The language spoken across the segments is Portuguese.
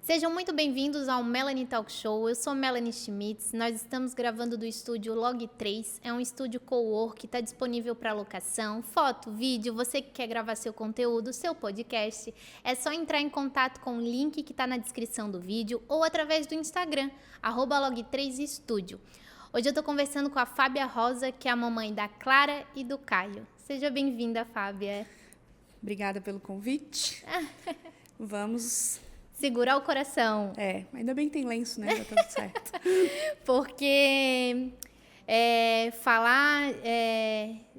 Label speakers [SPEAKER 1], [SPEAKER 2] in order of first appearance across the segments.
[SPEAKER 1] Sejam muito bem-vindos ao Melanie Talk Show. Eu sou Melanie Schmitz. Nós estamos gravando do estúdio Log 3. É um estúdio co-work que está disponível para locação, foto, vídeo. Você que quer gravar seu conteúdo, seu podcast, é só entrar em contato com o link que está na descrição do vídeo ou através do Instagram, @log3estúdio. Hoje eu estou conversando com a Fábia Rosa, que é a mamãe da Clara e do Caio. Seja bem-vinda, Fábia.
[SPEAKER 2] Obrigada pelo convite. Vamos...
[SPEAKER 1] segurar o coração.
[SPEAKER 2] Ainda bem que tem lenço, né? Tá tudo certo.
[SPEAKER 1] Porque falar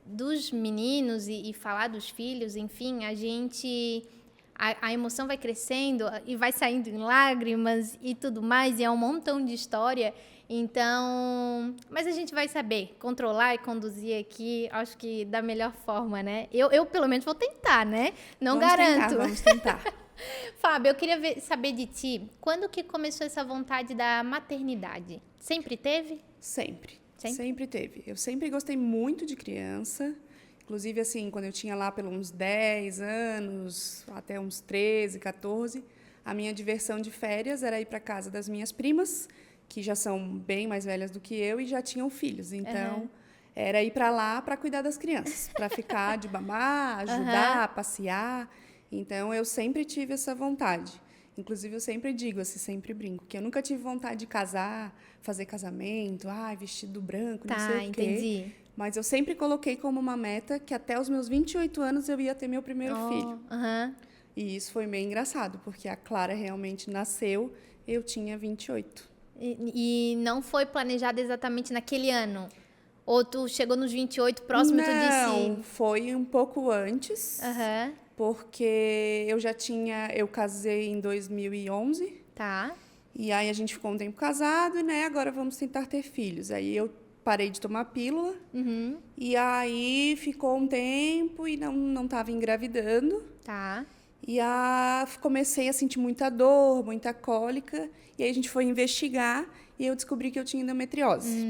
[SPEAKER 1] dos meninos e falar dos filhos, enfim, a emoção vai crescendo e vai saindo em lágrimas e tudo mais, e é um montão de história. Então, mas a gente vai saber controlar e conduzir aqui, acho que da melhor forma, né? Eu pelo menos vou tentar, né? Não garanto.
[SPEAKER 2] Vamos tentar.
[SPEAKER 1] Fábio, eu queria saber de ti, quando que começou essa vontade da maternidade? Sempre teve?
[SPEAKER 2] Sempre teve. Eu sempre gostei muito de criança. Inclusive, assim, quando eu tinha lá pelos uns 10 anos, até uns 13, 14, a minha diversão de férias era ir para casa das minhas primas, que já são bem mais velhas do que eu e já tinham filhos. Então, era ir para lá para cuidar das crianças, para ficar de babá, ajudar, passear. Então, eu sempre tive essa vontade. Inclusive, eu sempre digo, assim, sempre brinco, que eu nunca tive vontade de casar, fazer casamento, vestido branco, não sei o quê.
[SPEAKER 1] Entendi.
[SPEAKER 2] Mas eu sempre coloquei como uma meta que até os meus 28 anos eu ia ter meu primeiro filho. E isso foi meio engraçado, porque a Clara realmente nasceu, eu tinha 28.
[SPEAKER 1] E não foi planejado exatamente naquele ano? Ou tu chegou nos 28, próximo, tu disse...
[SPEAKER 2] Não, foi um pouco antes. Porque eu casei em 2011.
[SPEAKER 1] Tá.
[SPEAKER 2] E aí a gente ficou um tempo casado, né? Agora vamos tentar ter filhos. Aí eu parei de tomar pílula. E aí ficou um tempo e não estava engravidando.
[SPEAKER 1] Tá.
[SPEAKER 2] E comecei a sentir muita dor, muita cólica. E aí a gente foi investigar e eu descobri que eu tinha endometriose.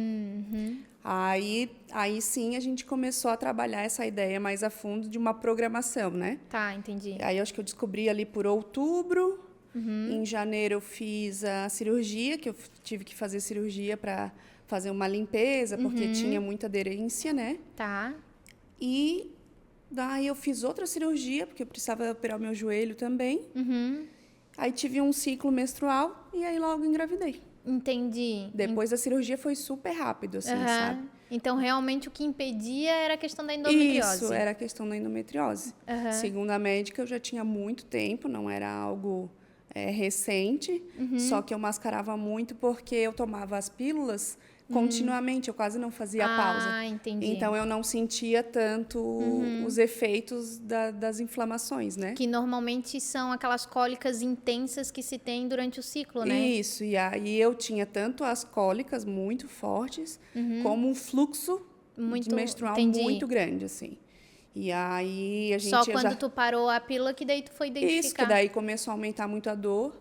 [SPEAKER 2] Aí sim a gente começou a trabalhar essa ideia mais a fundo de uma programação, né?
[SPEAKER 1] Tá, entendi.
[SPEAKER 2] Aí eu acho que eu descobri ali por outubro. Em janeiro eu fiz a cirurgia, que eu tive que fazer cirurgia para fazer uma limpeza, porque tinha muita aderência, né?
[SPEAKER 1] Tá.
[SPEAKER 2] E daí eu fiz outra cirurgia, porque eu precisava operar o meu joelho também. Aí tive um ciclo menstrual e aí logo engravidei.
[SPEAKER 1] Entendi.
[SPEAKER 2] Depois da cirurgia foi super rápido, assim, sabe?
[SPEAKER 1] Então, realmente, o que impedia era a questão da endometriose.
[SPEAKER 2] Isso, era a questão da endometriose. Segundo a médica, eu já tinha muito tempo, não era algo recente, só que eu mascarava muito porque eu tomava as pílulas continuamente, eu quase não fazia pausa.
[SPEAKER 1] Entendi.
[SPEAKER 2] Então, eu não sentia tanto os efeitos das inflamações, né?
[SPEAKER 1] Que normalmente são aquelas cólicas intensas que se tem durante o ciclo, né?
[SPEAKER 2] Isso, e aí eu tinha tanto as cólicas muito fortes, como um fluxo menstrual muito grande, assim. E aí a gente...
[SPEAKER 1] Só quando tu parou a pílula que daí tu foi identificar.
[SPEAKER 2] Isso, que daí começou a aumentar muito a dor.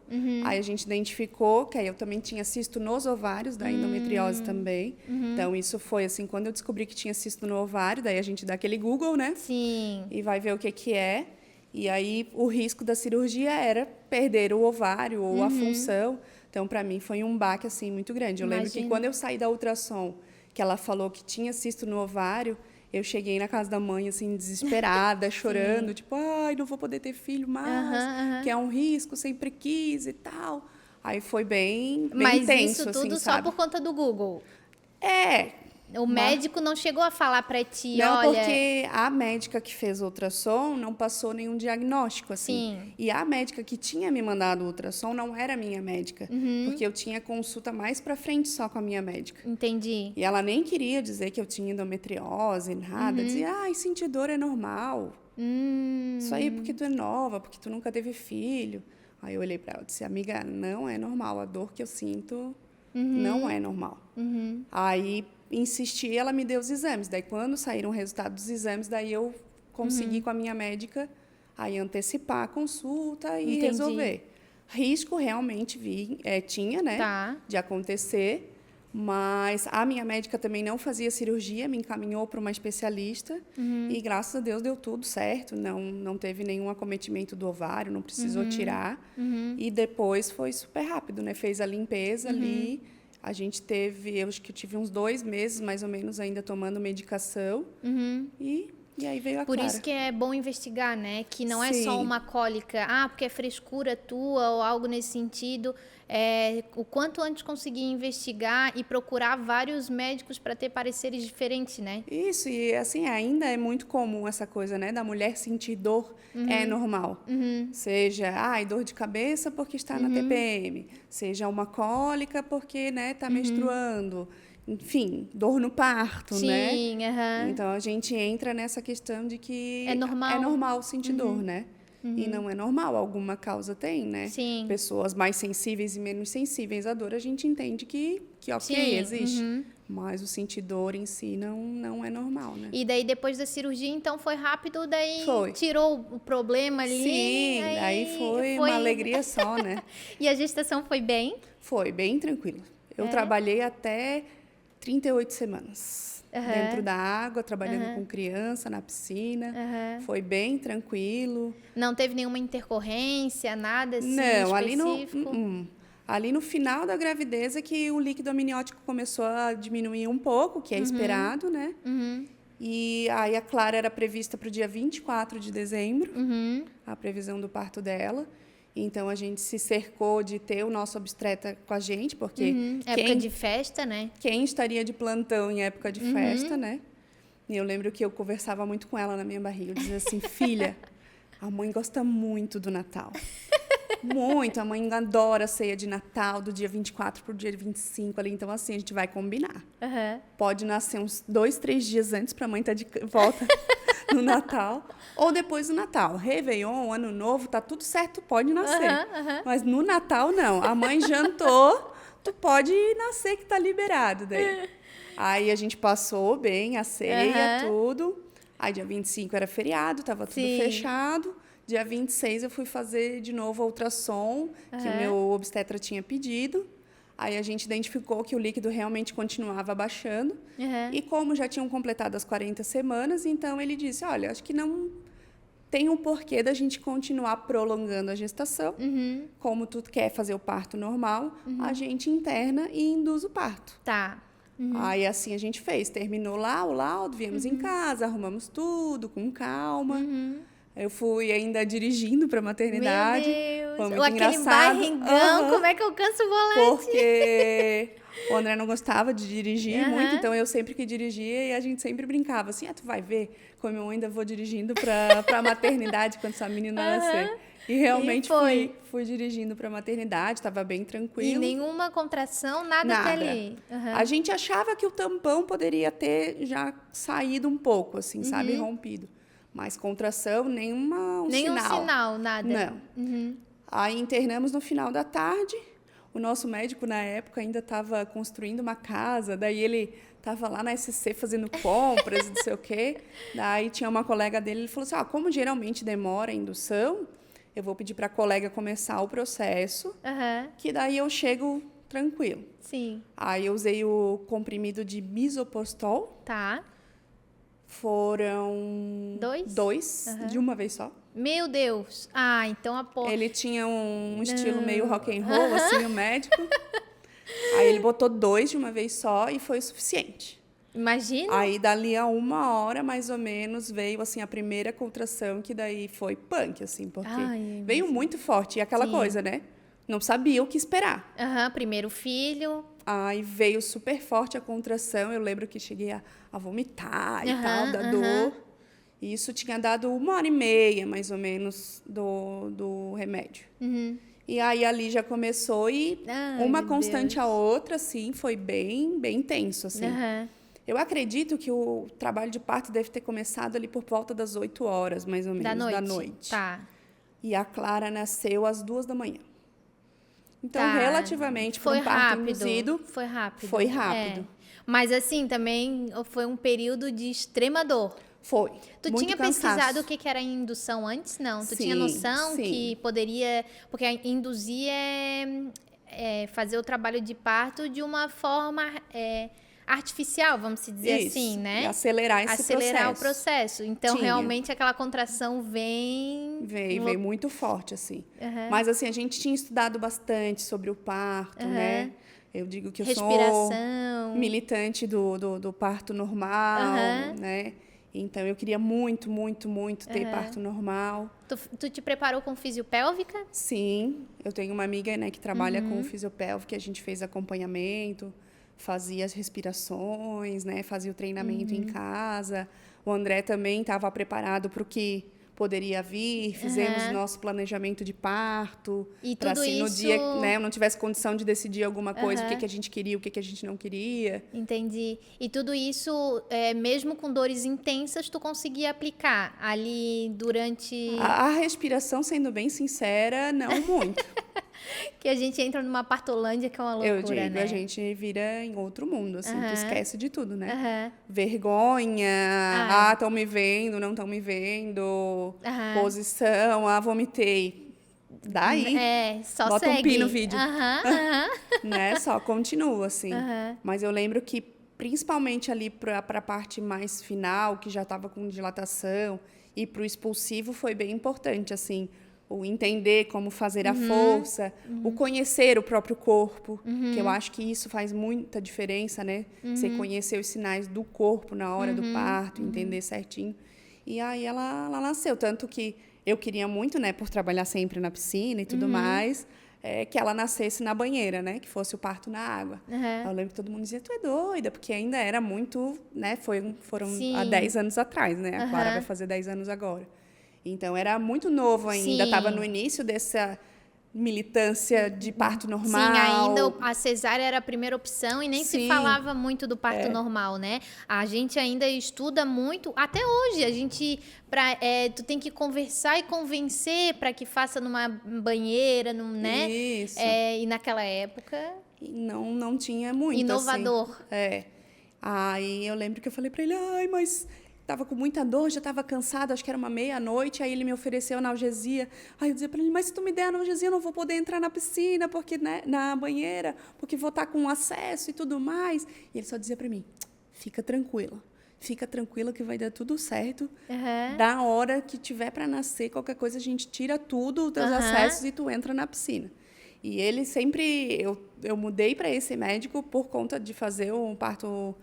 [SPEAKER 2] Aí a gente identificou que aí eu também tinha cisto nos ovários, da endometriose também. Então, isso foi assim, quando eu descobri que tinha cisto no ovário, daí a gente dá aquele Google, né?
[SPEAKER 1] Sim.
[SPEAKER 2] E vai ver o que é. E aí o risco da cirurgia era perder o ovário ou a função. Então, para mim, foi um baque assim, muito grande. Eu lembro que quando eu saí da ultrassom, que ela falou que tinha cisto no ovário, eu cheguei na casa da mãe, assim, desesperada, chorando, tipo, não vou poder ter filho mais, que é um risco, sempre quis e tal. Aí foi bem
[SPEAKER 1] Mas
[SPEAKER 2] tenso,
[SPEAKER 1] isso tudo
[SPEAKER 2] assim,
[SPEAKER 1] só
[SPEAKER 2] sabe?
[SPEAKER 1] por conta do Google? O
[SPEAKER 2] Mas...
[SPEAKER 1] médico não chegou a falar pra ti,
[SPEAKER 2] não,
[SPEAKER 1] olha...
[SPEAKER 2] porque a médica que fez o ultrassom não passou nenhum diagnóstico, assim.
[SPEAKER 1] Sim.
[SPEAKER 2] E a médica que tinha me mandado o ultrassom não era a minha médica, porque eu tinha consulta mais pra frente só com a minha médica.
[SPEAKER 1] Entendi.
[SPEAKER 2] E ela nem queria dizer que eu tinha endometriose, nada. Dizia, sentir dor é normal. Isso aí porque tu é nova, porque tu nunca teve filho. Aí eu olhei pra ela e disse, amiga, não é normal. A dor que eu sinto não é normal. Aí insisti, ela me deu os exames. Daí, quando saíram o resultado dos exames, daí eu consegui com a minha médica aí antecipar a consulta e resolver. Risco realmente tinha, né?
[SPEAKER 1] Tá.
[SPEAKER 2] De acontecer, Mas a minha médica também não fazia cirurgia, me encaminhou para uma especialista e, graças a Deus, deu tudo certo. Não teve nenhum acometimento do ovário, não precisou tirar. E depois foi super rápido, né? Fez a limpeza ali. A gente teve, eu acho que eu tive uns 2 meses, mais ou menos, ainda tomando medicação. E aí veio a
[SPEAKER 1] Por
[SPEAKER 2] Clara.
[SPEAKER 1] isso que é bom investigar, né? Que não é
[SPEAKER 2] Sim.
[SPEAKER 1] só uma cólica, porque é frescura tua ou algo nesse sentido. O quanto antes conseguir investigar e procurar vários médicos para ter pareceres diferentes, né?
[SPEAKER 2] Isso, e assim, ainda é muito comum essa coisa, né? Da mulher sentir dor, é normal. Seja, dor de cabeça porque está na TPM. Seja uma cólica porque, né, está menstruando. Enfim, dor no parto, né?
[SPEAKER 1] Sim,
[SPEAKER 2] Então, a gente entra nessa questão de que
[SPEAKER 1] É normal.
[SPEAKER 2] sentir dor, né? E não é normal, alguma causa tem, né?
[SPEAKER 1] Sim.
[SPEAKER 2] Pessoas mais sensíveis e menos sensíveis à dor, a gente entende que ok,
[SPEAKER 1] Sim,
[SPEAKER 2] existe. Mas o sentir dor em si não é normal, né?
[SPEAKER 1] E daí, depois da cirurgia, então, foi rápido, daí
[SPEAKER 2] Foi.
[SPEAKER 1] tirou o problema ali.
[SPEAKER 2] Sim, aí foi uma alegria só, né?
[SPEAKER 1] E a gestação foi bem?
[SPEAKER 2] Foi bem tranquilo. Eu trabalhei até 38 semanas. Dentro da água, trabalhando com criança, na piscina. Foi bem tranquilo.
[SPEAKER 1] Não teve nenhuma intercorrência, nada assim
[SPEAKER 2] Não,
[SPEAKER 1] específico?
[SPEAKER 2] Ali no final da gravidez é que o líquido amniótico começou a diminuir um pouco, que é esperado, né? E aí a Clara era prevista para o dia 24 de dezembro, a previsão do parto dela. Então, a gente se cercou de ter o nosso obstetra com a gente, porque...
[SPEAKER 1] Época de festa, né?
[SPEAKER 2] Quem estaria de plantão em época de festa, né? E eu lembro que eu conversava muito com ela na minha barriga. Eu dizia assim, filha, a mãe gosta muito do Natal. Muito. A mãe adora a ceia de Natal, do dia 24 para o dia 25 ali. Então, assim, a gente vai combinar. Pode nascer uns 2, 3 dias antes para a mãe estar de volta no Natal. Ou depois do Natal. Réveillon, Ano Novo, tá tudo certo, pode nascer. Mas no Natal, não. A mãe jantou, tu pode nascer que tá liberado daí. Aí a gente passou bem a ceia, tudo. Aí dia 25 era feriado, tava tudo fechado. Dia 26 eu fui fazer de novo a ultrassom, que o meu obstetra tinha pedido. Aí a gente identificou que o líquido realmente continuava baixando. E como já tinham completado as 40 semanas, então ele disse, olha, acho que não tem um porquê da gente continuar prolongando a gestação. Como tu quer fazer o parto normal, a gente interna e induz o parto.
[SPEAKER 1] Tá.
[SPEAKER 2] Aí assim a gente fez. Terminou lá o laudo, viemos em casa, arrumamos tudo com calma. Eu fui ainda dirigindo para a maternidade.
[SPEAKER 1] Meu Deus!
[SPEAKER 2] Foi muito
[SPEAKER 1] Aquele
[SPEAKER 2] engraçado.
[SPEAKER 1] barrigão, como é que eu canso o volante?
[SPEAKER 2] Porque o André não gostava de dirigir muito, então eu sempre que dirigia e a gente sempre brincava assim, tu vai ver como eu ainda vou dirigindo para a maternidade quando essa menina nascer. E realmente fui dirigindo para a maternidade, estava bem tranquilo.
[SPEAKER 1] E nenhuma contração, nada até ali.
[SPEAKER 2] A gente achava que o tampão poderia ter já saído um pouco, assim, sabe, rompido. Mas contração, nenhum
[SPEAKER 1] sinal, nada.
[SPEAKER 2] Não. Aí internamos no final da tarde. O nosso médico, na época, ainda estava construindo uma casa. Daí ele estava lá na SC fazendo compras, não sei o quê. Daí tinha uma colega dele, ele falou assim, como geralmente demora a indução, eu vou pedir para a colega começar o processo, que daí eu chego tranquilo.
[SPEAKER 1] Sim.
[SPEAKER 2] Aí eu usei o comprimido de Misoprostol.
[SPEAKER 1] Tá.
[SPEAKER 2] Foram 2 de uma vez só.
[SPEAKER 1] Meu Deus! Então a porra.
[SPEAKER 2] Ele tinha um estilo meio rock and roll, assim, o médico. Aí ele botou 2 de uma vez só e foi o suficiente.
[SPEAKER 1] Imagina.
[SPEAKER 2] Aí dali a 1 hora, mais ou menos, veio assim a primeira contração, que daí foi punk, assim, porque veio muito forte. E aquela coisa, né? Não sabia o que esperar.
[SPEAKER 1] Primeiro filho.
[SPEAKER 2] Aí veio super forte a contração. Eu lembro que cheguei a vomitar e tal, da dor. E isso tinha dado 1h30, mais ou menos, do remédio. E aí ali já começou e uma constante a outra, assim, foi bem, bem tenso, assim. Eu acredito que o trabalho de parto deve ter começado ali por volta das 8 horas, mais ou menos, da noite.
[SPEAKER 1] Tá.
[SPEAKER 2] E a Clara nasceu às 2 da manhã. Então, relativamente,
[SPEAKER 1] foi
[SPEAKER 2] para um parto
[SPEAKER 1] rápido.
[SPEAKER 2] induzido,
[SPEAKER 1] Foi rápido.
[SPEAKER 2] Foi rápido.
[SPEAKER 1] Mas, assim, também foi um período de extrema dor.
[SPEAKER 2] Foi.
[SPEAKER 1] Tu
[SPEAKER 2] muito
[SPEAKER 1] tinha
[SPEAKER 2] cansaço.
[SPEAKER 1] pesquisado o que era indução antes? Não. Tu tinha noção que poderia... Porque induzir fazer o trabalho de parto de uma forma artificial, vamos dizer assim, né?
[SPEAKER 2] E acelerar esse
[SPEAKER 1] acelerar o processo. Então, realmente, aquela contração
[SPEAKER 2] veio muito forte, assim. Mas, assim, a gente tinha estudado bastante sobre o parto, né? Eu digo que eu sou militante do parto normal, né? Então, eu queria muito, muito, muito ter parto normal.
[SPEAKER 1] Tu te preparou com fisiopélvica?
[SPEAKER 2] Sim, eu tenho uma amiga, né, que trabalha com fisiopélvica, a gente fez acompanhamento, fazia as respirações, né, fazia o treinamento em casa. O André também estava preparado para o que poderia vir, fizemos nosso planejamento de parto.
[SPEAKER 1] E tudo
[SPEAKER 2] assim, no
[SPEAKER 1] isso...
[SPEAKER 2] dia, né, eu não tivesse condição de decidir alguma coisa, o que a gente queria, o que a gente não queria.
[SPEAKER 1] Entendi. E tudo isso, mesmo com dores intensas, tu conseguia aplicar ali durante...
[SPEAKER 2] A respiração, sendo bem sincera, não muito.
[SPEAKER 1] Que a gente entra numa partolândia que é uma loucura,
[SPEAKER 2] eu digo,
[SPEAKER 1] né?
[SPEAKER 2] a gente vira em outro mundo, assim, tu esquece de tudo, né? Vergonha, estão me vendo, não estão me vendo, posição, vomitei. Daí,
[SPEAKER 1] só
[SPEAKER 2] bota
[SPEAKER 1] segue.
[SPEAKER 2] um pi no vídeo. Né? Só continua, assim. Mas eu lembro que, principalmente ali para a parte mais final, que já estava com dilatação, e para o expulsivo foi bem importante, assim, o entender como fazer a força, o conhecer o próprio corpo, que eu acho que isso faz muita diferença, né? Você conhecer os sinais do corpo na hora do parto, entender certinho. E aí ela nasceu, tanto que eu queria muito, né, por trabalhar sempre na piscina e tudo mais, que ela nascesse na banheira, né? Que fosse o parto na água. Eu lembro que todo mundo dizia, tu é doida, porque ainda era muito, né? Foram há 10 anos atrás, né? A Clara vai fazer 10 anos agora. Então, era muito novo ainda, estava no início dessa militância de parto normal.
[SPEAKER 1] Sim, ainda a cesárea era a primeira opção e nem se falava muito do parto normal, né? A gente ainda estuda muito, até hoje, tu tem que conversar e convencer para que faça numa banheira, né?
[SPEAKER 2] Isso.
[SPEAKER 1] E naquela época...
[SPEAKER 2] E não tinha muito,
[SPEAKER 1] inovador.
[SPEAKER 2] Assim. Aí eu lembro que eu falei para ele, mas... Estava com muita dor, já estava cansada, acho que era uma meia-noite, aí ele me ofereceu analgesia. Aí eu dizia para ele, mas se tu me der analgesia, eu não vou poder entrar na piscina, porque, né, na banheira, porque vou estar com acesso e tudo mais. E ele só dizia para mim, fica tranquila que vai dar tudo certo. Da hora que tiver para nascer, qualquer coisa, a gente tira tudo, os teus acessos e tu entra na piscina. E ele sempre... Eu mudei para esse médico por conta de fazer um parto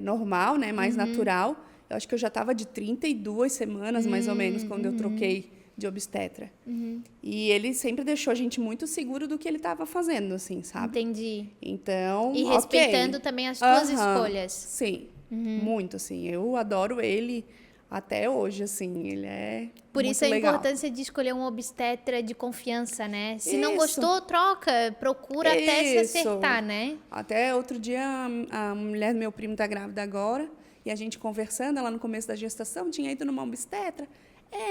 [SPEAKER 2] normal, né, mais natural. Eu acho que eu já estava de 32 semanas, mais ou menos, quando eu troquei de obstetra. E ele sempre deixou a gente muito seguro do que ele estava fazendo, assim, sabe?
[SPEAKER 1] Entendi.
[SPEAKER 2] Então,
[SPEAKER 1] e respeitando também as tuas escolhas.
[SPEAKER 2] Sim, muito, assim. Eu adoro ele até hoje, assim. Ele é
[SPEAKER 1] Por
[SPEAKER 2] muito
[SPEAKER 1] isso a
[SPEAKER 2] legal.
[SPEAKER 1] Importância de escolher um obstetra de confiança, né? Se não gostou, troca. Procura até se acertar, né?
[SPEAKER 2] Até outro dia, a mulher do meu primo está grávida agora. E a gente conversando, ela no começo da gestação tinha ido numa obstetra.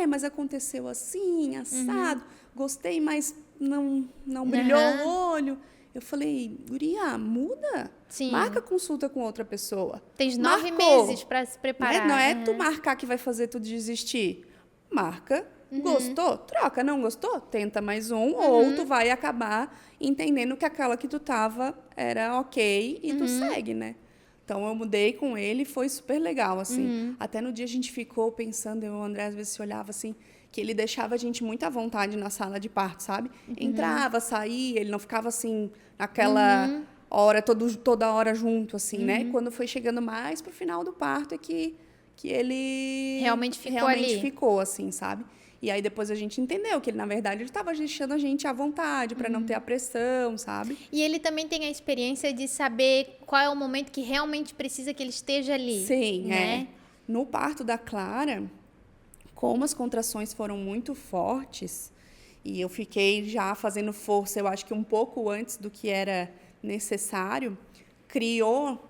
[SPEAKER 2] Mas aconteceu assim, assado. Gostei, mas não brilhou o olho. Eu falei, guria, muda.
[SPEAKER 1] Sim.
[SPEAKER 2] Marca consulta com outra pessoa.
[SPEAKER 1] Tens 9 meses para se preparar.
[SPEAKER 2] Não é tu marcar que vai fazer tu desistir. Marca. Gostou? Troca. Não gostou? Tenta mais um. Ou tu vai acabar entendendo que aquela que tu tava era ok e tu segue, né? Então, eu mudei com ele e foi super legal, assim. Até no dia a gente ficou pensando, eu e o André às vezes se olhava assim, que ele deixava a gente muito à vontade na sala de parto, sabe? Entrava, saía, ele não ficava assim, naquela hora, toda hora junto, assim, né? Quando foi chegando mais pro final do parto é que ele
[SPEAKER 1] realmente
[SPEAKER 2] ficou, assim, sabe? E aí depois a gente entendeu que ele, na verdade, ele estava deixando a gente à vontade para não ter a pressão, sabe?
[SPEAKER 1] E ele também tem a experiência de saber qual é o momento que realmente precisa que ele esteja ali.
[SPEAKER 2] Sim,
[SPEAKER 1] né?
[SPEAKER 2] No parto da Clara, como as contrações foram muito fortes, e eu fiquei já fazendo força, eu acho que um pouco antes do que era necessário, criou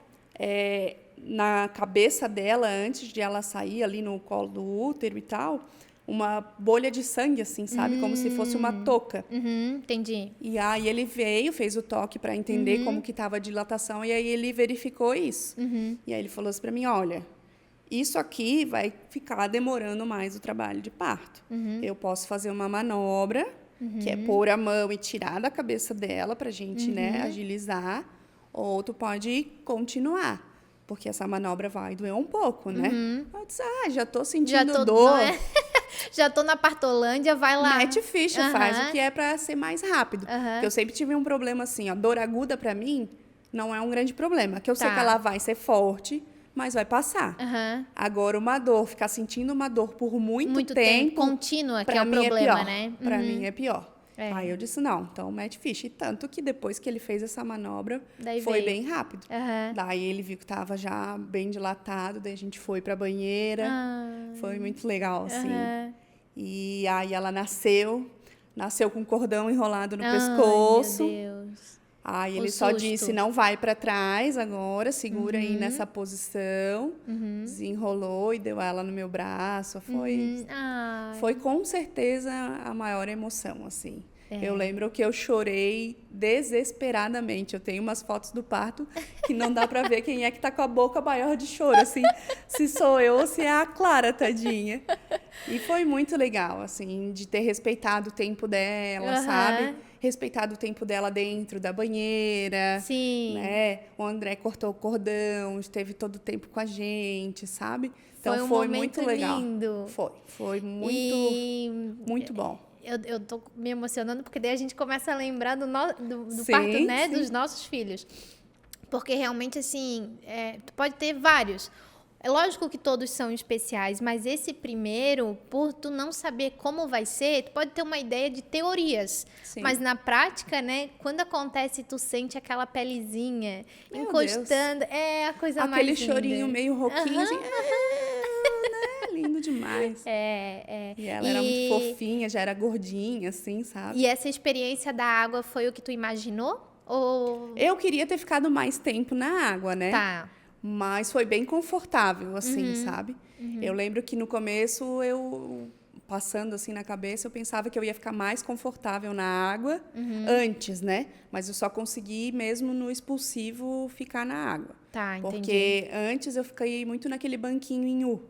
[SPEAKER 2] na cabeça dela, antes de ela sair ali no colo do útero e tal, uma bolha de sangue, assim, sabe? Como se fosse uma touca.
[SPEAKER 1] Entendi.
[SPEAKER 2] E aí ele veio, fez o toque para entender como que estava a dilatação, e aí ele verificou isso. E aí ele falou assim para mim, olha, isso aqui vai ficar demorando mais o trabalho de parto. Eu posso fazer uma manobra que é pôr a mão e tirar da cabeça dela pra gente, né, agilizar, ou tu pode continuar, porque essa manobra vai doer um pouco, né? Eu disse, já tô sentindo dor.
[SPEAKER 1] Já tô na partolândia, vai lá.
[SPEAKER 2] Mete ficha, faz o que é pra ser mais rápido. Porque eu sempre tive um problema assim, ó, dor aguda pra mim não é um grande problema, que eu sei que ela vai ser forte, mas vai passar. Agora, uma dor, ficar sentindo uma dor por muito tempo
[SPEAKER 1] contínua, que é o problema, né?
[SPEAKER 2] Pra mim é pior. Aí eu disse, não, então mete ficha. E tanto que depois que ele fez essa manobra, foi bem rápido. Daí ele viu que tava já bem dilatado, daí a gente foi pra banheira. Foi muito legal, assim. E aí ela nasceu com cordão enrolado no pescoço.
[SPEAKER 1] Meu Deus.
[SPEAKER 2] Aí ele só disse, não vai para trás agora, segura aí nessa posição. Desenrolou e deu ela no meu braço. Foi com certeza a maior emoção, assim. Eu lembro que eu chorei desesperadamente. Eu tenho umas fotos do parto que não dá para ver quem é que tá com a boca maior de choro, assim. Se sou eu ou se é a Clara, tadinha. E foi muito legal, assim, de ter respeitado o tempo dela, sabe? Respeitado o tempo dela dentro da banheira.
[SPEAKER 1] Sim.
[SPEAKER 2] Né? O André cortou o cordão, esteve todo o tempo com a gente, sabe? Então
[SPEAKER 1] foi
[SPEAKER 2] muito legal.
[SPEAKER 1] Lindo.
[SPEAKER 2] Foi muito bom.
[SPEAKER 1] Eu tô me emocionando porque daí a gente começa a lembrar do parto, né? Sim. Dos nossos filhos. Porque realmente, assim, tu pode ter vários. É lógico que todos são especiais, mas esse primeiro, por tu não saber como vai ser, tu pode ter uma ideia de teorias. Sim. Mas na prática, né, quando acontece, tu sente aquela pelezinha encostando.
[SPEAKER 2] Deus.
[SPEAKER 1] É a coisa mais
[SPEAKER 2] Aquele
[SPEAKER 1] linda.
[SPEAKER 2] chorinho meio rouquinho, assim. Lindo demais. E ela era muito fofinha, já era gordinha, assim, sabe?
[SPEAKER 1] E essa experiência da água foi o que tu imaginou? Ou...
[SPEAKER 2] Eu queria ter ficado mais tempo na água, né?
[SPEAKER 1] Tá.
[SPEAKER 2] Mas foi bem confortável, assim, sabe? Eu lembro que no começo, eu passando assim na cabeça, eu pensava que eu ia ficar mais confortável na água antes, né? Mas eu só consegui mesmo no expulsivo ficar na água.
[SPEAKER 1] Tá, entendi.
[SPEAKER 2] Porque antes eu fiquei muito naquele banquinho em U,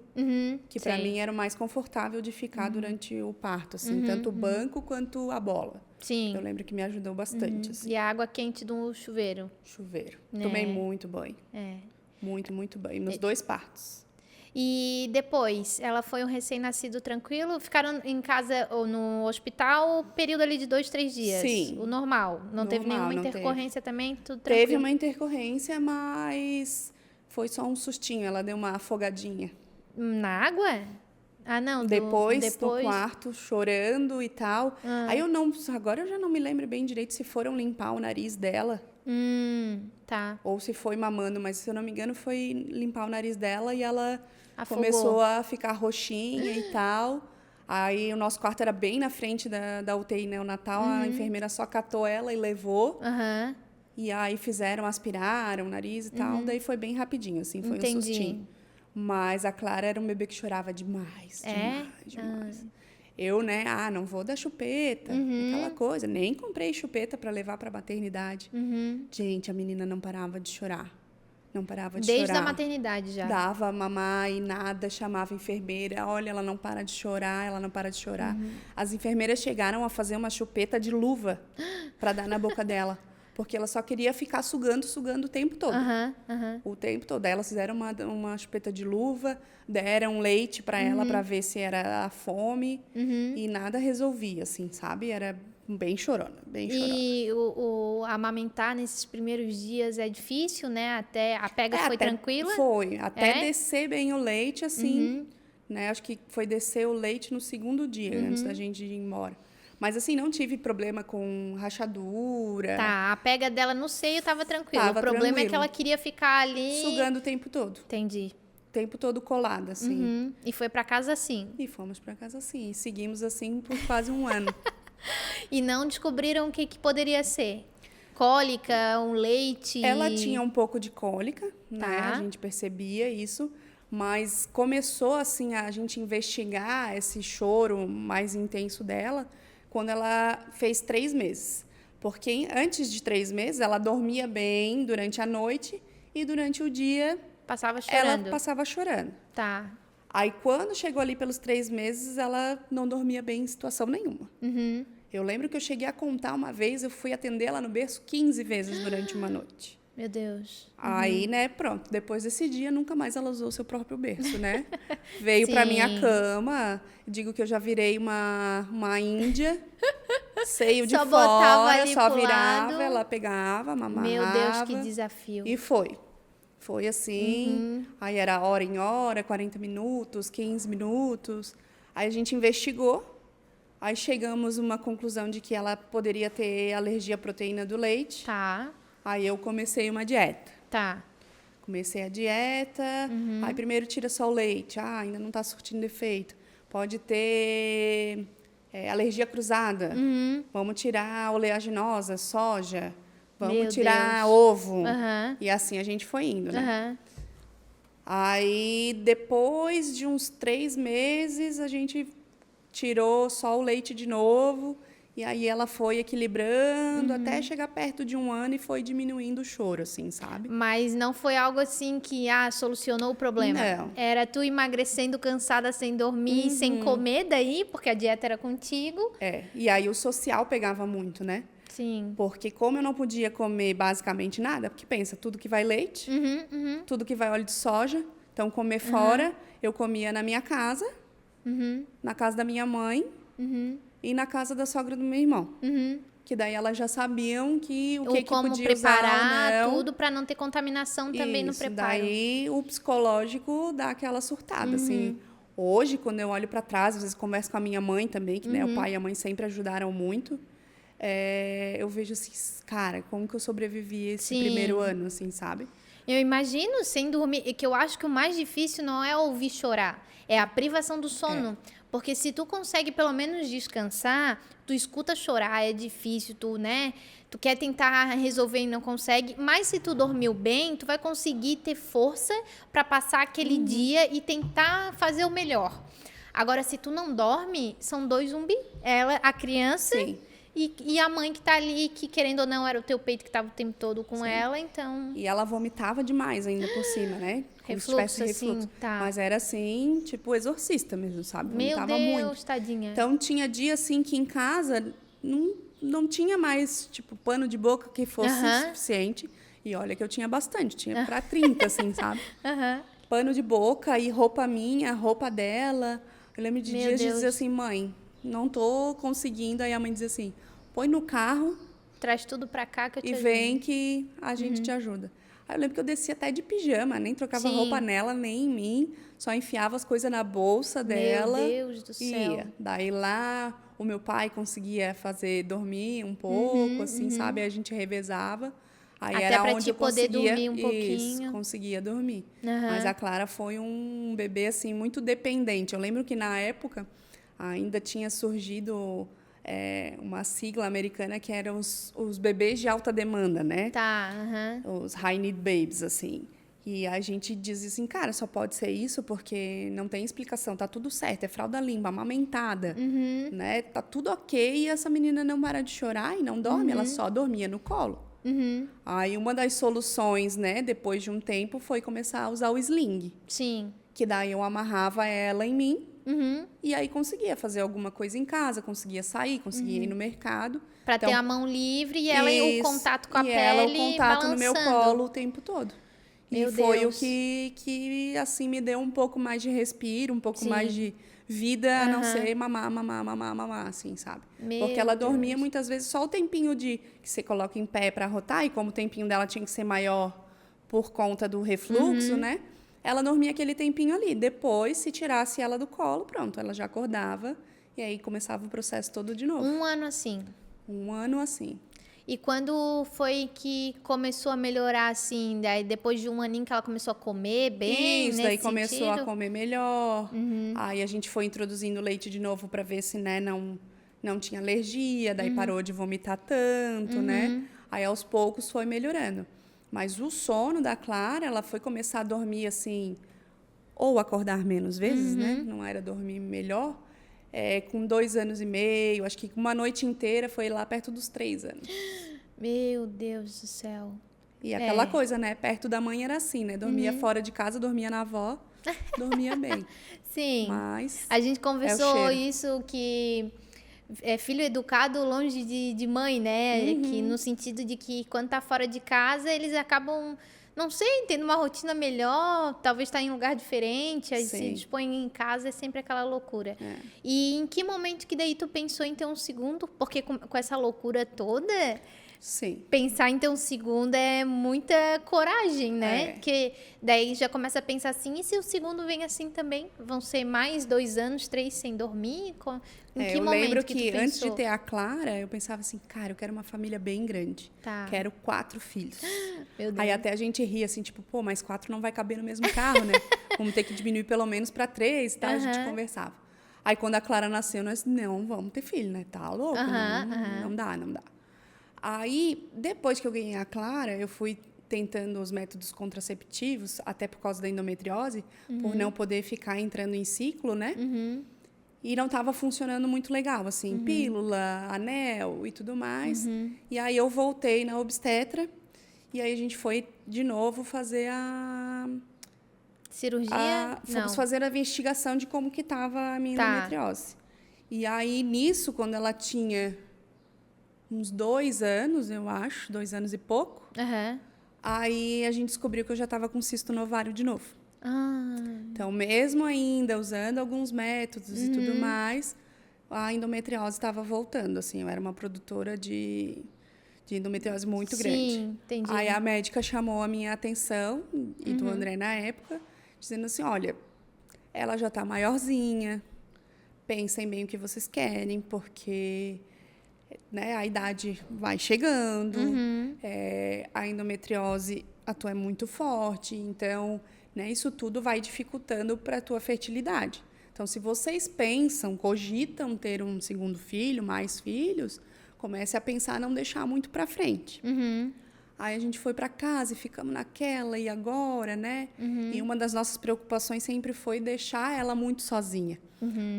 [SPEAKER 2] que para mim era o mais confortável de ficar durante o parto, assim, tanto o banco quanto a bola.
[SPEAKER 1] Sim.
[SPEAKER 2] Eu lembro que me ajudou bastante. Assim.
[SPEAKER 1] E a água quente do chuveiro?
[SPEAKER 2] Chuveiro. Tomei muito banho. Muito, muito banho. Nos 2 partos.
[SPEAKER 1] E depois, ela foi um recém-nascido tranquilo? Ficaram em casa ou no hospital, período ali de 2, 3 dias?
[SPEAKER 2] Sim.
[SPEAKER 1] O normal? Não teve nenhuma intercorrência também? Tudo tranquilo?
[SPEAKER 2] Teve uma intercorrência, mas foi só um sustinho. Ela deu uma afogadinha.
[SPEAKER 1] Na água? Ah, não.
[SPEAKER 2] Depois no quarto, chorando e tal. Aí agora eu já não me lembro bem direito se foram limpar o nariz dela.
[SPEAKER 1] Tá.
[SPEAKER 2] Ou se foi mamando, mas se eu não me engano foi limpar o nariz dela e ela
[SPEAKER 1] Afogou.
[SPEAKER 2] Começou a ficar roxinha e tal. Aí o nosso quarto era bem na frente da UTI neonatal, a enfermeira só catou ela e levou. E aí aspiraram o nariz e tal, daí foi bem rapidinho, assim, foi um sustinho. Mas a Clara era um bebê que chorava demais, demais. Eu, né, não vou dar chupeta, aquela coisa. Nem comprei chupeta para levar para a maternidade. Gente, a menina não parava de chorar. Não parava de chorar.
[SPEAKER 1] Desde a maternidade já.
[SPEAKER 2] Dava mamar e nada, chamava a enfermeira. Olha, ela não para de chorar, ela não para de chorar. As enfermeiras chegaram a fazer uma chupeta de luva para dar na boca dela. Porque ela só queria ficar sugando o tempo todo. O tempo todo. Daí elas fizeram uma chupeta de luva, deram leite para ela para ver se era a fome. E nada resolvia, assim, sabe? Era bem chorona, bem chorona.
[SPEAKER 1] E o amamentar nesses primeiros dias é difícil, né? Até a pega foi tranquila?
[SPEAKER 2] Foi. Até descer bem o leite, assim, né? Acho que foi descer o leite no segundo dia, antes da gente ir embora. Mas, assim, não tive problema com rachadura.
[SPEAKER 1] Tá, a pega dela no seio estava tranquila. O problema é que ela queria ficar ali...
[SPEAKER 2] Sugando o tempo todo.
[SPEAKER 1] Entendi.
[SPEAKER 2] O tempo todo colada, assim.
[SPEAKER 1] E foi para casa assim?
[SPEAKER 2] E fomos para casa assim. E seguimos assim por quase um ano.
[SPEAKER 1] E não descobriram o que poderia ser? Cólica, um leite?
[SPEAKER 2] Ela tinha um pouco de cólica, né? A gente percebia isso. Mas começou, assim, a gente investigar esse choro mais intenso dela quando ela fez 3 meses. Porque antes de 3 meses, ela dormia bem durante a noite e durante o dia...
[SPEAKER 1] Passava chorando.
[SPEAKER 2] Ela passava chorando.
[SPEAKER 1] Tá.
[SPEAKER 2] Aí, quando chegou ali pelos 3 meses, ela não dormia bem em situação nenhuma. Eu lembro que eu cheguei a contar uma vez, eu fui atender ela no berço 15 vezes durante uma noite.
[SPEAKER 1] Meu Deus.
[SPEAKER 2] Aí, né, pronto. Depois desse dia, nunca mais ela usou o seu próprio berço, né? Veio pra
[SPEAKER 1] Sim.
[SPEAKER 2] minha cama. Digo que eu já virei uma índia. Seio de
[SPEAKER 1] Só botava
[SPEAKER 2] fora,
[SPEAKER 1] ali
[SPEAKER 2] só
[SPEAKER 1] pro
[SPEAKER 2] virava,
[SPEAKER 1] lado.
[SPEAKER 2] ela pegava, mamava.
[SPEAKER 1] Meu Deus, que desafio.
[SPEAKER 2] E foi. Foi assim. Aí era hora em hora, 40 minutos, 15 minutos. Aí a gente investigou. Aí chegamos a uma conclusão de que ela poderia ter alergia à proteína do leite.
[SPEAKER 1] Tá,
[SPEAKER 2] Aí eu comecei uma dieta.
[SPEAKER 1] tá.
[SPEAKER 2] Comecei a dieta. Aí primeiro tira só o leite. Ah, ainda não está surtindo efeito. Pode ter alergia cruzada. Vamos tirar oleaginosa, soja. Vamos
[SPEAKER 1] Meu
[SPEAKER 2] tirar
[SPEAKER 1] Deus.
[SPEAKER 2] ovo.
[SPEAKER 1] Aham.
[SPEAKER 2] E assim a gente foi indo, né?
[SPEAKER 1] Aham.
[SPEAKER 2] Aí, depois de uns 3 meses, a gente tirou só o leite de novo. E aí ela foi equilibrando até chegar perto de 1 ano e foi diminuindo o choro, assim, sabe?
[SPEAKER 1] Mas não foi algo assim que, solucionou o problema.
[SPEAKER 2] Não.
[SPEAKER 1] Era tu emagrecendo, cansada, sem dormir, sem comer daí, porque a dieta era contigo.
[SPEAKER 2] E aí o social pegava muito, né?
[SPEAKER 1] Sim.
[SPEAKER 2] Porque como eu não podia comer basicamente nada, porque pensa, tudo que vai leite, tudo que vai óleo de soja, então comer fora, eu comia na minha casa, na casa da minha mãe e na casa da sogra do meu irmão. Que daí elas já sabiam que que
[SPEAKER 1] Como
[SPEAKER 2] podia
[SPEAKER 1] preparar
[SPEAKER 2] usar ou não.
[SPEAKER 1] tudo para não ter contaminação também no
[SPEAKER 2] Isso,
[SPEAKER 1] preparo.
[SPEAKER 2] daí o psicológico dá aquela surtada, assim. Hoje, quando eu olho para trás, às vezes converso com a minha mãe também, que né, o pai e a mãe sempre ajudaram muito. Eu vejo assim, cara, como que eu sobrevivi esse
[SPEAKER 1] Sim.
[SPEAKER 2] primeiro ano, assim, sabe?
[SPEAKER 1] Eu imagino sem dormir, e que eu acho que o mais difícil não é ouvir chorar, é a privação do sono. Porque se tu consegue pelo menos descansar, tu escuta chorar, é difícil, tu quer tentar resolver e não consegue, mas se tu dormiu bem, tu vai conseguir ter força para passar aquele dia e tentar fazer o melhor. Agora, se tu não dorme, são dois zumbis. Ela, a criança
[SPEAKER 2] Sim.
[SPEAKER 1] e a mãe que tá ali, que querendo ou não era o teu peito que tava o tempo todo com ela, então...
[SPEAKER 2] E ela vomitava demais ainda por cima, né? Como se
[SPEAKER 1] Refluxo,
[SPEAKER 2] tivesse refluxo.
[SPEAKER 1] assim, tá.
[SPEAKER 2] Mas era assim, tipo exorcista mesmo, sabe?
[SPEAKER 1] Meu
[SPEAKER 2] Vomitava
[SPEAKER 1] Deus,
[SPEAKER 2] muito.
[SPEAKER 1] tadinha.
[SPEAKER 2] Então, tinha dia, assim, que em casa não tinha mais, tipo, pano de boca que fosse suficiente. E olha que eu tinha bastante, tinha pra 30, assim, sabe? Pano de boca e roupa minha, roupa dela. Eu lembro de
[SPEAKER 1] Meu
[SPEAKER 2] dias de
[SPEAKER 1] Deus.
[SPEAKER 2] dizer assim, mãe, não tô conseguindo. Aí a mãe dizia assim, põe no carro
[SPEAKER 1] Traz tudo pra cá que eu te
[SPEAKER 2] e
[SPEAKER 1] ajudo.
[SPEAKER 2] vem que a gente te ajuda. Aí eu lembro que eu descia até de pijama, nem trocava
[SPEAKER 1] Sim.
[SPEAKER 2] roupa nela, nem em mim. Só enfiava as coisas na bolsa dela.
[SPEAKER 1] Meu Deus do
[SPEAKER 2] e
[SPEAKER 1] céu.
[SPEAKER 2] ia. Daí lá, o meu pai conseguia fazer dormir um pouco, assim, sabe? Aí a gente revezava. Aí
[SPEAKER 1] Até
[SPEAKER 2] era
[SPEAKER 1] pra
[SPEAKER 2] onde
[SPEAKER 1] ti
[SPEAKER 2] eu
[SPEAKER 1] poder
[SPEAKER 2] conseguia,
[SPEAKER 1] dormir um
[SPEAKER 2] isso,
[SPEAKER 1] pouquinho.
[SPEAKER 2] conseguia dormir.
[SPEAKER 1] Aham.
[SPEAKER 2] Mas a Clara foi um bebê, assim, muito dependente. Eu lembro que, na época, ainda tinha surgido uma sigla americana que eram os bebês de alta demanda, né?
[SPEAKER 1] Tá, aham.
[SPEAKER 2] Os high need babies, assim. E a gente diz assim, cara, só pode ser isso porque não tem explicação, tá tudo certo, é fralda limpa, amamentada, né? Tá tudo ok e essa menina não para de chorar e não dorme, ela só dormia no colo. Aí uma das soluções, né, depois de um tempo, foi começar a usar o sling,
[SPEAKER 1] Sim.
[SPEAKER 2] que daí eu amarrava ela em mim e aí conseguia fazer alguma coisa em casa, conseguia sair, conseguia ir no mercado.
[SPEAKER 1] Pra
[SPEAKER 2] Então,
[SPEAKER 1] ter a mão livre e ela o
[SPEAKER 2] isso,
[SPEAKER 1] contato com a
[SPEAKER 2] e
[SPEAKER 1] pele
[SPEAKER 2] ela o contato no meu
[SPEAKER 1] balançando.
[SPEAKER 2] colo o tempo todo.
[SPEAKER 1] Meu
[SPEAKER 2] E foi
[SPEAKER 1] Deus.
[SPEAKER 2] o que assim me deu um pouco mais de respiro, um pouco
[SPEAKER 1] Sim.
[SPEAKER 2] mais de vida, a não ser mamar, assim, sabe?
[SPEAKER 1] Meu
[SPEAKER 2] Porque ela
[SPEAKER 1] Deus.
[SPEAKER 2] dormia muitas vezes só o tempinho que você coloca em pé para rotar, e como o tempinho dela tinha que ser maior por conta do refluxo, né? Ela dormia aquele tempinho ali. Depois, se tirasse ela do colo, pronto, ela já acordava e aí começava o processo todo de novo.
[SPEAKER 1] 1 ano assim.
[SPEAKER 2] 1 ano assim.
[SPEAKER 1] E quando foi que começou a melhorar, assim, daí depois de 1 aninho que ela começou a comer bem,
[SPEAKER 2] Isso,
[SPEAKER 1] nesse
[SPEAKER 2] daí começou a
[SPEAKER 1] sentido?
[SPEAKER 2] comer melhor. Aí a gente foi introduzindo leite de novo para ver se, né, não tinha alergia, daí parou de vomitar tanto, né? Aí aos poucos foi melhorando. Mas o sono da Clara, ela foi começar a dormir assim, ou acordar menos vezes, né? Não era dormir melhor. Com 2 anos e meio, acho que uma noite inteira foi lá perto dos 3 anos.
[SPEAKER 1] Meu Deus do céu.
[SPEAKER 2] E aquela coisa, né? Perto da mãe era assim, né? Dormia fora de casa, dormia na avó, dormia bem.
[SPEAKER 1] Sim.
[SPEAKER 2] Mas
[SPEAKER 1] A gente conversou
[SPEAKER 2] cheiro.
[SPEAKER 1] isso que filho educado longe de mãe, né? Que no sentido de que quando tá fora de casa, eles acabam, não sei, tendo uma rotina melhor, talvez tá em um lugar diferente, aí se dispõe em casa, é sempre aquela loucura. E em que momento que daí tu pensou em ter um segundo? Porque com essa loucura toda...
[SPEAKER 2] Sim.
[SPEAKER 1] Pensar em ter um segundo é muita coragem, né? Porque daí já começa a pensar assim, e se o segundo vem assim também? Vão ser mais 2 anos, 3 sem dormir? Em que
[SPEAKER 2] eu
[SPEAKER 1] momento
[SPEAKER 2] lembro
[SPEAKER 1] que
[SPEAKER 2] antes de ter a Clara, eu pensava assim, cara, eu quero uma família bem grande.
[SPEAKER 1] Tá.
[SPEAKER 2] Quero 4 filhos.
[SPEAKER 1] Meu Deus.
[SPEAKER 2] Aí até a gente ria assim, tipo, pô, mas 4 não vai caber no mesmo carro, né? Vamos ter que diminuir pelo menos para 3 e tal, a gente conversava. Aí quando a Clara nasceu, nós, não, vamos ter filho, né? Tá louco? Não dá. Aí, depois que eu ganhei a Clara, eu fui tentando os métodos contraceptivos, até por causa da endometriose, por não poder ficar entrando em ciclo, né? E não estava funcionando muito legal, assim, pílula, anel e tudo mais. E aí eu voltei na obstetra, e aí a gente foi de novo fazer
[SPEAKER 1] cirurgia?
[SPEAKER 2] Fomos fazer a investigação de como que estava a minha endometriose. E aí, nisso, quando ela tinha uns 2 anos, eu acho, 2 anos e pouco. Aí a gente descobriu que eu já estava com cisto no ovário de novo. Então, mesmo ainda usando alguns métodos e tudo mais, a endometriose estava voltando. Assim, eu era uma produtora de endometriose muito grande.
[SPEAKER 1] Entendi.
[SPEAKER 2] Aí a médica chamou a minha atenção, e do André na época, dizendo assim, olha, ela já está maiorzinha, pensem bem o que vocês querem, porque... né, a idade vai chegando, a endometriose, a tua é muito forte, então, né, isso tudo vai dificultando para a tua fertilidade. Então, se vocês cogitam ter um segundo filho, mais filhos, comece a pensar não deixar muito para frente. Aí a gente foi para casa e ficamos naquela, e agora, né? E uma das nossas preocupações sempre foi deixar ela muito sozinha.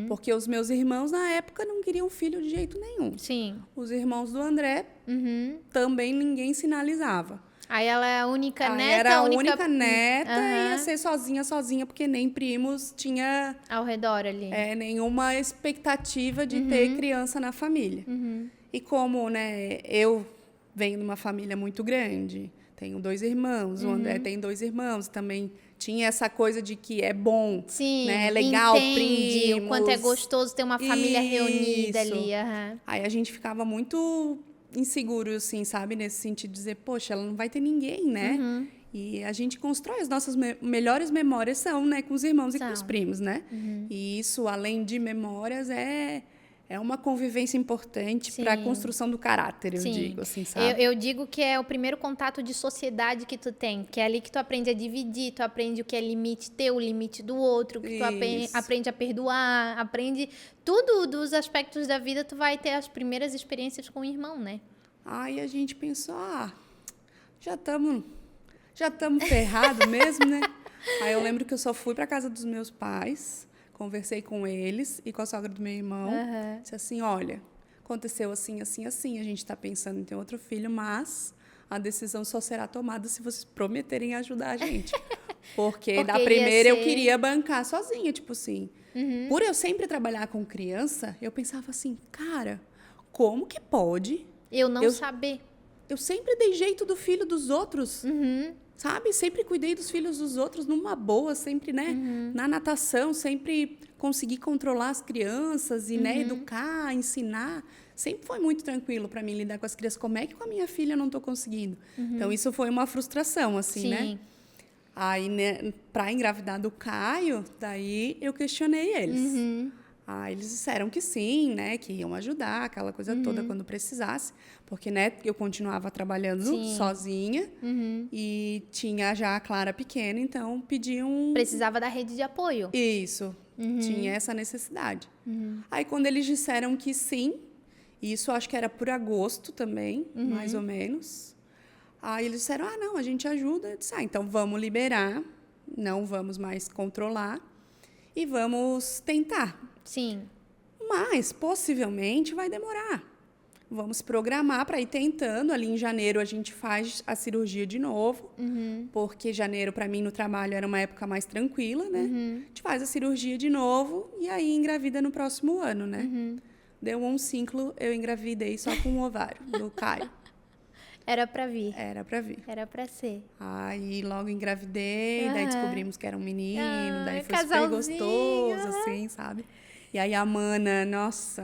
[SPEAKER 2] Porque os meus irmãos, na época, não queriam filho de jeito nenhum.
[SPEAKER 1] Sim.
[SPEAKER 2] Os irmãos do André, também ninguém sinalizava.
[SPEAKER 1] Aí ela é a única neta?
[SPEAKER 2] Era a única neta e ia ser sozinha, porque nem primos tinha...
[SPEAKER 1] ao redor ali.
[SPEAKER 2] Nenhuma expectativa de ter criança na família. E como, né, eu... venho de uma família muito grande, tenho 2 irmãos, o André tem 2 irmãos, também tinha essa coisa de que é bom, né? É legal, primos.
[SPEAKER 1] O quanto é gostoso ter uma família reunida ali.
[SPEAKER 2] Aí a gente ficava muito inseguro, assim, sabe? Nesse sentido de dizer, poxa, ela não vai ter ninguém, né? E a gente constrói as nossas melhores memórias são, né, com os irmãos e com os primos, né? E isso, além de memórias, é uma convivência importante para a construção do caráter, eu digo, assim, sabe?
[SPEAKER 1] Eu digo que é o primeiro contato de sociedade que tu tem, que é ali que tu aprende a dividir, tu aprende o que é limite teu, o limite do outro, que tu aprende a perdoar, aprende tudo dos aspectos da vida, tu vai ter as primeiras experiências com o irmão, né?
[SPEAKER 2] Aí a gente pensou, já estamos ferrados mesmo, né? Aí eu lembro que eu só fui para casa dos meus pais, conversei com eles e com a sogra do meu irmão. Disse assim, olha, aconteceu assim, assim, assim. A gente está pensando em ter outro filho, mas a decisão só será tomada se vocês prometerem ajudar a gente. Porque da primeira eu queria bancar sozinha, tipo assim. Por eu sempre trabalhar com criança, eu pensava assim, cara, como que pode...
[SPEAKER 1] Eu não saber.
[SPEAKER 2] Eu sempre dei jeito do filho dos outros. Sabe? Sempre cuidei dos filhos dos outros numa boa, sempre, né? Na natação, sempre consegui controlar as crianças e, né, educar, ensinar. Sempre foi muito tranquilo para mim lidar com as crianças. Como é que com a minha filha eu não estou conseguindo? Então, isso foi uma frustração, assim, né? Aí, né, para engravidar do Caio, daí eu questionei eles. Eles disseram que sim, né, que iam ajudar, aquela coisa toda quando precisasse, porque, né, eu continuava trabalhando sozinha e tinha já a Clara pequena, então pediam...
[SPEAKER 1] Precisava da rede de apoio.
[SPEAKER 2] Isso, tinha essa necessidade. Aí, quando eles disseram que sim, isso acho que era por agosto também, mais ou menos, aí eles disseram, não, a gente ajuda. Eu disse, então vamos liberar, não vamos mais controlar e vamos tentar.
[SPEAKER 1] Sim.
[SPEAKER 2] Mas, possivelmente, vai demorar. Vamos se programar para ir tentando. Ali em janeiro, a gente faz a cirurgia de novo. Porque janeiro, para mim, no trabalho, era uma época mais tranquila, né? A gente faz a cirurgia de novo e aí engravida no próximo ano, né? deu um ciclo, eu engravidei só com o ovário do Caio.
[SPEAKER 1] Era pra vir.
[SPEAKER 2] Era pra vir.
[SPEAKER 1] Era pra ser.
[SPEAKER 2] Aí logo engravidei, daí descobrimos que era um menino, daí foi super
[SPEAKER 1] casalzinho.
[SPEAKER 2] gostoso, assim, sabe? E aí a Mana, nossa,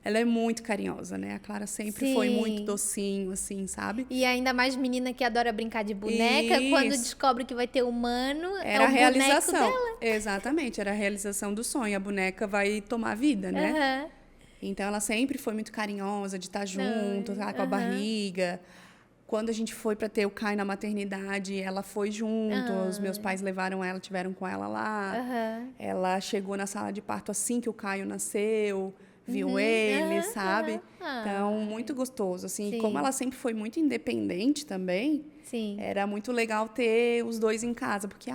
[SPEAKER 2] ela é muito carinhosa, né? A Clara sempre foi muito docinho, assim, sabe?
[SPEAKER 1] E ainda mais menina que adora brincar de boneca, quando descobre que vai ter humano,
[SPEAKER 2] era
[SPEAKER 1] é
[SPEAKER 2] a
[SPEAKER 1] o
[SPEAKER 2] realização.
[SPEAKER 1] boneco dela.
[SPEAKER 2] Exatamente, era a realização do sonho. A boneca vai tomar vida, né? Então, ela sempre foi muito carinhosa, de estar junto, com a barriga. Quando a gente foi para ter o Caio na maternidade, ela foi junto. Os meus pais levaram ela, tiveram com ela lá. Ela chegou na sala de parto assim que o Caio nasceu, viu ele, sabe? Então, muito gostoso. Assim, e como ela sempre foi muito independente também, era muito legal ter os dois em casa. Porque,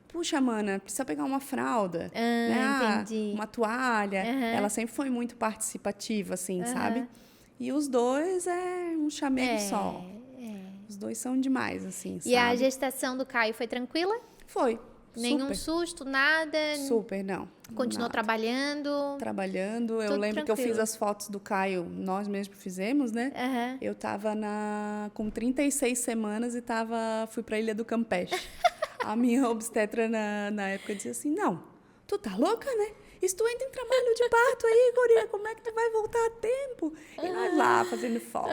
[SPEAKER 2] puxa, Mana, precisa pegar uma fralda, né?
[SPEAKER 1] Entendi.
[SPEAKER 2] Uma toalha. Ela sempre foi muito participativa, assim, sabe? E os dois é um chamego só. Os dois são demais, assim, sabe?
[SPEAKER 1] E a gestação do Caio foi tranquila?
[SPEAKER 2] Foi.
[SPEAKER 1] Nenhum
[SPEAKER 2] super.
[SPEAKER 1] susto, nada?
[SPEAKER 2] Super, não.
[SPEAKER 1] Continuou trabalhando?
[SPEAKER 2] Trabalhando. Eu lembro que eu fiz as fotos do Caio, nós mesmos fizemos, né? Eu tava com 36 semanas e fui pra Ilha do Campeche. A minha obstetra na época disse assim, não, tu tá louca, né? Isso tu entra em trabalho de parto aí, guria, como é que tu vai voltar a tempo? E nós lá, fazendo foto.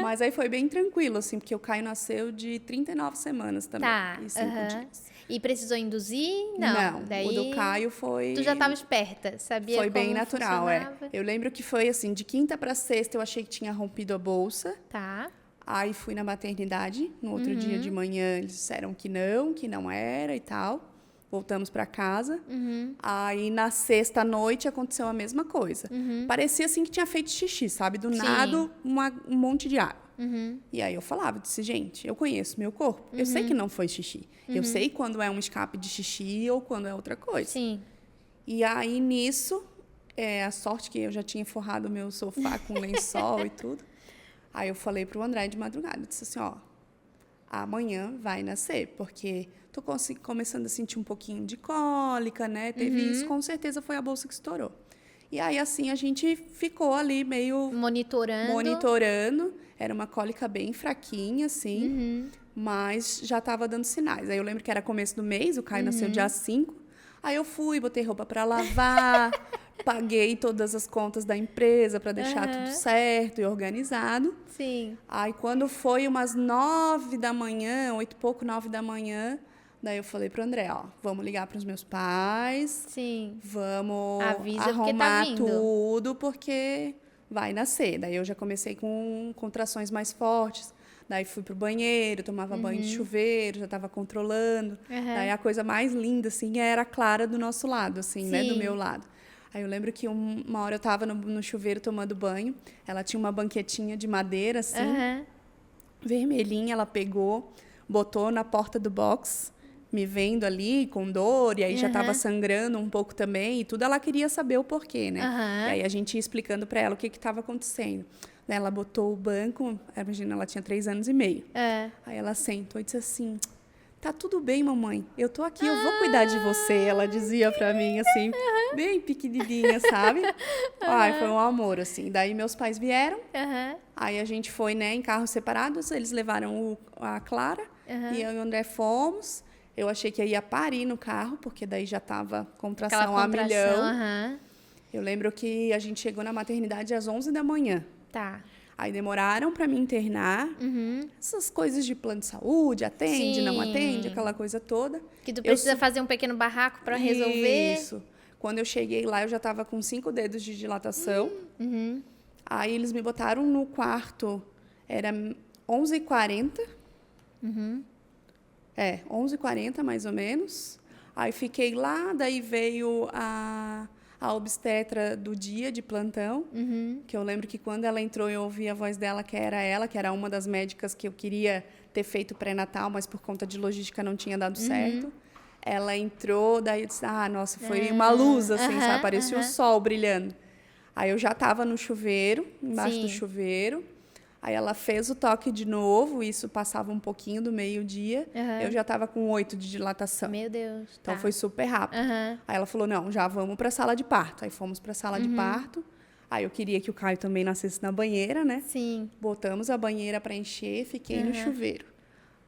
[SPEAKER 2] Mas aí foi bem tranquilo, assim, porque o Caio nasceu de 39 semanas também. E 5 dias.
[SPEAKER 1] E precisou induzir?
[SPEAKER 2] Não,
[SPEAKER 1] Daí,
[SPEAKER 2] o do Caio foi...
[SPEAKER 1] Tu já estava esperta, sabia
[SPEAKER 2] Foi
[SPEAKER 1] como
[SPEAKER 2] bem natural,
[SPEAKER 1] funcionava?
[SPEAKER 2] Eu lembro que foi assim, de quinta para sexta eu achei que tinha rompido a bolsa.
[SPEAKER 1] Tá.
[SPEAKER 2] Aí fui na maternidade, no outro dia de manhã eles disseram que não era e tal. Voltamos para casa. Aí, na sexta noite, aconteceu a mesma coisa. Parecia, assim, que tinha feito xixi, sabe? Do nada, um monte de água. E aí, eu disse, gente, eu conheço meu corpo. Eu sei que não foi xixi. Eu sei quando é um escape de xixi ou quando é outra coisa.
[SPEAKER 1] Sim.
[SPEAKER 2] E aí, nisso, a sorte que eu já tinha forrado o meu sofá com lençol e tudo. Aí, eu falei pro André de madrugada. Eu disse assim, amanhã vai nascer, porque... tô começando a sentir um pouquinho de cólica, né? Teve isso, com certeza foi a bolsa que estourou. E aí, assim, a gente ficou ali meio... Monitorando. Era uma cólica bem fraquinha, assim, mas já estava dando sinais. Aí eu lembro que era começo do mês, o Caio nasceu dia 5. Aí eu fui, botei roupa para lavar, paguei todas as contas da empresa para deixar tudo certo e organizado.
[SPEAKER 1] Sim.
[SPEAKER 2] Aí quando foi umas 9 da manhã, 8 e pouco, 9 da manhã... Daí eu falei pro André, vamos ligar para os meus pais.
[SPEAKER 1] Sim.
[SPEAKER 2] Vamos
[SPEAKER 1] avisa
[SPEAKER 2] arrumar
[SPEAKER 1] porque tá vindo.
[SPEAKER 2] tudo, porque vai nascer. Daí eu já comecei com contrações mais fortes. Daí fui pro banheiro, tomava banho de chuveiro, já estava controlando. Daí a coisa mais linda, assim, era a Clara do nosso lado, assim, né? Do meu lado. Aí eu lembro que uma hora eu estava no chuveiro tomando banho. Ela tinha uma banquetinha de madeira, assim, vermelhinha. Ela pegou, botou na porta do box... me vendo ali com dor, e aí já estava sangrando um pouco também, e tudo ela queria saber o porquê, né? E aí a gente ia explicando para ela o que estava acontecendo. Daí ela botou o banco, imagina, ela tinha 3 anos e meio. Aí ela sentou e disse assim, tá tudo bem, mamãe, eu tô aqui, eu vou cuidar de você, ela dizia para mim, assim, bem pequenininha, sabe? Ai, foi um amor, assim. Daí meus pais vieram, aí a gente foi, né, em carros separados, eles levaram a Clara, e eu e o André fomos. Eu achei que eu ia parir no carro, porque daí já estava contração a milhão. Eu lembro que a gente chegou na maternidade às 11 da manhã.
[SPEAKER 1] Tá.
[SPEAKER 2] Aí demoraram para me internar. Essas coisas de plano de saúde, atende, não atende, aquela coisa toda.
[SPEAKER 1] Que tu precisa fazer um pequeno barraco para resolver.
[SPEAKER 2] Isso. Quando eu cheguei lá, eu já estava com 5 dedos de dilatação. Aí eles me botaram no quarto, era 11h40. 11h40 mais ou menos. Aí fiquei lá, daí veio a obstetra do dia de plantão, que eu lembro que quando ela entrou eu ouvi a voz dela, que era uma das médicas que eu queria ter feito pré-natal, mas por conta de logística não tinha dado certo. Ela entrou, daí eu disse, nossa, foi uma luz, assim, sabe? Parecia o sol brilhando. Aí eu já estava no chuveiro, embaixo do chuveiro. Aí ela fez o toque de novo, isso passava um pouquinho do meio-dia. Eu já estava com 8 de dilatação.
[SPEAKER 1] Meu Deus.
[SPEAKER 2] Então foi super rápido. Aí ela falou, não, já vamos para a sala de parto. Aí fomos para a sala de parto. Aí eu queria que o Caio também nascesse na banheira, né?
[SPEAKER 1] Sim.
[SPEAKER 2] Botamos a banheira para encher, fiquei no chuveiro.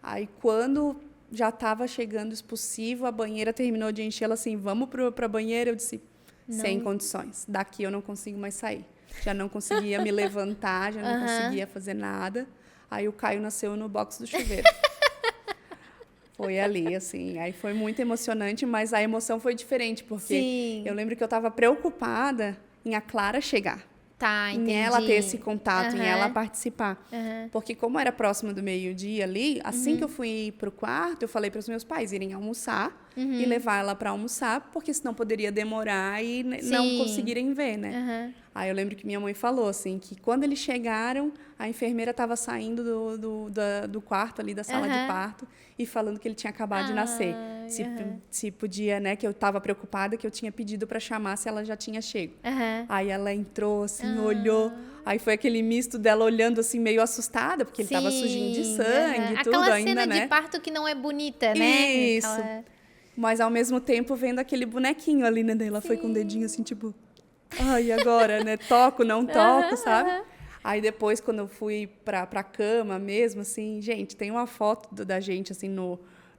[SPEAKER 2] Aí quando já estava chegando o expulsivo, a banheira terminou de encher, ela assim, vamos para a banheira? Eu disse, sem condições, daqui eu não consigo mais sair. Já não conseguia me levantar, já não conseguia fazer nada. Aí o Caio nasceu no box do chuveiro. Foi ali, assim. Aí foi muito emocionante, mas a emoção foi diferente, porque eu lembro que eu estava preocupada em a Clara chegar.
[SPEAKER 1] Tá, entendi.
[SPEAKER 2] Em ela ter esse contato, em ela participar. Porque como era próximo do meio-dia ali, assim que eu fui pro quarto, eu falei para os meus pais irem almoçar e levar ela para almoçar, porque senão poderia demorar e não conseguirem ver, né? Aí eu lembro que minha mãe falou, assim, que quando eles chegaram, a enfermeira estava saindo do quarto ali, da sala de parto, e falando que ele tinha acabado de nascer. Se podia, né, que eu estava preocupada, que eu tinha pedido para chamar se ela já tinha chego. Aí ela entrou, assim, olhou. Aí foi aquele misto dela olhando, assim, meio assustada, porque ele estava sujinho de sangue e tudo
[SPEAKER 1] aquela
[SPEAKER 2] ainda,
[SPEAKER 1] cena
[SPEAKER 2] né?
[SPEAKER 1] de parto que não é bonita, né?
[SPEAKER 2] Isso. Mas, ao mesmo tempo, vendo aquele bonequinho ali, né? Ela foi com o dedinho, assim, tipo... Ai, agora, né? Toco, não toco, sabe? Aí depois, quando eu fui pra cama mesmo, assim, gente, tem uma foto da gente, assim,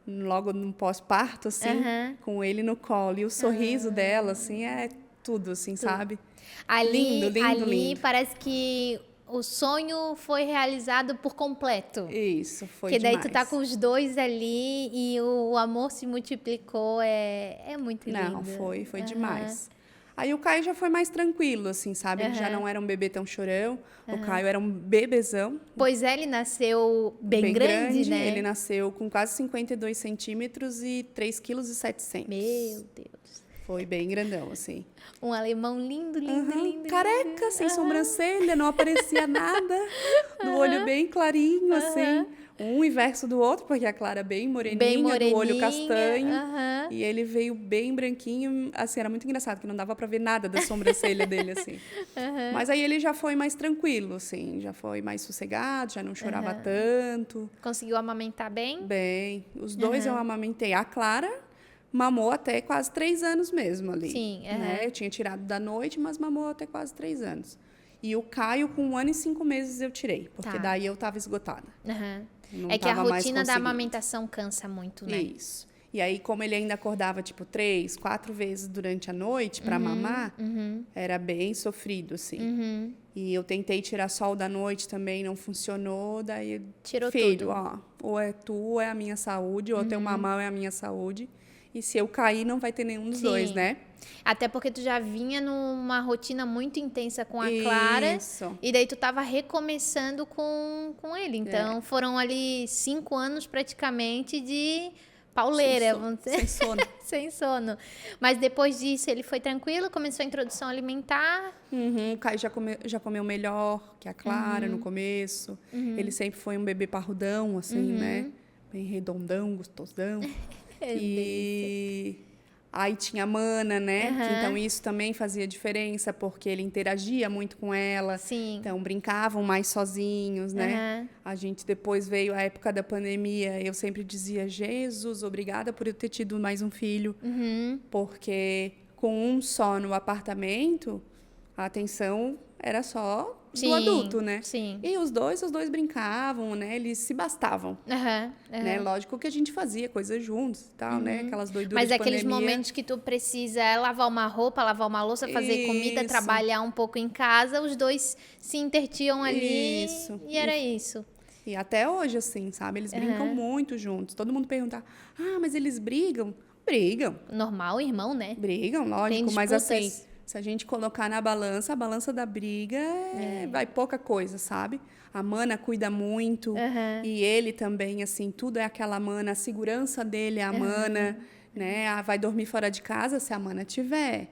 [SPEAKER 2] logo no pós-parto, assim, com ele no colo. E o sorriso dela, assim, é tudo, assim, sabe?
[SPEAKER 1] Ali,
[SPEAKER 2] lindo, lindo.
[SPEAKER 1] Parece que o sonho foi realizado por completo.
[SPEAKER 2] Isso, foi
[SPEAKER 1] demais. Porque daí
[SPEAKER 2] demais.
[SPEAKER 1] tu tá com os dois ali e o amor se multiplicou, é muito lindo.
[SPEAKER 2] Não, foi demais. Aí o Caio já foi mais tranquilo, assim, sabe? Ele já não era um bebê tão chorão. O Caio era um bebezão.
[SPEAKER 1] Pois ele nasceu bem grande, né?
[SPEAKER 2] Ele nasceu com quase 52 centímetros e 3,7 kg.
[SPEAKER 1] Meu Deus.
[SPEAKER 2] Foi bem grandão, assim.
[SPEAKER 1] Um alemão lindo, lindo.
[SPEAKER 2] Careca, sem sobrancelha, não aparecia nada. Do olho bem clarinho, assim. Um inverso do outro, porque a Clara bem moreninha, do olho castanho. E ele veio bem branquinho. Assim, era muito engraçado, que não dava pra ver nada da sobrancelha dele, assim. Mas aí ele já foi mais tranquilo, assim. Já foi mais sossegado, já não chorava tanto.
[SPEAKER 1] Conseguiu amamentar bem?
[SPEAKER 2] Bem. Os dois eu amamentei. A Clara mamou até quase 3 anos mesmo ali.
[SPEAKER 1] Sim.
[SPEAKER 2] Né? Eu tinha tirado da noite, mas mamou até quase 3 anos. E o Caio, com 1 ano e 5 meses, eu tirei. Porque daí eu estava esgotada.
[SPEAKER 1] É que a rotina da amamentação cansa muito, né?
[SPEAKER 2] Isso. E aí, como ele ainda acordava, tipo, 3, 4 vezes durante a noite para mamar, era bem sofrido, assim. E eu tentei tirar sol da noite também, não funcionou. Daí,
[SPEAKER 1] tirou
[SPEAKER 2] filho,
[SPEAKER 1] tudo.
[SPEAKER 2] ó, ou é tu, ou é a minha saúde, ou teu mamão é a minha saúde. E se eu cair, não vai ter nenhum dos dois, né?
[SPEAKER 1] Até porque tu já vinha numa rotina muito intensa com a Clara.
[SPEAKER 2] Isso.
[SPEAKER 1] E daí tu tava recomeçando com ele. Então, foram ali 5 anos praticamente de pauleira, vamos dizer.
[SPEAKER 2] Sem sono.
[SPEAKER 1] Sem sono. Mas depois disso, ele foi tranquilo, começou a introdução alimentar.
[SPEAKER 2] O Caio já comeu melhor que a Clara no começo. Ele sempre foi um bebê parrudão, assim, né? Bem redondão, gostosão. E aí tinha a Mana, né? Então isso também fazia diferença, porque ele interagia muito com ela.
[SPEAKER 1] Sim.
[SPEAKER 2] Então brincavam mais sozinhos, né? A gente depois veio a época da pandemia. Eu sempre dizia, Jesus, obrigada por eu ter tido mais um filho. Porque com um só no apartamento, a atenção era só do adulto, né?
[SPEAKER 1] Sim.
[SPEAKER 2] E os dois brincavam, né? Eles se bastavam. Né? Lógico que a gente fazia coisas juntos e tal, né? Aquelas doiduras de pandemia.
[SPEAKER 1] Mas aqueles momentos que tu precisa lavar uma roupa, lavar uma louça, fazer comida, trabalhar um pouco em casa, os dois se intertiam ali. E era isso.
[SPEAKER 2] E até hoje, assim, sabe? Eles brincam muito juntos. Todo mundo pergunta, mas eles brigam? Brigam.
[SPEAKER 1] Normal, irmão, né?
[SPEAKER 2] Brigam, lógico, mas assim... Se a gente colocar na balança, a balança da briga vai pouca coisa, sabe? A Mana cuida muito. E ele também, assim, tudo é aquela Mana. A segurança dele é a Mana, né? Vai dormir fora de casa se a Mana tiver.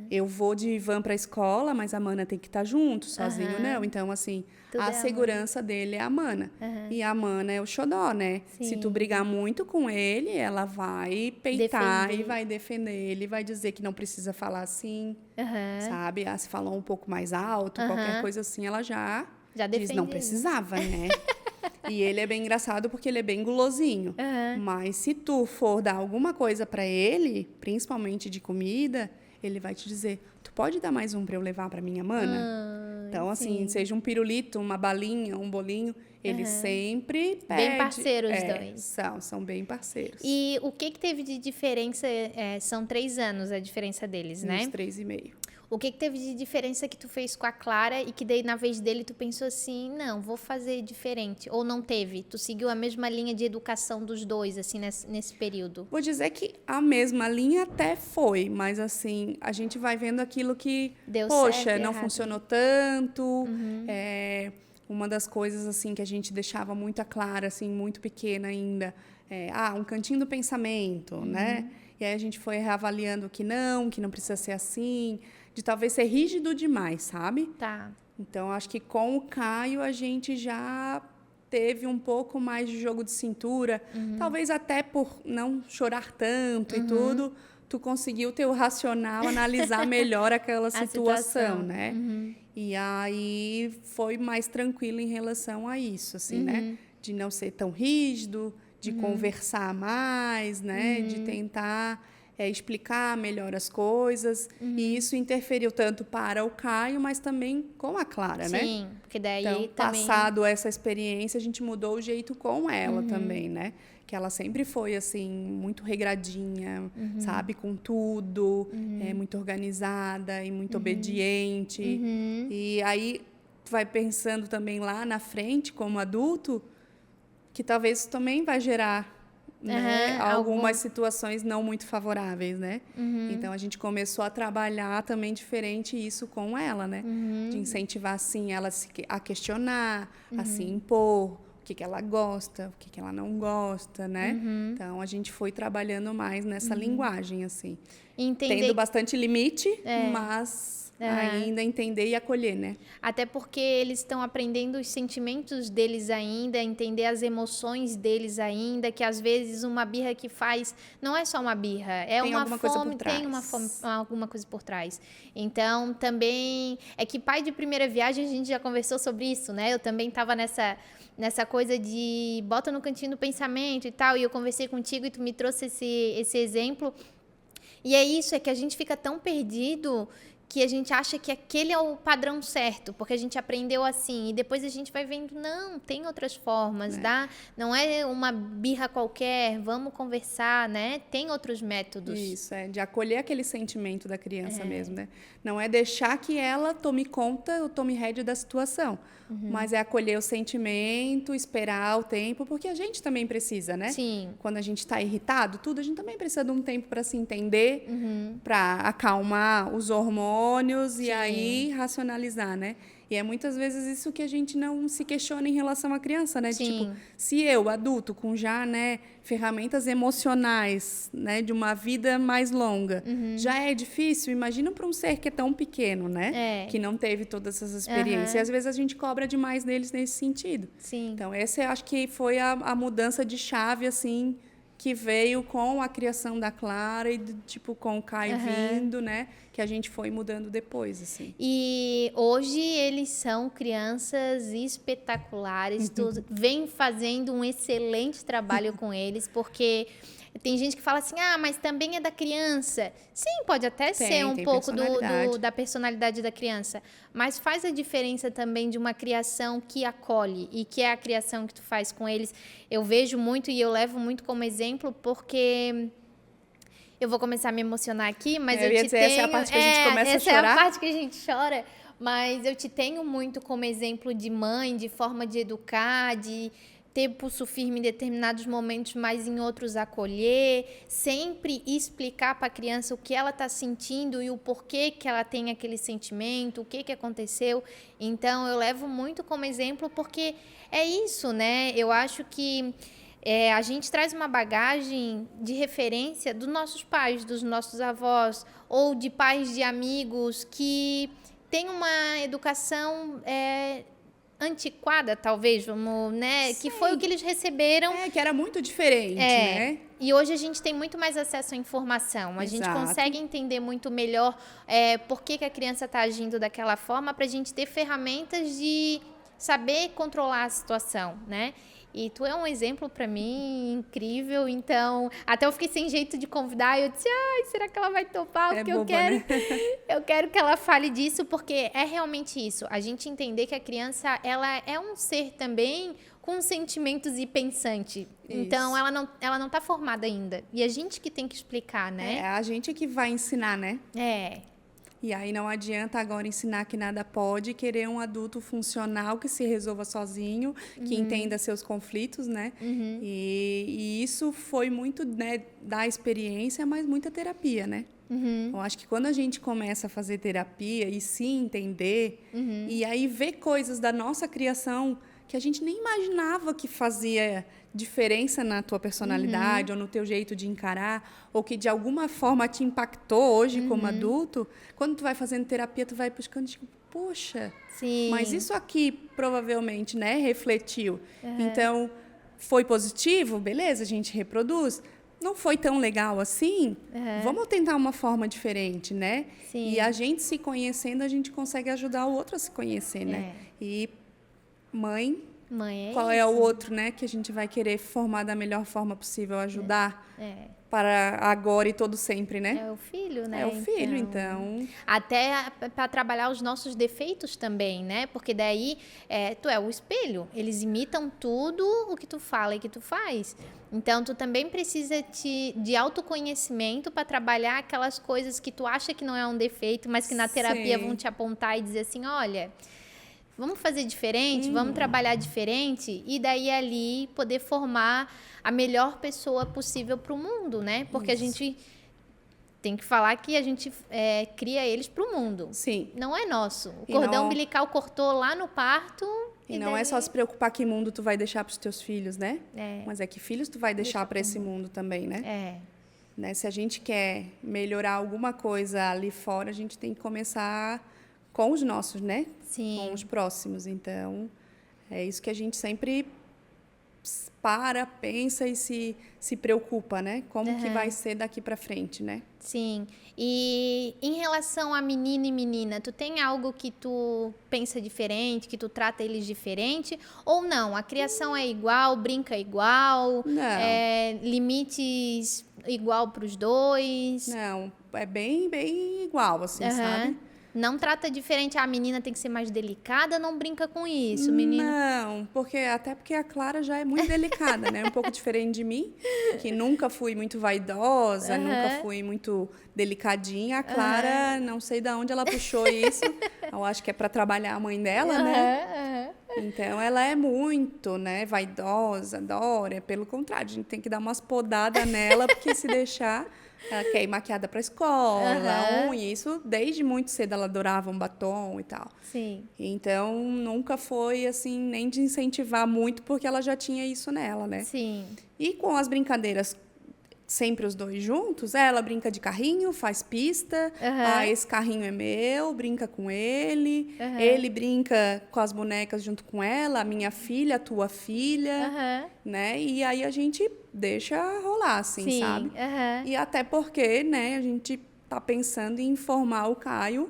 [SPEAKER 2] Eu vou de van para a escola, mas a Mana tem que estar junto, sozinho não. Então, assim, tudo a segurança dele é a Mana. E a Mana é o xodó, né? Sim. Se tu brigar muito com ele, ela vai peitar e vai defender ele, vai dizer que não precisa falar assim, sabe? Se falou um pouco mais alto, qualquer coisa assim, ela já diz, não precisava, né? E ele é bem engraçado porque ele é bem gulosinho. Mas se tu for dar alguma coisa para ele, principalmente de comida... ele vai te dizer, tu pode dar mais um para eu levar para minha mana? Então, assim,
[SPEAKER 1] sim.
[SPEAKER 2] seja um pirulito, uma balinha, um bolinho, ele sempre pede.
[SPEAKER 1] Bem parceiros os dois.
[SPEAKER 2] São bem parceiros.
[SPEAKER 1] E o que teve de diferença? São 3 anos a diferença deles, né?
[SPEAKER 2] Uns 3,5.
[SPEAKER 1] O que teve de diferença que tu fez com a Clara e que daí na vez dele tu pensou assim, não, vou fazer diferente? Ou não teve? Tu seguiu a mesma linha de educação dos dois, assim, nesse período?
[SPEAKER 2] Vou dizer que a mesma linha até foi, mas assim, a gente vai vendo aquilo que,
[SPEAKER 1] Deu
[SPEAKER 2] poxa,
[SPEAKER 1] certo,
[SPEAKER 2] não
[SPEAKER 1] errado.
[SPEAKER 2] funcionou tanto. Uma das coisas assim que a gente deixava muito clara, assim, muito pequena ainda, um cantinho do pensamento, né? E aí a gente foi reavaliando que não precisa ser assim, de talvez ser rígido demais, sabe?
[SPEAKER 1] Tá.
[SPEAKER 2] Então, acho que com o Caio a gente já teve um pouco mais de jogo de cintura, talvez até por não chorar tanto e tudo, tu conseguiu ter o racional, analisar melhor aquela situação, né? E aí foi mais tranquilo em relação a isso, assim, né? De não ser tão rígido, de conversar mais, né? De tentar explicar melhor as coisas. E isso interferiu tanto para o Caio, mas também com a Clara, né?
[SPEAKER 1] Sim, porque daí
[SPEAKER 2] então,
[SPEAKER 1] também...
[SPEAKER 2] passado essa experiência, a gente mudou o jeito com ela também, né? Que ela sempre foi, assim, muito regradinha, sabe? Com tudo, muito organizada e muito obediente. E aí, tu vai pensando também lá na frente, como adulto, que talvez isso também vai gerar algumas situações não muito favoráveis, né? Então, a gente começou a trabalhar também diferente isso com ela, né? De incentivar, assim, ela a questionar, a se impor, o que ela gosta, o que ela não gosta, né? Então, a gente foi trabalhando mais nessa linguagem, assim. Tendo bastante limite, mas... ainda entender e acolher, né?
[SPEAKER 1] Até porque eles estão aprendendo os sentimentos deles ainda, entender as emoções deles ainda, que às vezes uma birra que faz não é só uma birra,
[SPEAKER 2] tem
[SPEAKER 1] uma
[SPEAKER 2] alguma coisa por
[SPEAKER 1] fome,
[SPEAKER 2] trás.
[SPEAKER 1] tem uma fome, alguma coisa por trás. Então, também é que pai de primeira viagem a gente já conversou sobre isso, né? Eu também estava nessa coisa de bota no cantinho do pensamento e tal, e eu conversei contigo e tu me trouxe esse exemplo. E é isso, é que a gente fica tão perdido que a gente acha que aquele é o padrão certo, porque a gente aprendeu assim, e depois a gente vai vendo, não, tem outras formas, não é uma birra qualquer, vamos conversar, né? Tem outros métodos.
[SPEAKER 2] Isso, de acolher aquele sentimento da criança mesmo, né? Não é deixar que ela tome conta, ou tome rédea da situação, mas é acolher o sentimento, esperar o tempo, porque a gente também precisa, né?
[SPEAKER 1] Sim.
[SPEAKER 2] Quando a gente está irritado, a gente também precisa de um tempo para se entender, para acalmar os hormônios e aí racionalizar, né? E é muitas vezes isso que a gente não se questiona em relação à criança, né?
[SPEAKER 1] Sim.
[SPEAKER 2] Tipo, se eu, adulto, com já, né, ferramentas emocionais, né, de uma vida mais longa, já é difícil, imagina para um ser que é tão pequeno, né? Que não teve todas essas experiências. E às vezes a gente cobra demais deles nesse sentido.
[SPEAKER 1] Sim.
[SPEAKER 2] Então, essa eu acho que foi a mudança de chave, assim, que veio com a criação da Clara e, tipo, com o Caio vindo, né? Que a gente foi mudando depois, assim.
[SPEAKER 1] E hoje eles são crianças espetaculares. Tu vem fazendo um excelente trabalho com eles, porque tem gente que fala assim, mas também é da criança. Sim, pode até ser um pouco da personalidade da criança, mas faz a diferença também de uma criação que acolhe e que é a criação que tu faz com eles. Eu vejo muito e eu levo muito como exemplo, porque... Eu vou começar a me emocionar aqui, mas eu te tenho... Essa é a parte que a gente começa a chorar? Essa é a parte que a gente chora, mas eu te tenho muito como exemplo de mãe, de forma de educar, de ter pulso firme em determinados momentos, mas em outros acolher, sempre explicar para a criança o que ela está sentindo e o porquê que ela tem aquele sentimento, o que aconteceu. Então, eu levo muito como exemplo porque é isso, né? Eu acho que... a gente traz uma bagagem de referência dos nossos pais, dos nossos avós, ou de pais de amigos que têm uma educação antiquada, talvez, vamos, né? Sim. Que foi o que eles receberam.
[SPEAKER 2] Que era muito diferente, né?
[SPEAKER 1] E hoje a gente tem muito mais acesso à informação. A gente consegue entender muito melhor por que a criança está agindo daquela forma, para a gente ter ferramentas de saber controlar a situação, né? E tu é um exemplo para mim incrível, então até eu fiquei sem jeito de convidar, eu disse, ai, será que ela vai topar? Porque
[SPEAKER 2] boba,
[SPEAKER 1] eu quero,
[SPEAKER 2] né?
[SPEAKER 1] eu quero que ela fale disso, porque é realmente isso, a gente entender que a criança, ela é um ser também com sentimentos e pensante, então
[SPEAKER 2] Isso.
[SPEAKER 1] ela não tá formada ainda, e a gente que tem que explicar, né?
[SPEAKER 2] É a gente que vai ensinar, né?
[SPEAKER 1] É.
[SPEAKER 2] E aí não adianta agora ensinar que nada pode, querer um adulto funcional que se resolva sozinho, que entenda seus conflitos, né? E isso foi muito, né, da experiência, mas muita terapia, né? Eu acho que quando a gente começa a fazer terapia e se entender, e aí ver coisas da nossa criação que a gente nem imaginava que fazia diferença na tua personalidade ou no teu jeito de encarar, ou que de alguma forma te impactou hoje como adulto, quando tu vai fazendo terapia, tu vai buscando, tipo, poxa,
[SPEAKER 1] Sim.
[SPEAKER 2] mas isso aqui provavelmente, né, refletiu. Então, foi positivo? Beleza, a gente reproduz. Não foi tão legal assim? Vamos tentar uma forma diferente, né?
[SPEAKER 1] Sim.
[SPEAKER 2] E a gente se conhecendo, a gente consegue ajudar o outro a se conhecer, né? E mãe, qual é o outro, né, que a gente vai querer formar da melhor forma possível, ajudar para agora e todo sempre, né?
[SPEAKER 1] É o filho, né?
[SPEAKER 2] É o filho, então.
[SPEAKER 1] Até para trabalhar os nossos defeitos também, né? Porque daí tu é o espelho. Eles imitam tudo o que tu fala e que tu faz. Então, tu também precisa de autoconhecimento para trabalhar aquelas coisas que tu acha que não é um defeito, mas que na terapia vão te apontar e dizer assim, olha, vamos fazer diferente, vamos trabalhar diferente e daí ali poder formar a melhor pessoa possível para o mundo, né? Porque a gente tem que falar que a gente cria eles para o mundo.
[SPEAKER 2] Sim.
[SPEAKER 1] Não é nosso. O cordão umbilical cortou lá no parto.
[SPEAKER 2] E não é só se preocupar que mundo tu vai deixar para os teus filhos, né?
[SPEAKER 1] É.
[SPEAKER 2] Mas é que filhos tu vai deixar para esse mundo também, né?
[SPEAKER 1] É.
[SPEAKER 2] Né? Se a gente quer melhorar alguma coisa ali fora, a gente tem que começar com os nossos, né?
[SPEAKER 1] Sim.
[SPEAKER 2] Com os próximos. Então, é isso que a gente sempre pensa e se preocupa, né? Como que vai ser daqui para frente, né?
[SPEAKER 1] Sim. E em relação a menino e menina, tu tem algo que tu pensa diferente, que tu trata eles diferente? Ou não? A criação é igual, brinca igual?
[SPEAKER 2] Não.
[SPEAKER 1] Limites igual para os dois?
[SPEAKER 2] Não, é bem igual, assim, sabe?
[SPEAKER 1] Não trata diferente, a menina tem que ser mais delicada, não brinca com isso, menino.
[SPEAKER 2] Não, até porque a Clara já é muito delicada, né? Um pouco diferente de mim, que nunca fui muito vaidosa, nunca fui muito delicadinha. A Clara, não sei de onde ela puxou isso. Eu acho que é para trabalhar a mãe dela, né? Então, ela é muito, né, vaidosa, adora. Pelo contrário, a gente tem que dar umas podadas nela, porque se deixar... Ela quer ir maquiada pra escola, unha, isso desde muito cedo ela adorava um batom e tal.
[SPEAKER 1] Sim.
[SPEAKER 2] Então, nunca foi, assim, nem de incentivar muito, porque ela já tinha isso nela, né?
[SPEAKER 1] Sim.
[SPEAKER 2] E com as brincadeiras, sempre os dois juntos, ela brinca de carrinho, faz pista, esse carrinho é meu, brinca com ele, ele brinca com as bonecas junto com ela, a minha filha, a tua filha, né? E aí a gente deixa rolar, assim, sabe? E até porque, né, a gente tá pensando em formar o Caio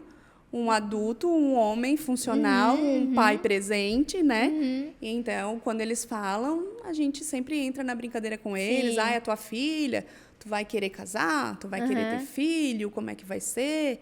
[SPEAKER 2] um adulto, um homem funcional, um pai presente, né? Então, quando eles falam, a gente sempre entra na brincadeira com eles. Ah, é a tua filha, tu vai querer casar, tu vai querer ter filho, como é que vai ser?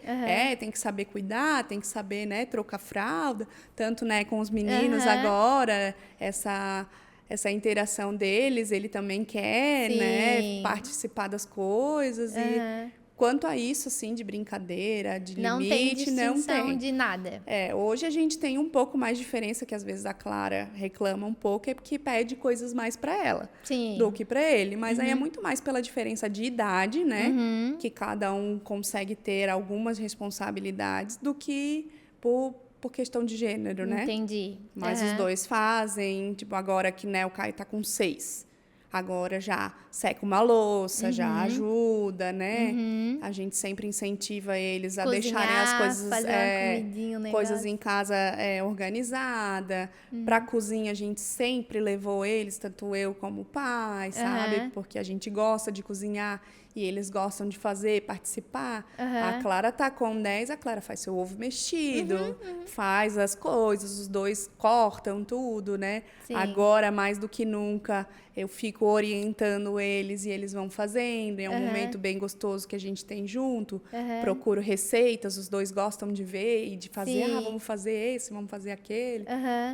[SPEAKER 2] Tem que saber cuidar, tem que saber, né, trocar fralda. Tanto, né, com os meninos agora, essa interação deles, ele também quer, né, participar das coisas. E quanto a isso, assim, de brincadeira, de
[SPEAKER 1] não
[SPEAKER 2] limite,
[SPEAKER 1] tem distinção,
[SPEAKER 2] não tem
[SPEAKER 1] de nada.
[SPEAKER 2] Hoje a gente tem um pouco mais de diferença, que às vezes a Clara reclama um pouco, é porque pede coisas mais para ela do que para ele. Mas aí é muito mais pela diferença de idade, né? Que cada um consegue ter algumas responsabilidades do que por questão de gênero, né?
[SPEAKER 1] Entendi.
[SPEAKER 2] Mas os dois fazem, tipo, agora que, né, o Caio tá com 6. Agora já seca uma louça, já ajuda, né? A gente sempre incentiva eles a deixarem as coisas,
[SPEAKER 1] fazer uma comidinha, um
[SPEAKER 2] coisas em casa organizada. Pra cozinha a gente sempre levou eles, tanto eu como o pai, sabe? Porque a gente gosta de cozinhar. e eles gostam de fazer, participar. A Clara tá com 10, a Clara faz seu ovo mexido, faz as coisas, os dois cortam tudo, né?
[SPEAKER 1] Sim.
[SPEAKER 2] Agora, mais do que nunca, eu fico orientando eles e eles vão fazendo. É um momento bem gostoso que a gente tem junto. Procuro receitas, os dois gostam de ver e de fazer.
[SPEAKER 1] Sim.
[SPEAKER 2] Vamos fazer esse, vamos fazer aquele.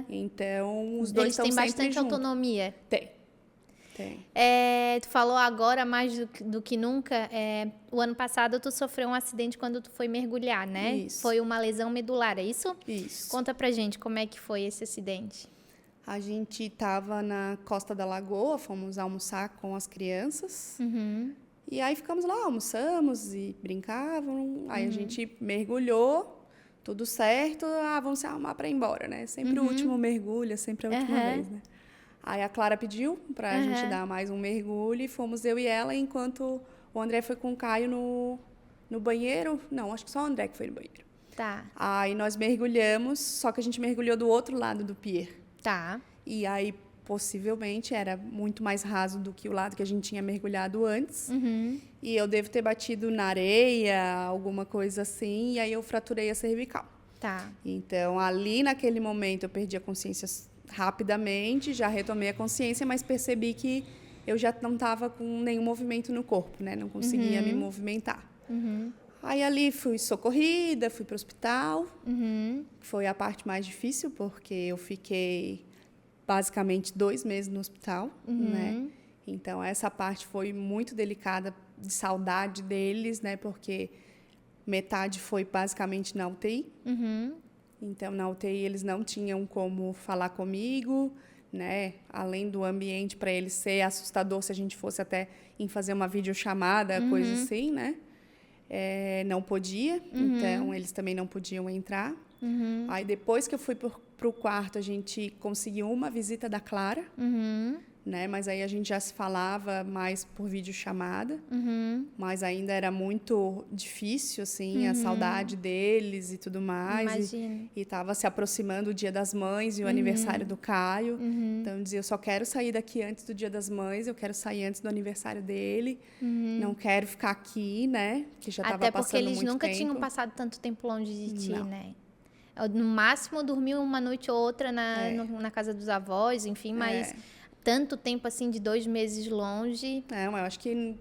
[SPEAKER 2] Então, os dois
[SPEAKER 1] Eles
[SPEAKER 2] estão
[SPEAKER 1] têm
[SPEAKER 2] sempre
[SPEAKER 1] bastante
[SPEAKER 2] juntos.
[SPEAKER 1] autonomia.
[SPEAKER 2] Tem.
[SPEAKER 1] Tu falou agora mais do que nunca. O ano passado tu sofreu um acidente quando tu foi mergulhar, né?
[SPEAKER 2] Isso.
[SPEAKER 1] Foi uma lesão medular, é isso?
[SPEAKER 2] Isso.
[SPEAKER 1] Conta pra gente como é que foi esse acidente.
[SPEAKER 2] A gente estava na Costa da Lagoa, fomos almoçar com as crianças. E aí ficamos lá, almoçamos e brincavam. Aí a gente mergulhou, tudo certo. Vamos se arrumar para ir embora, né? Sempre o último mergulho, sempre a última vez, né? Aí a Clara pediu para a gente dar mais um mergulho e fomos eu e ela, enquanto o André foi com o Caio no banheiro. Não, acho que só o André que foi no banheiro.
[SPEAKER 1] Tá.
[SPEAKER 2] Aí nós mergulhamos, só que a gente mergulhou do outro lado do pier.
[SPEAKER 1] Tá.
[SPEAKER 2] E aí, possivelmente, era muito mais raso do que o lado que a gente tinha mergulhado antes. E eu devo ter batido na areia, alguma coisa assim, e aí eu fraturei a cervical.
[SPEAKER 1] Tá.
[SPEAKER 2] Então, ali naquele momento, eu perdi a consciência rapidamente, já retomei a consciência, mas percebi que eu já não estava com nenhum movimento no corpo, né? Não conseguia me movimentar. Aí ali fui socorrida, fui para o hospital. Foi a parte mais difícil, porque eu fiquei basicamente 2 meses no hospital, né? Então, essa parte foi muito delicada, de saudade deles, né? Porque metade foi basicamente na UTI. Então, na UTI, eles não tinham como falar comigo, né? Além do ambiente, para eles ser assustador se a gente fosse até em fazer uma videochamada, coisa assim, né? Não podia, então eles também não podiam entrar. Aí, depois que eu fui para o quarto, a gente conseguiu uma visita da Clara, né? Mas aí a gente já se falava mais por videochamada, mas ainda era muito difícil, assim, a saudade deles e tudo mais.
[SPEAKER 1] Imagino.
[SPEAKER 2] E estava se aproximando o Dia das Mães e o aniversário do Caio. Então, eu dizia, eu só quero sair daqui antes do Dia das Mães, eu quero sair antes do aniversário dele, não quero ficar aqui, né? Que já estava passando muito tempo.
[SPEAKER 1] Até porque eles nunca tinham passado tanto tempo longe de ti,
[SPEAKER 2] Não.
[SPEAKER 1] né? No máximo, dormiu uma noite ou outra na casa dos avós, enfim, mas tanto tempo assim, de 2 meses longe.
[SPEAKER 2] Eu acho que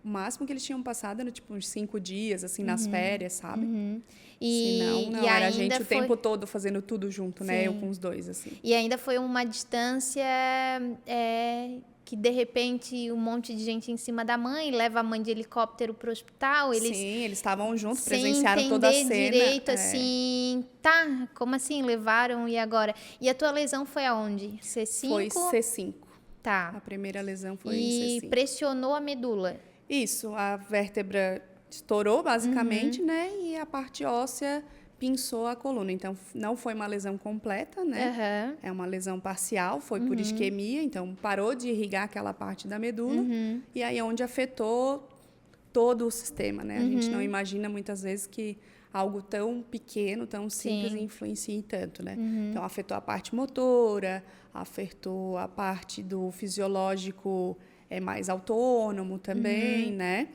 [SPEAKER 2] o máximo que eles tinham passado era tipo uns 5 dias, assim, nas férias, sabe? Senão, não, era a gente o tempo todo fazendo tudo junto, né? Eu com os dois, assim.
[SPEAKER 1] E ainda foi uma distância que, de repente, um monte de gente em cima da mãe, leva a mãe de helicóptero pro hospital.
[SPEAKER 2] Sim, eles estavam juntos,
[SPEAKER 1] sem
[SPEAKER 2] presenciaram toda a cena.
[SPEAKER 1] direito, assim, tá, como assim, levaram e agora? E a tua lesão foi aonde? C5?
[SPEAKER 2] Foi C5.
[SPEAKER 1] Tá.
[SPEAKER 2] A primeira lesão foi
[SPEAKER 1] E
[SPEAKER 2] em C5.
[SPEAKER 1] pressionou a medula.
[SPEAKER 2] Isso, a vértebra estourou, basicamente, né? E a parte óssea pinçou a coluna. Então, não foi uma lesão completa, né? É uma lesão parcial, foi por isquemia. Então, parou de irrigar aquela parte da medula. E aí é onde afetou todo o sistema, né? A gente não imagina, muitas vezes, que algo tão pequeno, tão simples, influencie tanto, né? Então, afetou a parte motora, afetou a parte do fisiológico mais autônomo também, né?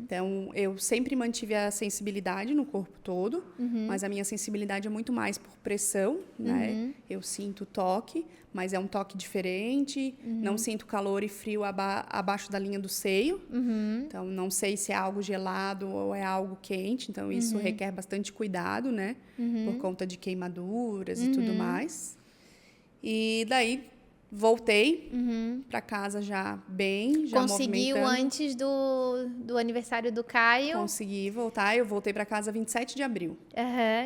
[SPEAKER 2] Então, eu sempre mantive a sensibilidade no corpo todo, mas a minha sensibilidade é muito mais por pressão, né? Eu sinto toque, mas é um toque diferente, não sinto calor e frio abaixo da linha do seio, então não sei se é algo gelado ou é algo quente, então isso requer bastante cuidado, né? Por conta de queimaduras e tudo mais. E daí voltei para casa já bem, já
[SPEAKER 1] Conseguiu
[SPEAKER 2] movimentando.
[SPEAKER 1] antes do aniversário do Caio?
[SPEAKER 2] Consegui voltar. Eu voltei para casa 27 de abril.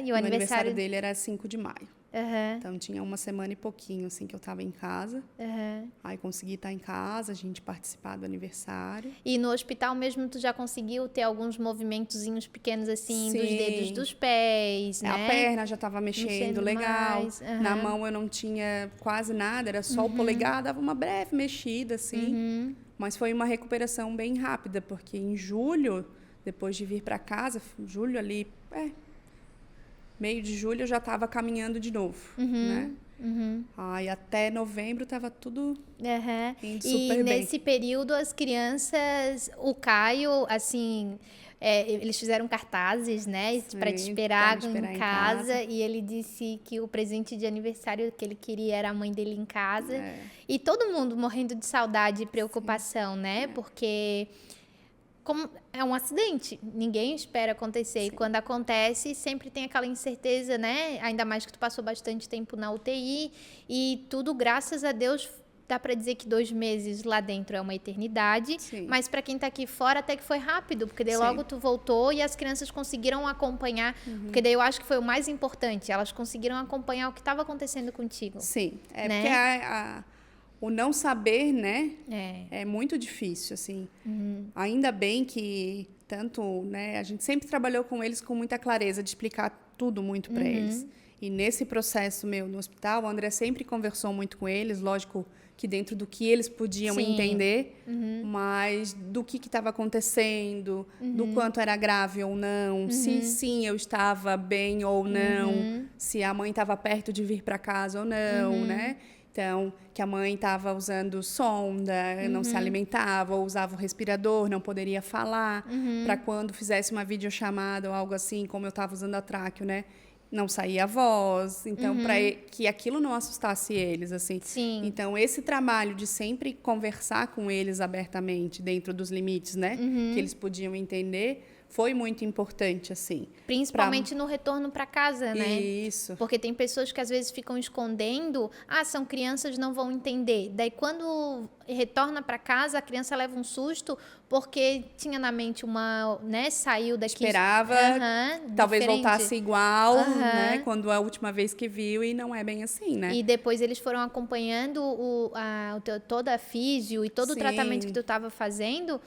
[SPEAKER 1] E o aniversário
[SPEAKER 2] dele era 5 de maio. Então, tinha 1 semana e pouquinho, assim, que eu estava em casa. Aí, consegui estar em casa, a gente participar do aniversário.
[SPEAKER 1] E no hospital mesmo, tu já conseguiu ter alguns movimentozinhos pequenos, assim,
[SPEAKER 2] Sim.
[SPEAKER 1] dos dedos dos pés, né?
[SPEAKER 2] A perna já estava mexendo legal.
[SPEAKER 1] mais.
[SPEAKER 2] Na mão, eu não tinha quase nada, era só o polegar, dava uma breve mexida, assim. Mas foi uma recuperação bem rápida, porque em julho, depois de vir para casa, julho ali, meio de julho eu já estava caminhando de novo, né? Aí até novembro tava tudo indo
[SPEAKER 1] E
[SPEAKER 2] super bem.
[SPEAKER 1] nesse período as crianças, o Caio, assim, eles fizeram cartazes, né, para te esperar em casa, e ele disse que o presente de aniversário que ele queria era a mãe dele em casa, e todo mundo morrendo de saudade e preocupação, né, porque como é um acidente, ninguém espera acontecer, e quando acontece sempre tem aquela incerteza, né, ainda mais que tu passou bastante tempo na UTI, e tudo, graças a Deus, dá para dizer que 2 meses lá dentro é uma eternidade, mas para quem tá aqui fora até que foi rápido, porque daí logo tu voltou e as crianças conseguiram acompanhar, porque daí eu acho que foi o mais importante, elas conseguiram acompanhar o que estava acontecendo contigo.
[SPEAKER 2] Sim, porque o não saber, né, é muito difícil, assim. Ainda bem que tanto, né, a gente sempre trabalhou com eles com muita clareza de explicar tudo muito para eles. E nesse processo meu no hospital, o André sempre conversou muito com eles, lógico que dentro do que eles podiam entender, mas do que estava acontecendo, do quanto era grave ou não, se sim eu estava bem ou não, se a mãe estava perto de vir para casa ou não, né? Então, que a mãe estava usando sonda, não se alimentava, ou usava o respirador, não poderia falar, para quando fizesse uma videochamada ou algo assim, como eu estava usando a tráqueo, né? Não saía a voz, então para que aquilo não assustasse eles, assim. Então esse trabalho de sempre conversar com eles abertamente dentro dos limites, né, que eles podiam entender, foi muito importante, assim.
[SPEAKER 1] Principalmente no retorno para casa, né?
[SPEAKER 2] Isso.
[SPEAKER 1] Porque tem pessoas que às vezes ficam escondendo, são crianças, não vão entender. Daí quando retorna para casa, a criança leva um susto porque tinha na mente né, saiu daqui.
[SPEAKER 2] Esperava, talvez
[SPEAKER 1] diferente.
[SPEAKER 2] voltasse igual, né, quando a última vez que viu, e não é bem assim, né?
[SPEAKER 1] E depois eles foram acompanhando toda a físio e todo o tratamento que tu estava fazendo.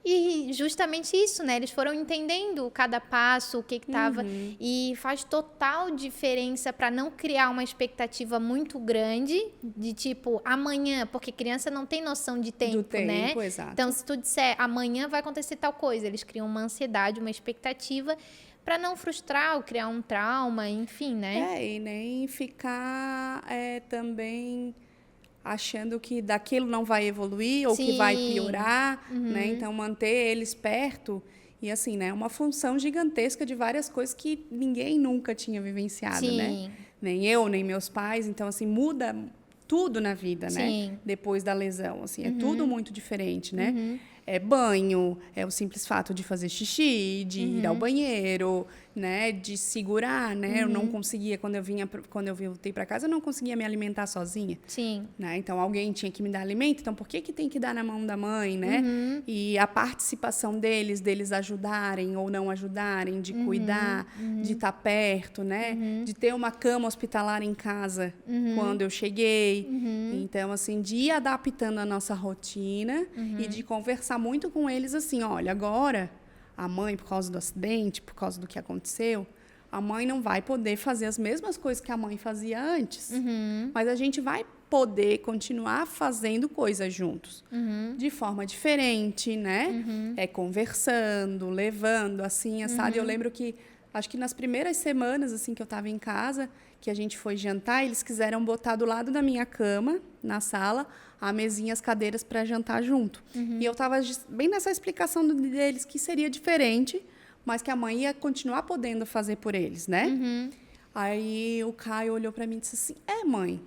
[SPEAKER 1] E justamente isso, né? Eles foram entendendo cada passo, o que estava. E faz total diferença para não criar uma expectativa muito grande de tipo amanhã, porque criança não tem noção de tempo, né?
[SPEAKER 2] Exato.
[SPEAKER 1] Então, se tu disser amanhã vai acontecer tal coisa, eles criam uma ansiedade, uma expectativa para não frustrar ou criar um trauma, enfim, né?
[SPEAKER 2] E nem ficar também achando que daquilo não vai evoluir ou que vai piorar, né? Então, manter eles perto e, assim, né? Uma função gigantesca de várias coisas que ninguém nunca tinha vivenciado, né? Nem eu, nem meus pais. Então, assim, muda tudo na vida, né? Depois da lesão, assim, é tudo muito diferente, né? É banho, é o simples fato de fazer xixi, de ir ao banheiro, né, de segurar, né? Eu não conseguia quando eu voltei para casa, eu não conseguia me alimentar sozinha. Né? Então alguém tinha que me dar alimento, então por que tem que dar na mão da mãe, né? E a participação deles ajudarem ou não ajudarem, de cuidar, de estar perto, né? De ter uma cama hospitalar em casa quando eu cheguei. Então, assim, de ir adaptando a nossa rotina e de conversar muito com eles assim, olha, agora a mãe, por causa do acidente, por causa do que aconteceu, a mãe não vai poder fazer as mesmas coisas que a mãe fazia antes. Mas a gente vai poder continuar fazendo coisas juntos. De forma diferente, né? Conversando, levando, assim, assado. Eu lembro que, acho que nas primeiras semanas, assim, que eu estava em casa, que a gente foi jantar, eles quiseram botar do lado da minha cama, na sala, a mesinha, as cadeiras para jantar junto. E eu estava bem nessa explicação deles que seria diferente, mas que a mãe ia continuar podendo fazer por eles, né? Aí o Caio olhou para mim e disse assim, mãe,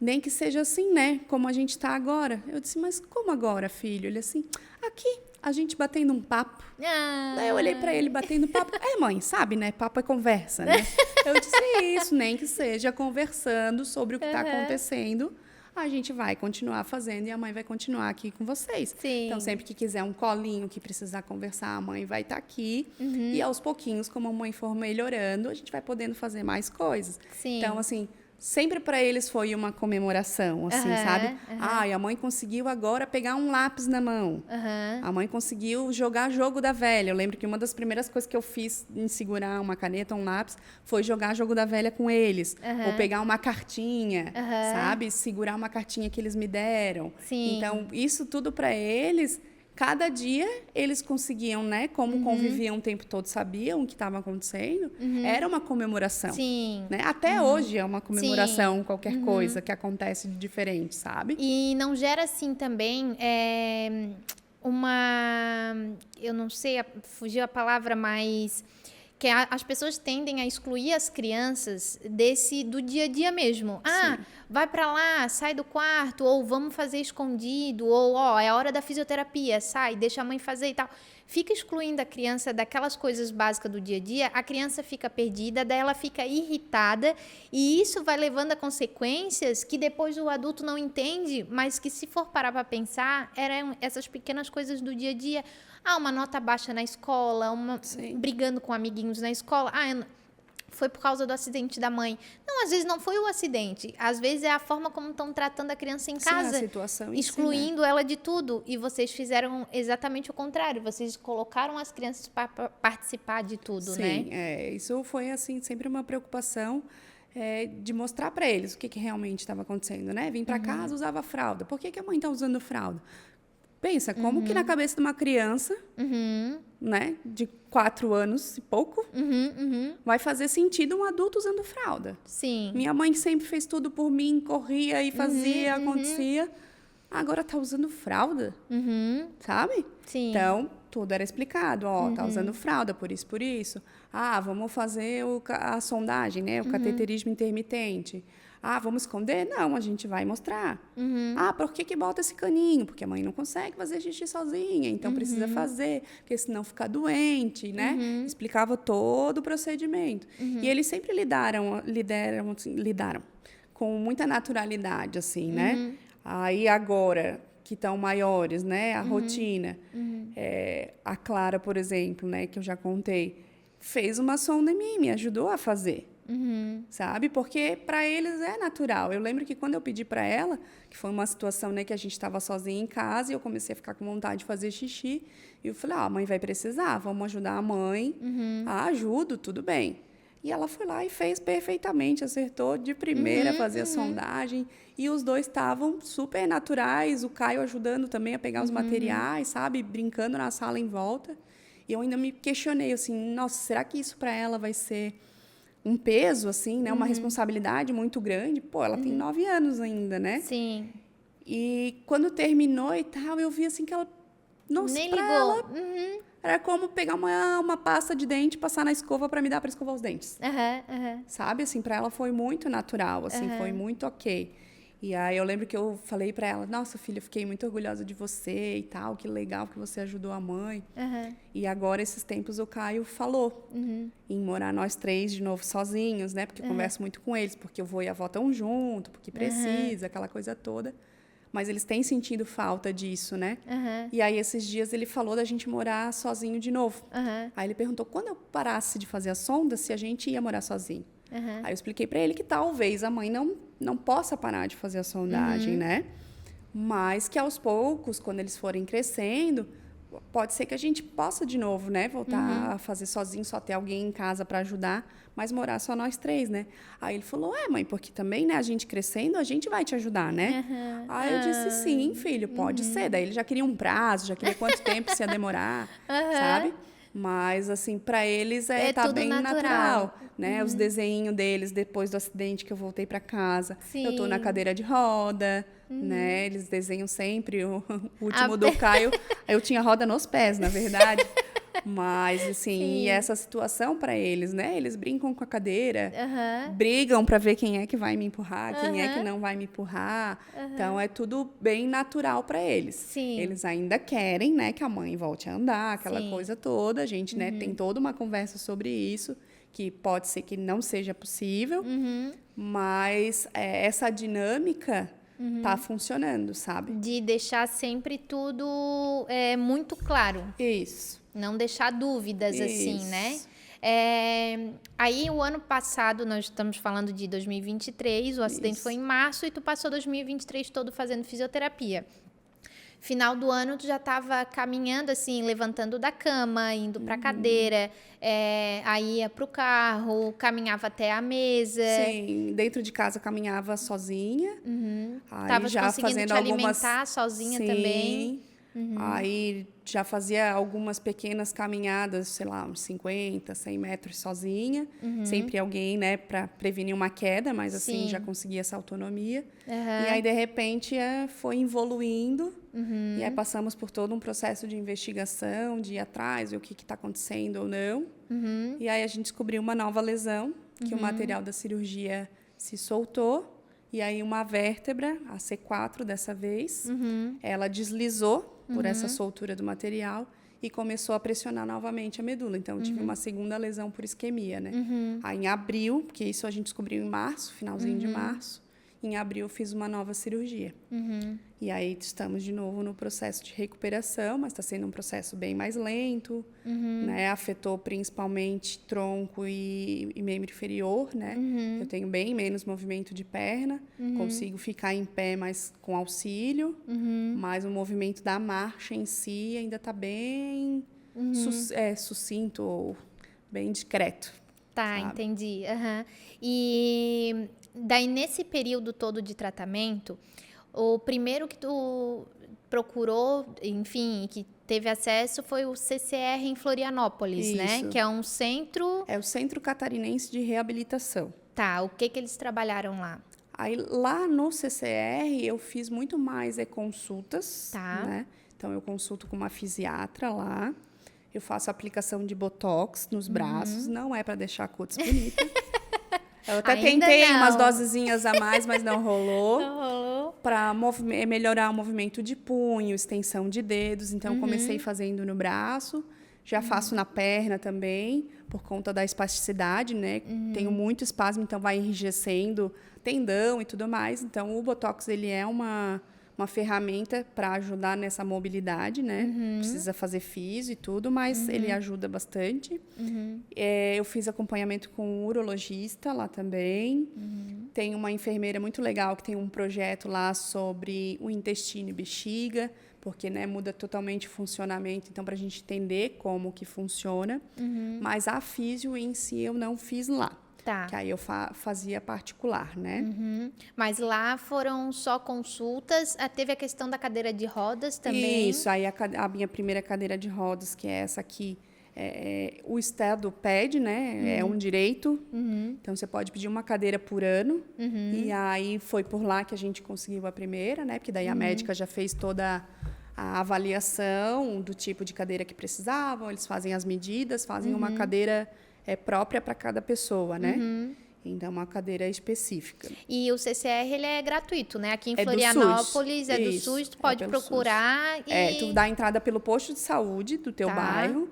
[SPEAKER 2] nem que seja assim, né? Como a gente está agora. Eu disse, mas como agora, filho? Ele assim, aqui, a gente batendo um papo. Daí eu olhei para ele batendo papo. Mãe, sabe, né? Papo é conversa, né? Eu disse, isso, nem que seja conversando sobre o que está acontecendo. A gente vai continuar fazendo e a mãe vai continuar aqui com vocês. Então, sempre que quiser um colinho, que precisar conversar, a mãe vai estar aqui. E aos pouquinhos, como a mãe for melhorando, a gente vai podendo fazer mais coisas. Então, assim, sempre para eles foi uma comemoração, assim, sabe? A mãe conseguiu agora pegar um lápis na mão. A mãe conseguiu jogar jogo da velha. Eu lembro que uma das primeiras coisas que eu fiz em segurar uma caneta, um lápis, foi jogar jogo da velha com eles. Ou pegar uma cartinha, sabe? Segurar uma cartinha que eles me deram. Então, isso tudo para eles, cada dia eles conseguiam, né? Como conviviam o tempo todo, sabiam o que estava acontecendo, era uma comemoração.
[SPEAKER 1] Sim.
[SPEAKER 2] Né? Até hoje é uma comemoração,
[SPEAKER 1] Sim.
[SPEAKER 2] qualquer coisa que acontece de diferente, sabe?
[SPEAKER 1] E não gera, assim, também eu não sei, fugiu a palavra, mas que as pessoas tendem a excluir as crianças do dia a dia mesmo. Vai pra lá, sai do quarto, ou vamos fazer escondido, ou é a hora da fisioterapia, sai, deixa a mãe fazer e tal. Fica excluindo a criança daquelas coisas básicas do dia a dia, a criança fica perdida, daí ela fica irritada, e isso vai levando a consequências que depois o adulto não entende, mas que, se for parar para pensar, eram essas pequenas coisas do dia a dia. Uma nota baixa na escola, brigando com amiguinhos na escola. Foi por causa do acidente da mãe. Não, às vezes não foi o acidente. Às vezes é a forma como estão tratando a criança em casa.
[SPEAKER 2] A situação
[SPEAKER 1] excluindo ela de tudo. E vocês fizeram exatamente o contrário. Vocês colocaram as crianças para participar de tudo, né?
[SPEAKER 2] Sim, isso foi, assim, sempre uma preocupação de mostrar para eles o que realmente estava acontecendo, né? Vim para casa, usava fralda. Por que a mãe está usando fralda? Pensa, como que na cabeça de uma criança, né, de 4 anos e pouco, vai fazer sentido um adulto usando fralda?
[SPEAKER 1] Sim.
[SPEAKER 2] Minha mãe sempre fez tudo por mim, corria e fazia, acontecia. Agora tá usando fralda, sabe?
[SPEAKER 1] Sim.
[SPEAKER 2] Então, tudo era explicado. Tá usando fralda, por isso, por isso. Vamos fazer a sondagem, né, o cateterismo intermitente. Vamos esconder? Não, a gente vai mostrar. Por que bota esse caninho? Porque a mãe não consegue fazer xixi sozinha, então precisa fazer, porque senão fica doente, né? Explicava todo o procedimento. E eles sempre lidaram com muita naturalidade, assim, né? Aí agora que estão maiores, né? A rotina. A Clara, por exemplo, né? Que eu já contei, fez uma sonda em mim, me ajudou a fazer. Sabe? Porque para eles é natural. Eu lembro que quando eu pedi para ela, que foi uma situação, né, que a gente estava sozinha em casa e eu comecei a ficar com vontade de fazer xixi, e eu falei, a mãe vai precisar, vamos ajudar a mãe. Ajudo, tudo bem. E ela foi lá e fez perfeitamente, acertou de primeira a fazer a sondagem, e os dois estavam super naturais, o Caio ajudando também a pegar os materiais, sabe? Brincando na sala em volta. E eu ainda me questionei, assim, nossa, será que isso para ela vai ser um peso, assim, né? Uma responsabilidade muito grande. Pô, ela tem 9 anos ainda, né?
[SPEAKER 1] Sim.
[SPEAKER 2] E quando terminou e tal, eu vi, assim, que ela... Nossa,
[SPEAKER 1] nem
[SPEAKER 2] pra
[SPEAKER 1] ligou.
[SPEAKER 2] ela, era como pegar uma pasta de dente, passar na escova para me dar para escovar os dentes. Sabe? Assim, para ela foi muito natural, assim, foi muito ok. E aí eu lembro que eu falei para ela, nossa, filha, eu fiquei muito orgulhosa de você e tal, que legal que você ajudou a mãe. E agora, esses tempos, o Caio falou em morar nós 3 de novo sozinhos, né? Porque eu converso muito com eles, porque eu vou e a avó tão junto, porque precisa, aquela coisa toda. Mas eles têm sentido falta disso, né? E aí, esses dias, ele falou da gente morar sozinho de novo. Aí ele perguntou, quando eu parasse de fazer a sonda, se a gente ia morar sozinho. Aí eu expliquei para ele que talvez a mãe não possa parar de fazer a sondagem, né? Mas que aos poucos, quando eles forem crescendo, pode ser que a gente possa de novo, né? Voltar a fazer sozinho, só ter alguém em casa para ajudar, mas morar só nós 3, né? Aí ele falou, mãe, porque também, né, a gente crescendo, a gente vai te ajudar, né? Aí eu disse, sim, filho, pode ser. Daí ele já queria um prazo, já queria quanto tempo se ia demorar, sabe? Mas, assim, para eles tá bem natural, né? Os desenhos deles, depois do acidente que eu voltei para casa.
[SPEAKER 1] Sim.
[SPEAKER 2] Eu tô na cadeira de roda, né? Eles desenham sempre. O último do Caio, eu tinha roda nos pés, na verdade. Mas, assim, e essa situação para eles, né? Eles brincam com a cadeira, brigam para ver quem é que vai me empurrar, quem é que não vai me empurrar. Então, é tudo bem natural para eles.
[SPEAKER 1] Sim.
[SPEAKER 2] Eles ainda querem, né, que a mãe volte a andar, aquela coisa toda. A gente, né, tem toda uma conversa sobre isso, que pode ser que não seja possível, mas essa dinâmica tá funcionando, sabe?
[SPEAKER 1] De deixar sempre tudo muito claro.
[SPEAKER 2] Isso.
[SPEAKER 1] Não deixar dúvidas, assim, né? Aí, o ano passado, nós estamos falando de 2023, o acidente foi em março e tu passou 2023 todo fazendo fisioterapia. Final do ano, tu já estava caminhando, assim, levantando da cama, indo para a cadeira, aí ia para o carro, caminhava até a mesa.
[SPEAKER 2] Sim, dentro de casa caminhava sozinha. Aí
[SPEAKER 1] Tava
[SPEAKER 2] já
[SPEAKER 1] conseguindo
[SPEAKER 2] fazendo
[SPEAKER 1] te
[SPEAKER 2] algumas...
[SPEAKER 1] alimentar sozinha também.
[SPEAKER 2] Aí já fazia algumas pequenas caminhadas, sei lá, uns 50, 100 metros sozinha. Sempre alguém, né, para prevenir uma queda, mas assim, já conseguia essa autonomia. E aí, de repente, foi evoluindo. E aí passamos por todo um processo de investigação, de ir atrás, ver o que está acontecendo ou não. E aí a gente descobriu uma nova lesão, que o material da cirurgia se soltou. E aí uma vértebra, a C4 dessa vez, ela deslizou por essa soltura do material e começou a pressionar novamente a medula. Então, eu tive uma segunda lesão por isquemia, né? Aí, em abril, porque isso a gente descobriu em março, finalzinho de março, em abril eu fiz uma nova cirurgia. E aí estamos de novo no processo de recuperação, mas está sendo um processo bem mais lento, né? Afetou principalmente tronco e membro inferior, né? Eu tenho bem menos movimento de perna, consigo ficar em pé, mas com auxílio, mas o movimento da marcha em si ainda está bem sucinto ou bem discreto.
[SPEAKER 1] Tá,
[SPEAKER 2] sabe?
[SPEAKER 1] entendi. E daí, nesse período todo de tratamento, o primeiro que tu procurou, enfim, que teve acesso foi o CCR em Florianópolis, né? Que é um centro...
[SPEAKER 2] É o Centro Catarinense de Reabilitação.
[SPEAKER 1] Tá, o que eles trabalharam lá?
[SPEAKER 2] Aí, lá no CCR, eu fiz muito mais consultas, né? Então, eu consulto com uma fisiatra lá. Eu faço aplicação de botox nos braços. Não é para deixar a cutis bonita. Eu até tentei umas dosezinhas a mais, mas não rolou.
[SPEAKER 1] Não rolou.
[SPEAKER 2] Para melhorar o movimento de punho, extensão de dedos. Então, comecei fazendo no braço. Já faço na perna também, por conta da espasticidade, né? Tenho muito espasmo, então vai enrijecendo tendão e tudo mais. Então, o botox, ele é uma ferramenta para ajudar nessa mobilidade, né? Precisa fazer fisio e tudo, mas ele ajuda bastante. Eu fiz acompanhamento com um urologista lá também. Tem uma enfermeira muito legal que tem um projeto lá sobre o intestino e bexiga, porque, né, muda totalmente o funcionamento, então, para a gente entender como que funciona. Mas a fisio em si eu não fiz lá.
[SPEAKER 1] Tá.
[SPEAKER 2] Que aí eu fazia particular, né?
[SPEAKER 1] Mas lá foram só consultas. Teve a questão da cadeira de rodas também.
[SPEAKER 2] Isso, aí a minha primeira cadeira de rodas, que é essa aqui, o Estado pede, né? É um direito. Então, você pode pedir uma cadeira por ano. E aí foi por lá que a gente conseguiu a primeira, né? Porque daí a médica já fez toda a avaliação do tipo de cadeira que precisavam. Eles fazem as medidas, fazem uma cadeira própria para cada pessoa, né? Então, uma cadeira específica.
[SPEAKER 1] E o CCR, ele é gratuito, né? Aqui em
[SPEAKER 2] É
[SPEAKER 1] Florianópolis,
[SPEAKER 2] do SUS.
[SPEAKER 1] Do SUS, tu pode procurar e...
[SPEAKER 2] tu dá a entrada pelo posto de saúde do teu bairro.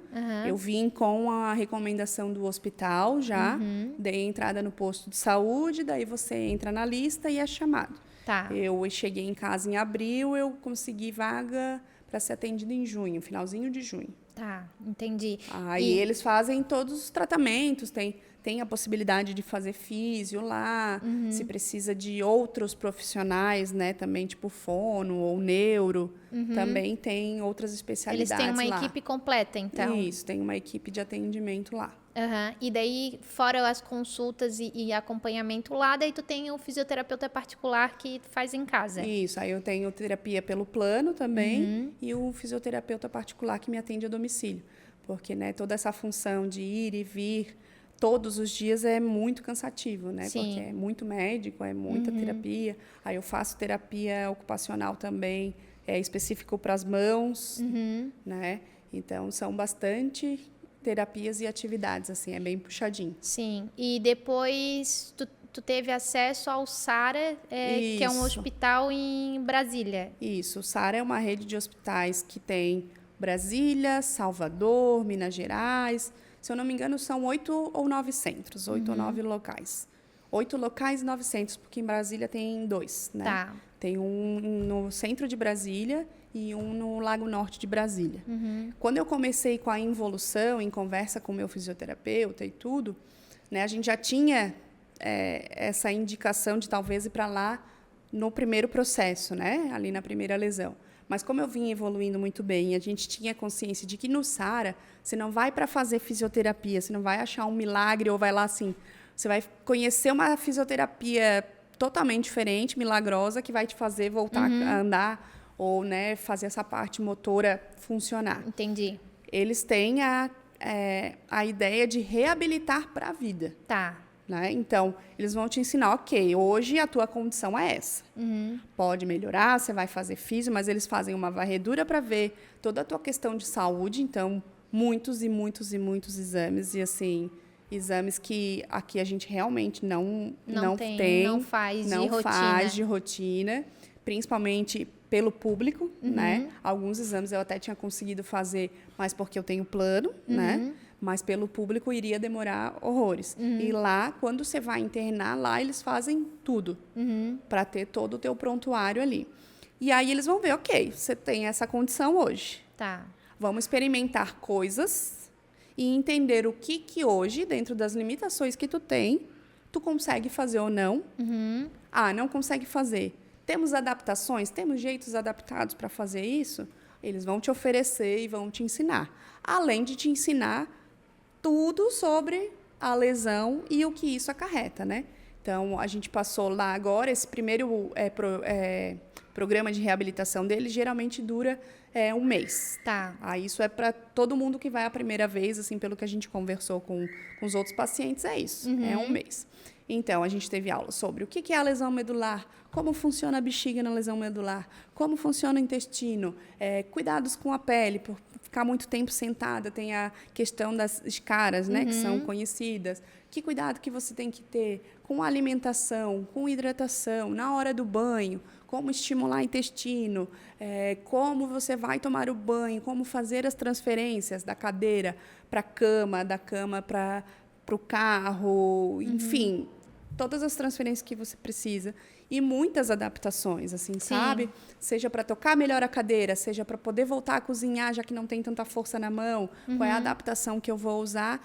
[SPEAKER 2] Eu vim com a recomendação do hospital já, dei a entrada no posto de saúde, daí você entra na lista e é chamado.
[SPEAKER 1] Tá.
[SPEAKER 2] Eu cheguei em casa em abril, eu consegui vaga para ser atendida em junho, finalzinho de junho.
[SPEAKER 1] Tá, entendi.
[SPEAKER 2] Aí eles fazem todos os tratamentos, tem a possibilidade de fazer físio lá, se precisa de outros profissionais, né, também, tipo fono ou neuro, também tem outras especialidades lá.
[SPEAKER 1] Eles têm uma equipe completa, então?
[SPEAKER 2] Isso, tem uma equipe de atendimento lá.
[SPEAKER 1] E daí, fora as consultas e acompanhamento lá, daí tu tem o fisioterapeuta particular que faz em casa.
[SPEAKER 2] Isso, aí eu tenho terapia pelo plano também e o fisioterapeuta particular que me atende a domicílio. Porque, né, toda essa função de ir e vir todos os dias é muito cansativo, né?
[SPEAKER 1] Sim.
[SPEAKER 2] Porque é muito médico, é muita terapia. Aí eu faço terapia ocupacional também, específico para as mãos, né? Então, são bastante terapias e atividades, assim, é bem puxadinho.
[SPEAKER 1] Sim, e depois tu teve acesso ao SARA, que é um hospital em Brasília.
[SPEAKER 2] Isso, o SARA é uma rede de hospitais que tem Brasília, Salvador, Minas Gerais. Se eu não me engano, são 8 ou 9 centros, 8 ou 9 locais. 8 locais e 9 centros, porque em Brasília tem 2, né?
[SPEAKER 1] Tá.
[SPEAKER 2] Tem um no centro de Brasília e um no Lago Norte de Brasília. Quando eu comecei com a involução, em conversa com o meu fisioterapeuta e tudo, né, a gente já tinha essa indicação de talvez ir para lá no primeiro processo, né, ali na primeira lesão. Mas como eu vim evoluindo muito bem, a gente tinha consciência de que no SARA, você não vai para fazer fisioterapia, você não vai achar um milagre ou vai lá assim, você vai conhecer uma fisioterapia totalmente diferente, milagrosa, que vai te fazer voltar a andar ou, né, fazer essa parte motora funcionar.
[SPEAKER 1] Entendi.
[SPEAKER 2] Eles têm a ideia de reabilitar para a vida.
[SPEAKER 1] Tá.
[SPEAKER 2] Né? Então, eles vão te ensinar, ok, hoje a tua condição é essa. Pode melhorar, você vai fazer físio, mas eles fazem uma varredura para ver toda a tua questão de saúde. Então, muitos e muitos e muitos exames. E, assim, exames que aqui a gente realmente não tem,
[SPEAKER 1] não faz de
[SPEAKER 2] rotina, principalmente pelo público, né? Alguns exames eu até tinha conseguido fazer, mas porque eu tenho plano, né? Mas pelo público iria demorar horrores. E lá, quando você vai internar, lá eles fazem tudo para ter todo o teu prontuário ali. E aí eles vão ver, ok, você tem essa condição hoje.
[SPEAKER 1] Tá.
[SPEAKER 2] Vamos experimentar coisas e entender o que hoje, dentro das limitações que tu tem, tu consegue fazer ou não. Ah, não consegue fazer. Temos adaptações? Temos jeitos adaptados para fazer isso? Eles vão te oferecer e vão te ensinar. Além de te ensinar tudo sobre a lesão e o que isso acarreta, né? Então, a gente passou lá agora, esse primeiro programa de reabilitação dele geralmente dura um mês.
[SPEAKER 1] Tá.
[SPEAKER 2] Isso é para todo mundo que vai a primeira vez, assim, pelo que a gente conversou com os outros pacientes, é isso, é um mês. Então, a gente teve aula sobre o que é a lesão medular, como funciona a bexiga na lesão medular, como funciona o intestino, cuidados com a pele, por ficar muito tempo sentada, tem a questão das escaras, né, que são conhecidas. Que cuidado que você tem que ter com a alimentação, com hidratação, na hora do banho, como estimular o intestino, como você vai tomar o banho, como fazer as transferências da cadeira para a cama, da cama para o carro, enfim, todas as transferências que você precisa. E muitas adaptações, assim,
[SPEAKER 1] Sim.
[SPEAKER 2] sabe? Seja para tocar melhor a cadeira, seja para poder voltar a cozinhar, já que não tem tanta força na mão, qual é a adaptação que eu vou usar.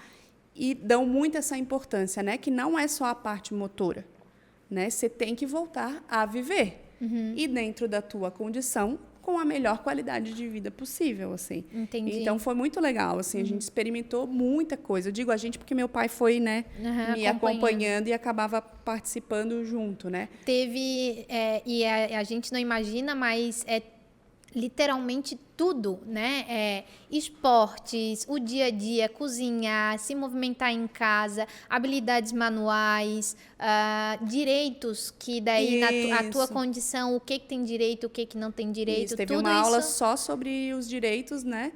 [SPEAKER 2] E dão muito essa importância, né? Que não é só a parte motora, né? Você tem que voltar a viver. E dentro da tua condição, com a melhor qualidade de vida possível, assim.
[SPEAKER 1] Entendi.
[SPEAKER 2] Então, foi muito legal, assim. A gente experimentou muita coisa. Eu digo a gente porque meu pai foi, né, me acompanhando e acabava participando junto, né?
[SPEAKER 1] Teve, e a gente não imagina, mas literalmente tudo, né? Esportes, o dia a dia, cozinhar, se movimentar em casa, habilidades manuais, direitos, que daí a tua condição, o que tem direito, o que não tem direito,
[SPEAKER 2] Isso, teve
[SPEAKER 1] tudo
[SPEAKER 2] uma aula
[SPEAKER 1] isso...
[SPEAKER 2] só sobre os direitos, né?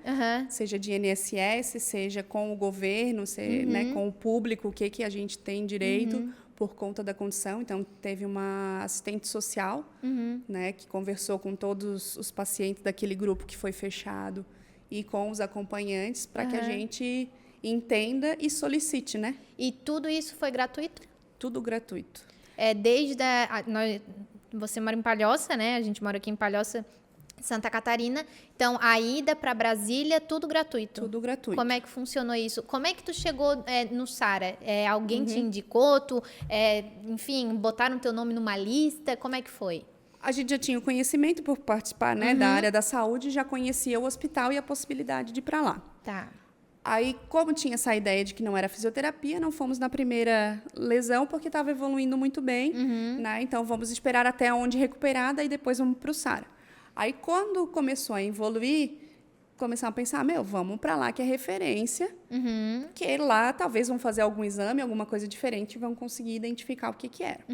[SPEAKER 2] Seja de INSS, seja com o governo, né, com o público, o que a gente tem direito por conta da condição. Então, teve uma assistente social, né, que conversou com todos os pacientes daquele grupo que foi fechado e com os acompanhantes para que a gente entenda e solicite, né?
[SPEAKER 1] E tudo isso foi gratuito?
[SPEAKER 2] Tudo gratuito.
[SPEAKER 1] Você mora em Palhoça, né? A gente mora aqui em Palhoça, Santa Catarina. Então, a ida para Brasília, tudo gratuito?
[SPEAKER 2] Tudo gratuito.
[SPEAKER 1] Como é que funcionou isso? Como é que tu chegou no Sara? Alguém te indicou? Enfim, botaram teu nome numa lista? Como é que foi?
[SPEAKER 2] A gente já tinha o conhecimento por participar, né, da área da saúde, já conhecia o hospital e a possibilidade de ir para lá.
[SPEAKER 1] Tá.
[SPEAKER 2] Aí, como tinha essa ideia de que não era fisioterapia, não fomos na primeira lesão, porque estava evoluindo muito bem, né? Então, vamos esperar até onde recuperada e depois vamos para o Sara. Aí, quando começou a evoluir, começamos a pensar, vamos para lá, que é referência, que lá talvez vão fazer algum exame, alguma coisa diferente, e vão conseguir identificar o que era.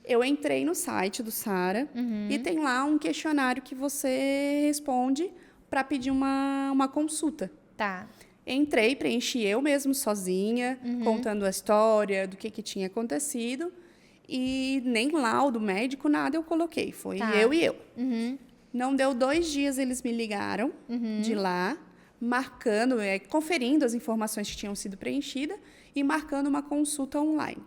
[SPEAKER 2] Eu entrei no site do Sara e tem lá um questionário que você responde para pedir uma consulta.
[SPEAKER 1] Tá.
[SPEAKER 2] Entrei, preenchi eu mesmo sozinha, contando a história do que tinha acontecido, e nem laudo médico, nada eu coloquei, foi eu e eu. Não deu 2 dias, eles me ligaram de lá, marcando, conferindo as informações que tinham sido preenchidas e marcando uma consulta online.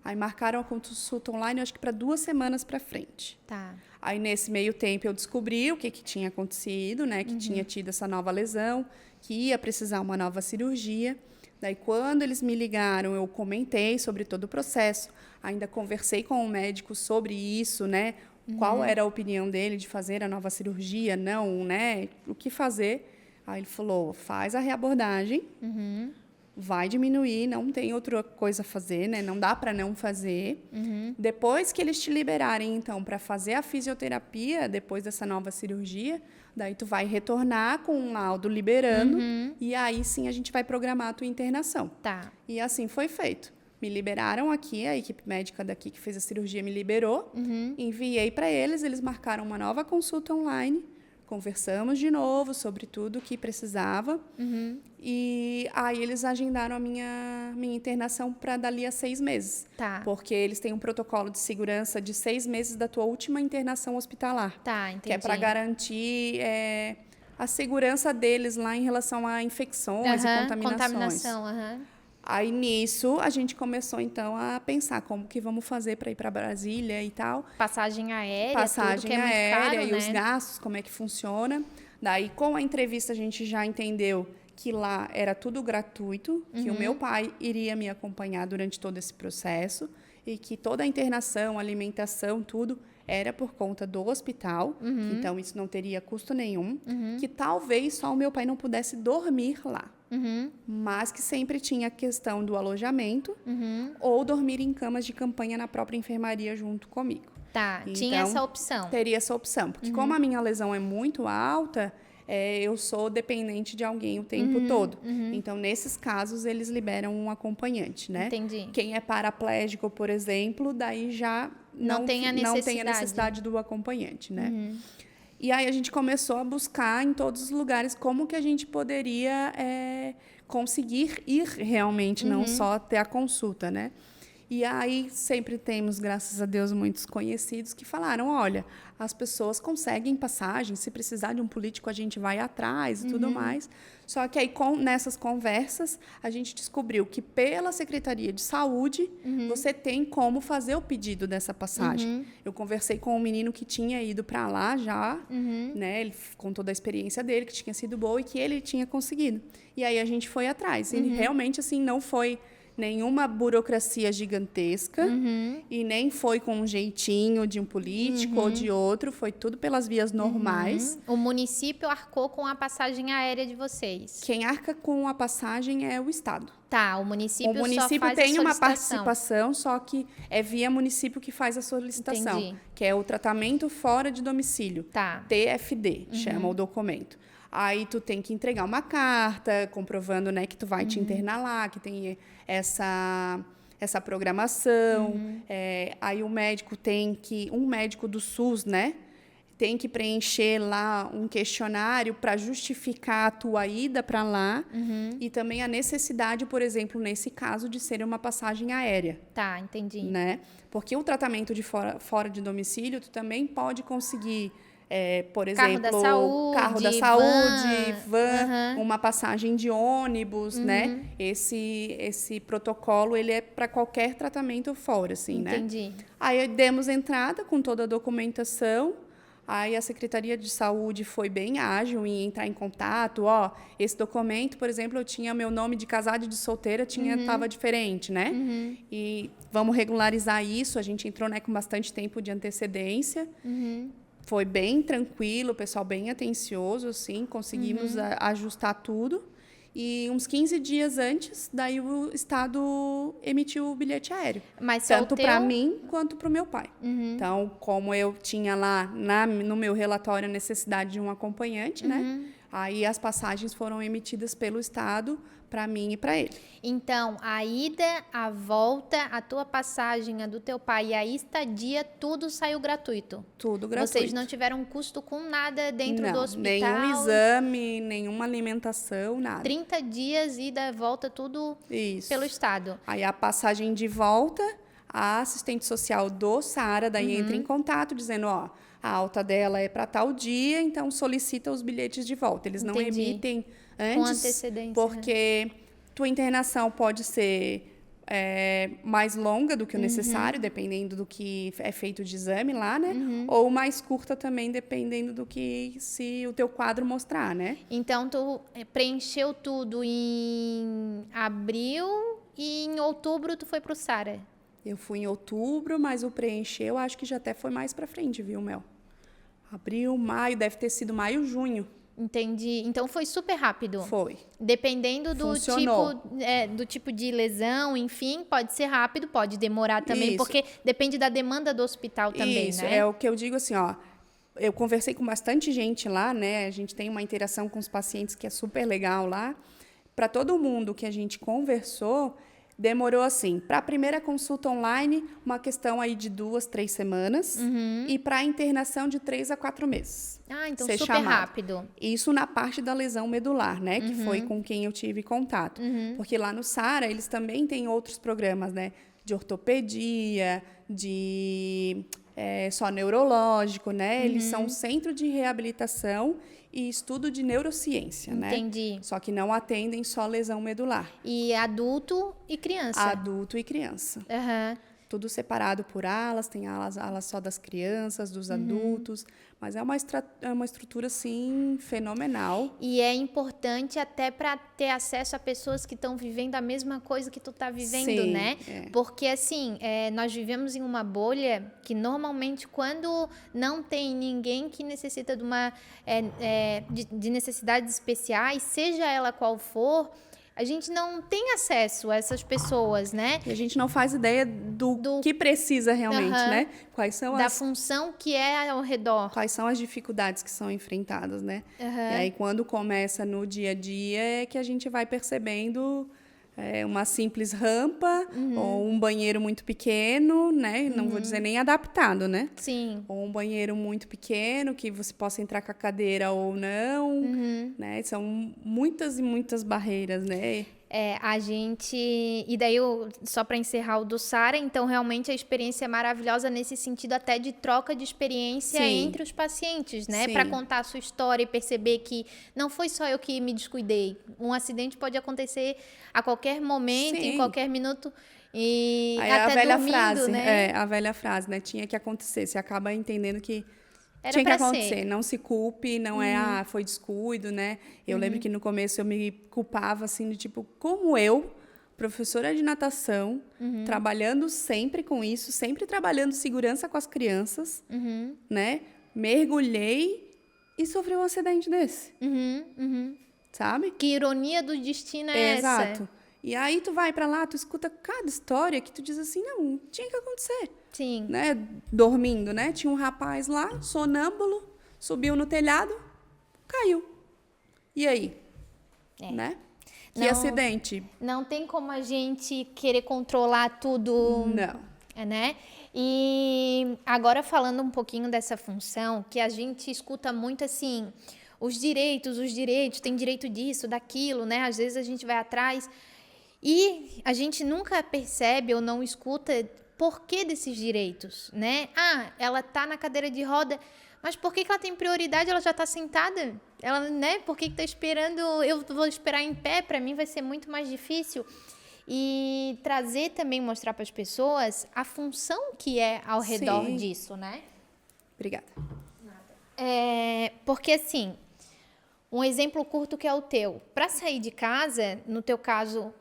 [SPEAKER 2] Aí marcaram a consulta online, acho que para 2 semanas para frente.
[SPEAKER 1] Tá.
[SPEAKER 2] Aí, nesse meio tempo, eu descobri o que tinha acontecido, né? Que tinha tido essa nova lesão, que ia precisar uma nova cirurgia. Daí, quando eles me ligaram, eu comentei sobre todo o processo. Ainda conversei com o médico sobre isso, né? Qual era a opinião dele de fazer a nova cirurgia, não, né? O que fazer? Aí ele falou, faz a reabordagem, vai diminuir, não tem outra coisa a fazer, né? Não dá para não fazer. Depois que eles te liberarem, então, para fazer a fisioterapia, depois dessa nova cirurgia, daí tu vai retornar com um laudo liberando, e aí sim a gente vai programar a tua internação.
[SPEAKER 1] Tá.
[SPEAKER 2] E assim foi feito. Me liberaram aqui, a equipe médica daqui que fez a cirurgia me liberou, enviei para eles marcaram uma nova consulta online, conversamos de novo sobre tudo que precisava, e aí eles agendaram a minha internação para dali a 6 meses.
[SPEAKER 1] Tá.
[SPEAKER 2] Porque eles têm um protocolo de segurança de 6 meses da tua última internação hospitalar.
[SPEAKER 1] Tá, entendi.
[SPEAKER 2] Que é para garantir a segurança deles lá em relação a infecções e contaminações.
[SPEAKER 1] Contaminação,
[SPEAKER 2] Aí, nisso, a gente começou, então, a pensar como que vamos fazer para ir para Brasília e tal.
[SPEAKER 1] Passagem aérea,
[SPEAKER 2] Passagem
[SPEAKER 1] tudo que é
[SPEAKER 2] aérea
[SPEAKER 1] muito caro,
[SPEAKER 2] e
[SPEAKER 1] né?
[SPEAKER 2] os gastos, como é que funciona. Daí, com a entrevista, a gente já entendeu que lá era tudo gratuito, que o meu pai iria me acompanhar durante todo esse processo e que toda a internação, alimentação, tudo era por conta do hospital, então isso não teria custo nenhum, que talvez só o meu pai não pudesse dormir lá, mas que sempre tinha a questão do alojamento ou dormir em camas de campanha na própria enfermaria junto comigo.
[SPEAKER 1] Tá,
[SPEAKER 2] Então,
[SPEAKER 1] tinha essa opção.
[SPEAKER 2] Teria essa opção, porque como a minha lesão é muito alta, eu sou dependente de alguém o tempo todo. Então, nesses casos, eles liberam um acompanhante, né?
[SPEAKER 1] Entendi.
[SPEAKER 2] Quem é paraplégico, por exemplo, daí já
[SPEAKER 1] Não tem a necessidade
[SPEAKER 2] do acompanhante, né? E aí a gente começou a buscar em todos os lugares como que a gente poderia conseguir ir realmente, não só ter a consulta, né? E aí sempre temos, graças a Deus, muitos conhecidos que falaram, olha, as pessoas conseguem passagem, se precisar de um político a gente vai atrás e tudo mais. Só que aí nessas conversas a gente descobriu que pela Secretaria de Saúde você tem como fazer o pedido dessa passagem. Eu conversei com um menino que tinha ido para lá já, né? Ele contou da experiência dele, que tinha sido boa e que ele tinha conseguido. E aí a gente foi atrás. E realmente assim não foi nenhuma burocracia gigantesca e nem foi com um jeitinho de um político ou de outro, foi tudo pelas vias normais.
[SPEAKER 1] O município arcou com a passagem aérea de vocês.
[SPEAKER 2] Quem arca com a passagem é o Estado.
[SPEAKER 1] Tá, o município só faz
[SPEAKER 2] tem
[SPEAKER 1] a
[SPEAKER 2] uma
[SPEAKER 1] solicitação.
[SPEAKER 2] participação, só que é via município que faz a solicitação,
[SPEAKER 1] Entendi.
[SPEAKER 2] que é o tratamento fora de domicílio.
[SPEAKER 1] Tá.
[SPEAKER 2] TFD, chama o documento. Aí tu tem que entregar uma carta comprovando, né, que tu vai te internar lá, que tem essa programação. Aí o médico um médico do SUS, né, tem que preencher lá um questionário para justificar a tua ida para lá e também a necessidade, por exemplo, nesse caso, de ser uma passagem aérea.
[SPEAKER 1] Tá, entendi.
[SPEAKER 2] Né? Porque o tratamento de fora de domicílio, tu também pode conseguir, por exemplo, carro da saúde, van, uma passagem de ônibus, né? Esse protocolo, ele é para qualquer tratamento fora, assim,
[SPEAKER 1] Entendi.
[SPEAKER 2] né? Aí demos entrada com toda a documentação. Aí a Secretaria de Saúde foi bem ágil em entrar em contato. Esse documento, por exemplo, eu tinha meu nome de casada e de solteira, estava diferente, né? E vamos regularizar isso. A gente entrou, né, com bastante tempo de antecedência. Foi bem tranquilo, o pessoal bem atencioso, assim, conseguimos ajustar tudo. E uns 15 dias antes, daí o Estado emitiu o bilhete aéreo.
[SPEAKER 1] Mas
[SPEAKER 2] tanto para mim quanto para o meu pai. Então, como eu tinha lá no meu relatório a necessidade de um acompanhante, né? Aí as passagens foram emitidas pelo Estado para mim e para ele.
[SPEAKER 1] Então, a ida, a volta, a tua passagem, a do teu pai e a estadia, tudo saiu gratuito?
[SPEAKER 2] Tudo gratuito.
[SPEAKER 1] Vocês não tiveram custo com nada dentro do hospital?
[SPEAKER 2] Nenhum exame, nenhuma alimentação, nada.
[SPEAKER 1] 30 dias, ida, volta, tudo pelo Estado.
[SPEAKER 2] Aí a passagem de volta, a assistente social do Saara daí entra em contato dizendo, a alta dela é para tal dia, então solicita os bilhetes de volta. Eles não emitem antes,
[SPEAKER 1] com antecedência,
[SPEAKER 2] porque tua internação pode ser mais longa do que o necessário, dependendo do que é feito de exame lá, né? Ou mais curta também, dependendo do que se o teu quadro mostrar, né?
[SPEAKER 1] Então, tu preencheu tudo em abril e em outubro tu foi pro Saara?
[SPEAKER 2] Eu fui em outubro, mas o preencher eu acho que já até foi mais para frente, viu, Mel? Abril, maio, deve ter sido maio, junho.
[SPEAKER 1] Entendi. Então foi super rápido.
[SPEAKER 2] Foi.
[SPEAKER 1] Dependendo do tipo de lesão, enfim, pode ser rápido, pode demorar também, porque depende da demanda do hospital também,
[SPEAKER 2] Isso,
[SPEAKER 1] né?
[SPEAKER 2] é o que eu digo assim, ó. Eu conversei com bastante gente lá, né? A gente tem uma interação com os pacientes que é super legal lá. Para todo mundo que a gente conversou, demorou assim, para a primeira consulta online, uma questão aí de 2, 3 semanas, e para a internação de 3 a 4 meses.
[SPEAKER 1] Ah, então super rápido.
[SPEAKER 2] Isso na parte da lesão medular, né? Que foi com quem eu tive contato. Porque lá no SARA, eles também têm outros programas, né? De ortopedia, de só neurológico, né? Eles são um centro de reabilitação e estudo de neurociência, né?
[SPEAKER 1] Entendi.
[SPEAKER 2] Só que não atendem só lesão medular.
[SPEAKER 1] E adulto e criança.
[SPEAKER 2] Adulto e criança.
[SPEAKER 1] Aham.
[SPEAKER 2] Tudo separado por alas, tem alas só das crianças, dos adultos, mas é uma estrutura, assim, fenomenal.
[SPEAKER 1] E é importante até para ter acesso a pessoas que estão vivendo a mesma coisa que tu tá vivendo,
[SPEAKER 2] Sim,
[SPEAKER 1] né? Porque, assim, nós vivemos em uma bolha que, normalmente, quando não tem ninguém que necessita de de necessidades especiais, seja ela qual for, a gente não tem acesso a essas pessoas, né?
[SPEAKER 2] E a gente não faz ideia do que precisa realmente, né? Quais são
[SPEAKER 1] da função que é ao redor.
[SPEAKER 2] Quais são as dificuldades que são enfrentadas, né? E aí, quando começa no dia a dia, é que a gente vai percebendo uma simples rampa ou um banheiro muito pequeno, né? Não vou dizer nem adaptado, né?
[SPEAKER 1] Sim.
[SPEAKER 2] Ou um banheiro muito pequeno que você possa entrar com a cadeira ou não, né? São muitas e muitas barreiras, né?
[SPEAKER 1] A gente... E daí, só para encerrar o do SARA, então, realmente, a experiência é maravilhosa nesse sentido até de troca de experiência entre os pacientes, né? Para contar a sua história e perceber que não foi só eu que me descuidei. Um acidente pode acontecer a qualquer momento, em qualquer minuto. E
[SPEAKER 2] aí
[SPEAKER 1] até
[SPEAKER 2] a velha
[SPEAKER 1] dormindo,
[SPEAKER 2] frase,
[SPEAKER 1] né?
[SPEAKER 2] a velha frase, né? Tinha que acontecer. Você acaba entendendo que
[SPEAKER 1] pra
[SPEAKER 2] tinha que acontecer.
[SPEAKER 1] ser.
[SPEAKER 2] Não se culpe, não foi descuido, né? Eu lembro que no começo eu me culpava, assim, de tipo, como eu, professora de natação, trabalhando sempre com isso, sempre trabalhando segurança com as crianças, né? Mergulhei e sofri um acidente desse. Sabe?
[SPEAKER 1] Que ironia do destino é essa?
[SPEAKER 2] Exato. E aí tu vai pra lá, tu escuta cada história que tu diz assim, não, tinha que acontecer.
[SPEAKER 1] Sim.
[SPEAKER 2] Né? Dormindo, né? Tinha um rapaz lá, sonâmbulo, subiu no telhado, caiu. E aí? Né? Que acidente.
[SPEAKER 1] Não tem como a gente querer controlar tudo.
[SPEAKER 2] Não.
[SPEAKER 1] Né? E agora falando um pouquinho dessa função, que a gente escuta muito assim, os direitos, tem direito disso, daquilo, né? Às vezes a gente vai atrás e a gente nunca percebe ou não escuta por que desses direitos, né? Ah, ela tá na cadeira de roda, mas por que ela tem prioridade? Ela já tá sentada? Ela, né? Por que tá esperando? Eu vou esperar em pé, para mim vai ser muito mais difícil. E trazer também, mostrar para as pessoas a função que é ao redor disso, né?
[SPEAKER 2] Obrigada.
[SPEAKER 1] Porque assim, um exemplo curto que é o teu. Para sair de casa, no teu caso,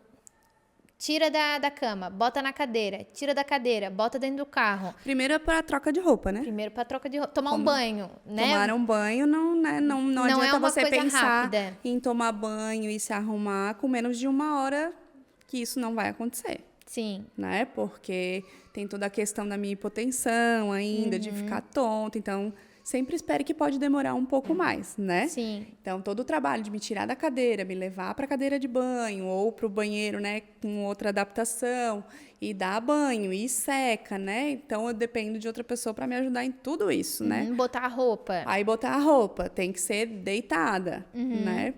[SPEAKER 1] tira da cama, bota na cadeira, tira da cadeira, bota dentro do carro.
[SPEAKER 2] Primeiro é para troca de roupa, né?
[SPEAKER 1] Primeiro para troca de roupa. Tomar um banho, né?
[SPEAKER 2] Tomar um banho não adianta você pensar
[SPEAKER 1] rápida.
[SPEAKER 2] em tomar banho e se arrumar com menos de 1 hora, que isso não vai acontecer.
[SPEAKER 1] Sim.
[SPEAKER 2] Né? Porque tem toda a questão da minha hipotensão ainda, de ficar tonta. Então, sempre espere que pode demorar um pouco mais, né?
[SPEAKER 1] Sim.
[SPEAKER 2] Então, todo o trabalho de me tirar da cadeira, me levar para a cadeira de banho ou para o banheiro, né, com outra adaptação, e dar banho, e seca, né? Então, eu dependo de outra pessoa para me ajudar em tudo isso, né?
[SPEAKER 1] Botar a roupa.
[SPEAKER 2] Aí, botar a roupa tem que ser deitada, né?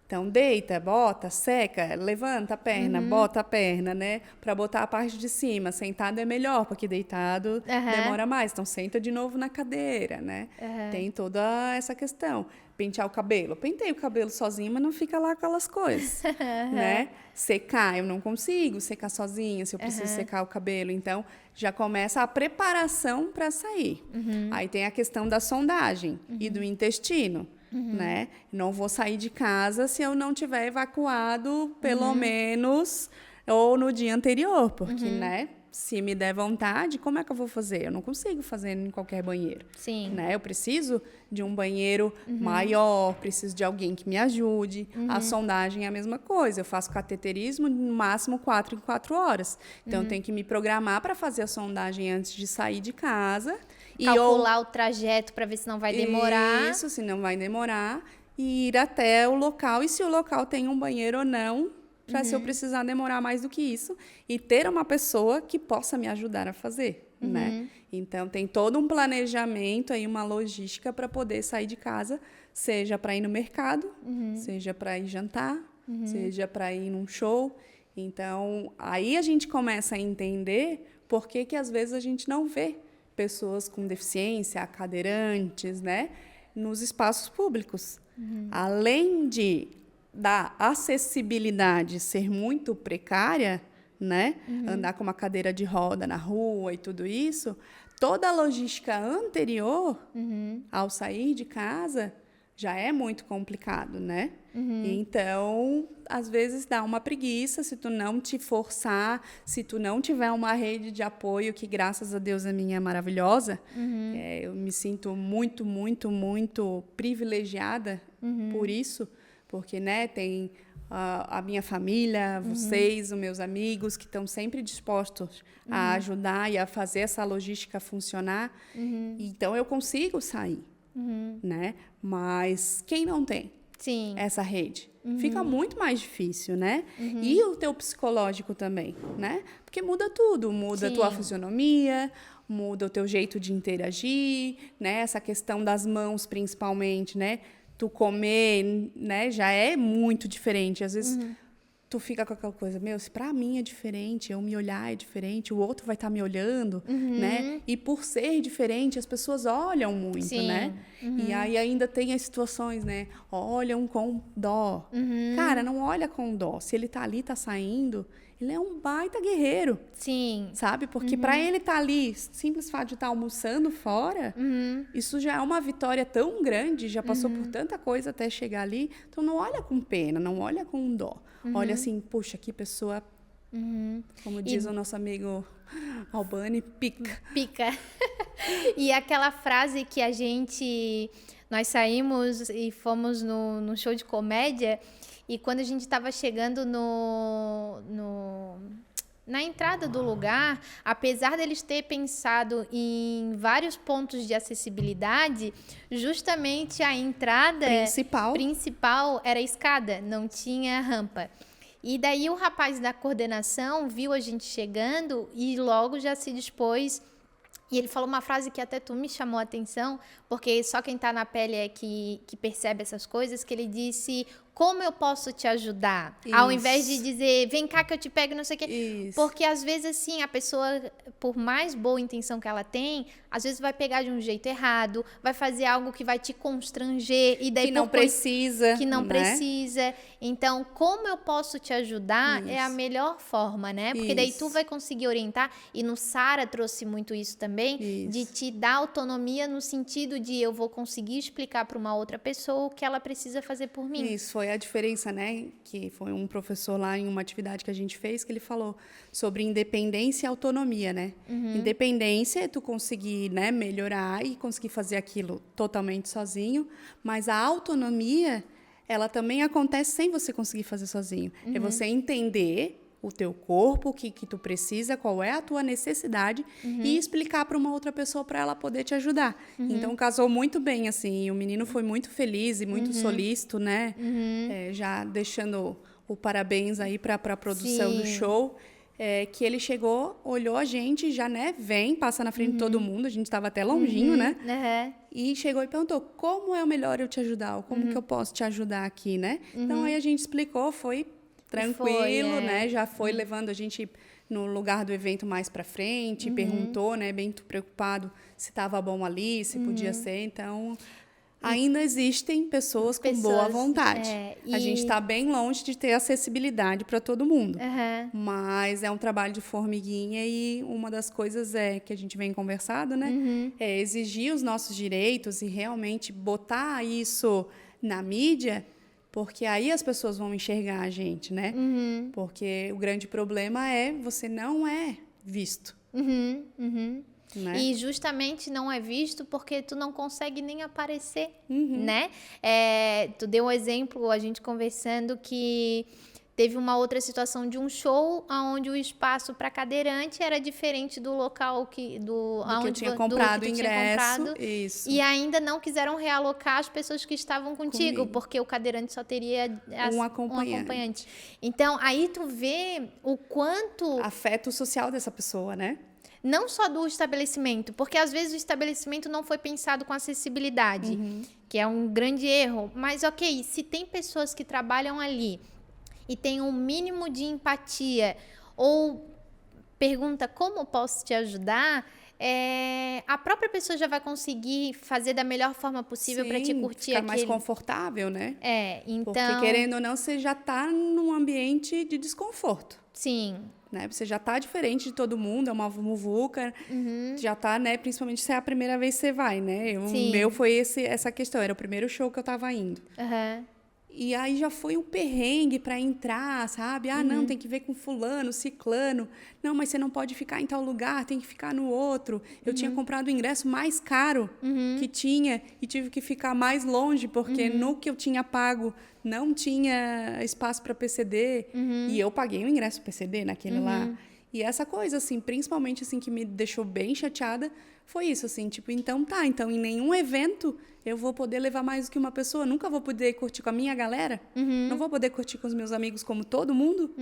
[SPEAKER 2] Então, deita, bota, seca, levanta a perna, bota a perna, né? Para botar a parte de cima. Sentado é melhor, porque deitado demora mais. Então, senta de novo na cadeira, né? Tem toda essa questão. Pentear o cabelo. Pentei o cabelo sozinha, mas não fica lá aquelas coisas, né? Secar, eu não consigo secar sozinha, se eu preciso secar o cabelo. Então, já começa a preparação para sair. Aí tem a questão da sondagem e do intestino. Né? Não vou sair de casa se eu não tiver evacuado pelo menos ou no dia anterior, porque, né? Se me der vontade, como é que eu vou fazer? Eu não consigo fazer em qualquer banheiro.
[SPEAKER 1] Sim.
[SPEAKER 2] Né? Eu preciso de um banheiro maior, preciso de alguém que me ajude. A sondagem é a mesma coisa. Eu faço cateterismo no máximo 4 em 4 horas. Então, eu tenho que me programar para fazer a sondagem antes de sair de casa.
[SPEAKER 1] Calcular o trajeto para ver se não vai demorar.
[SPEAKER 2] Isso, se não vai demorar. E ir até o local. E se o local tem um banheiro ou não, para se eu precisar demorar mais do que isso. E ter uma pessoa que possa me ajudar a fazer. Né? Então, tem todo um planejamento, aí, uma logística para poder sair de casa, seja para ir no mercado, seja para ir jantar, seja para ir num show. Então, aí a gente começa a entender por que às vezes a gente não vê pessoas com deficiência, cadeirantes, né, nos espaços públicos. Além da acessibilidade ser muito precária, né? Andar com uma cadeira de roda na rua e tudo isso, toda a logística anterior ao sair de casa já é muito complicado, né? Então, às vezes dá uma preguiça se tu não te forçar, se tu não tiver uma rede de apoio, que graças a Deus a minha é maravilhosa. Eu me sinto muito, muito, muito privilegiada por isso, porque, né, tem a minha família, vocês, os meus amigos, que estão sempre dispostos a ajudar e a fazer essa logística funcionar. Então, eu consigo sair, né? Mas quem não tem essa rede? Fica muito mais difícil, né? E o teu psicológico também, né? Porque muda tudo, muda a tua fisionomia, muda o teu jeito de interagir, né? Essa questão das mãos, principalmente, né? Tu comer, né, já é muito diferente. Às vezes, tu fica com aquela coisa, se pra mim é diferente, eu me olhar é diferente, o outro vai estar me olhando, né? E por ser diferente, as pessoas olham muito, né? E aí ainda tem as situações, né? Olham com dó. Cara, não olha com dó. Se ele tá ali, tá saindo, ele é um baita guerreiro.
[SPEAKER 1] Sim.
[SPEAKER 2] Sabe? Porque para ele estar ali, simples fato de estar almoçando fora, isso já é uma vitória tão grande, já passou por tanta coisa até chegar ali. Então, não olha com pena, não olha com dó. Olha assim, puxa, que pessoa, como diz o nosso amigo Albani, pica.
[SPEAKER 1] Pica. E aquela frase que nós saímos e fomos no show de comédia, e quando a gente estava chegando na entrada do lugar, apesar deles ter pensado em vários pontos de acessibilidade, justamente a entrada principal era a escada, não tinha rampa. E daí o rapaz da coordenação viu a gente chegando e logo já se dispôs. E ele falou uma frase que até tu me chamou a atenção, porque só quem está na pele é que percebe essas coisas, que ele disse: como eu posso te ajudar? Isso. Ao invés de dizer, vem cá que eu te pego, não sei o quê. Isso. Porque às vezes, assim, a pessoa, por mais boa intenção que ela tem, às vezes vai pegar de um jeito errado, vai fazer algo que vai te constranger. E daí
[SPEAKER 2] que não precisa.
[SPEAKER 1] Que não precisa. Então, como eu posso te ajudar é a melhor forma, né? Porque daí tu vai conseguir orientar. E no Sara trouxe muito isso também, de te dar autonomia no sentido de eu vou conseguir explicar para uma outra pessoa o que ela precisa fazer por mim.
[SPEAKER 2] Isso, foi a diferença, né? Que foi um professor lá em uma atividade que a gente fez, que ele falou sobre independência e autonomia, né? Independência é tu conseguir, né, melhorar e conseguir fazer aquilo totalmente sozinho, mas a autonomia, ela também acontece sem você conseguir fazer sozinho. É você entender o teu corpo, o que tu precisa, qual é a tua necessidade e explicar para uma outra pessoa para ela poder te ajudar. Então, casou muito bem, assim. O menino foi muito feliz e muito solícito, né? Já deixando o parabéns aí para a produção do show. Que ele chegou, olhou a gente, já, né, passa na frente de todo mundo, a gente estava até longinho, né? E chegou e perguntou, como é o melhor eu te ajudar? Ou como que eu posso te ajudar aqui, né? Então, aí a gente explicou, foi tranquilo, né? Já foi levando a gente no lugar do evento mais para frente, perguntou, né, bem preocupado se estava bom ali, se podia ser. Então, ainda existem pessoas com boa vontade. A gente está bem longe de ter acessibilidade para todo mundo. Mas é um trabalho de formiguinha e uma das coisas que a gente vem conversado, né? É exigir os nossos direitos e realmente botar isso na mídia, porque aí as pessoas vão enxergar a gente, né? Porque o grande problema é você não é visto.
[SPEAKER 1] Né? E justamente não é visto porque tu não consegue nem aparecer, né? Tu deu um exemplo, a gente conversando, que teve uma outra situação de um show onde o espaço para cadeirante era diferente do local do
[SPEAKER 2] que eu tinha comprado o ingresso. Isso.
[SPEAKER 1] E ainda não quiseram realocar as pessoas que estavam contigo, porque o cadeirante só teria
[SPEAKER 2] um acompanhante.
[SPEAKER 1] Então, aí tu vê o quanto...
[SPEAKER 2] afeta o social dessa pessoa, né?
[SPEAKER 1] Não só do estabelecimento, porque às vezes o estabelecimento não foi pensado com acessibilidade, que é um grande erro. Mas, ok, se tem pessoas que trabalham ali e tem um mínimo de empatia ou pergunta como posso te ajudar, a própria pessoa já vai conseguir fazer da melhor forma possível para te curtir
[SPEAKER 2] ficar mais confortável, né?
[SPEAKER 1] Então...
[SPEAKER 2] porque, querendo ou não, você já está num ambiente de desconforto.
[SPEAKER 1] Sim.
[SPEAKER 2] Né? Você já está diferente de todo mundo, é uma muvuca, já está, né? Principalmente se é a primeira vez que você vai, né? O meu foi essa questão, era o primeiro show que eu estava indo. E aí já foi um perrengue para entrar, sabe? Não, tem que ver com fulano, ciclano. Não, mas você não pode ficar em tal lugar, tem que ficar no outro. Eu tinha comprado o ingresso mais caro que tinha e tive que ficar mais longe, porque no que eu tinha pago não tinha espaço para PCD. E eu paguei o ingresso PCD naquele lá. E essa coisa, assim, principalmente, assim, que me deixou bem chateada, foi isso, assim, tipo, então em nenhum evento eu vou poder levar mais do que uma pessoa, nunca vou poder curtir com a minha galera, não vou poder curtir com os meus amigos como todo mundo,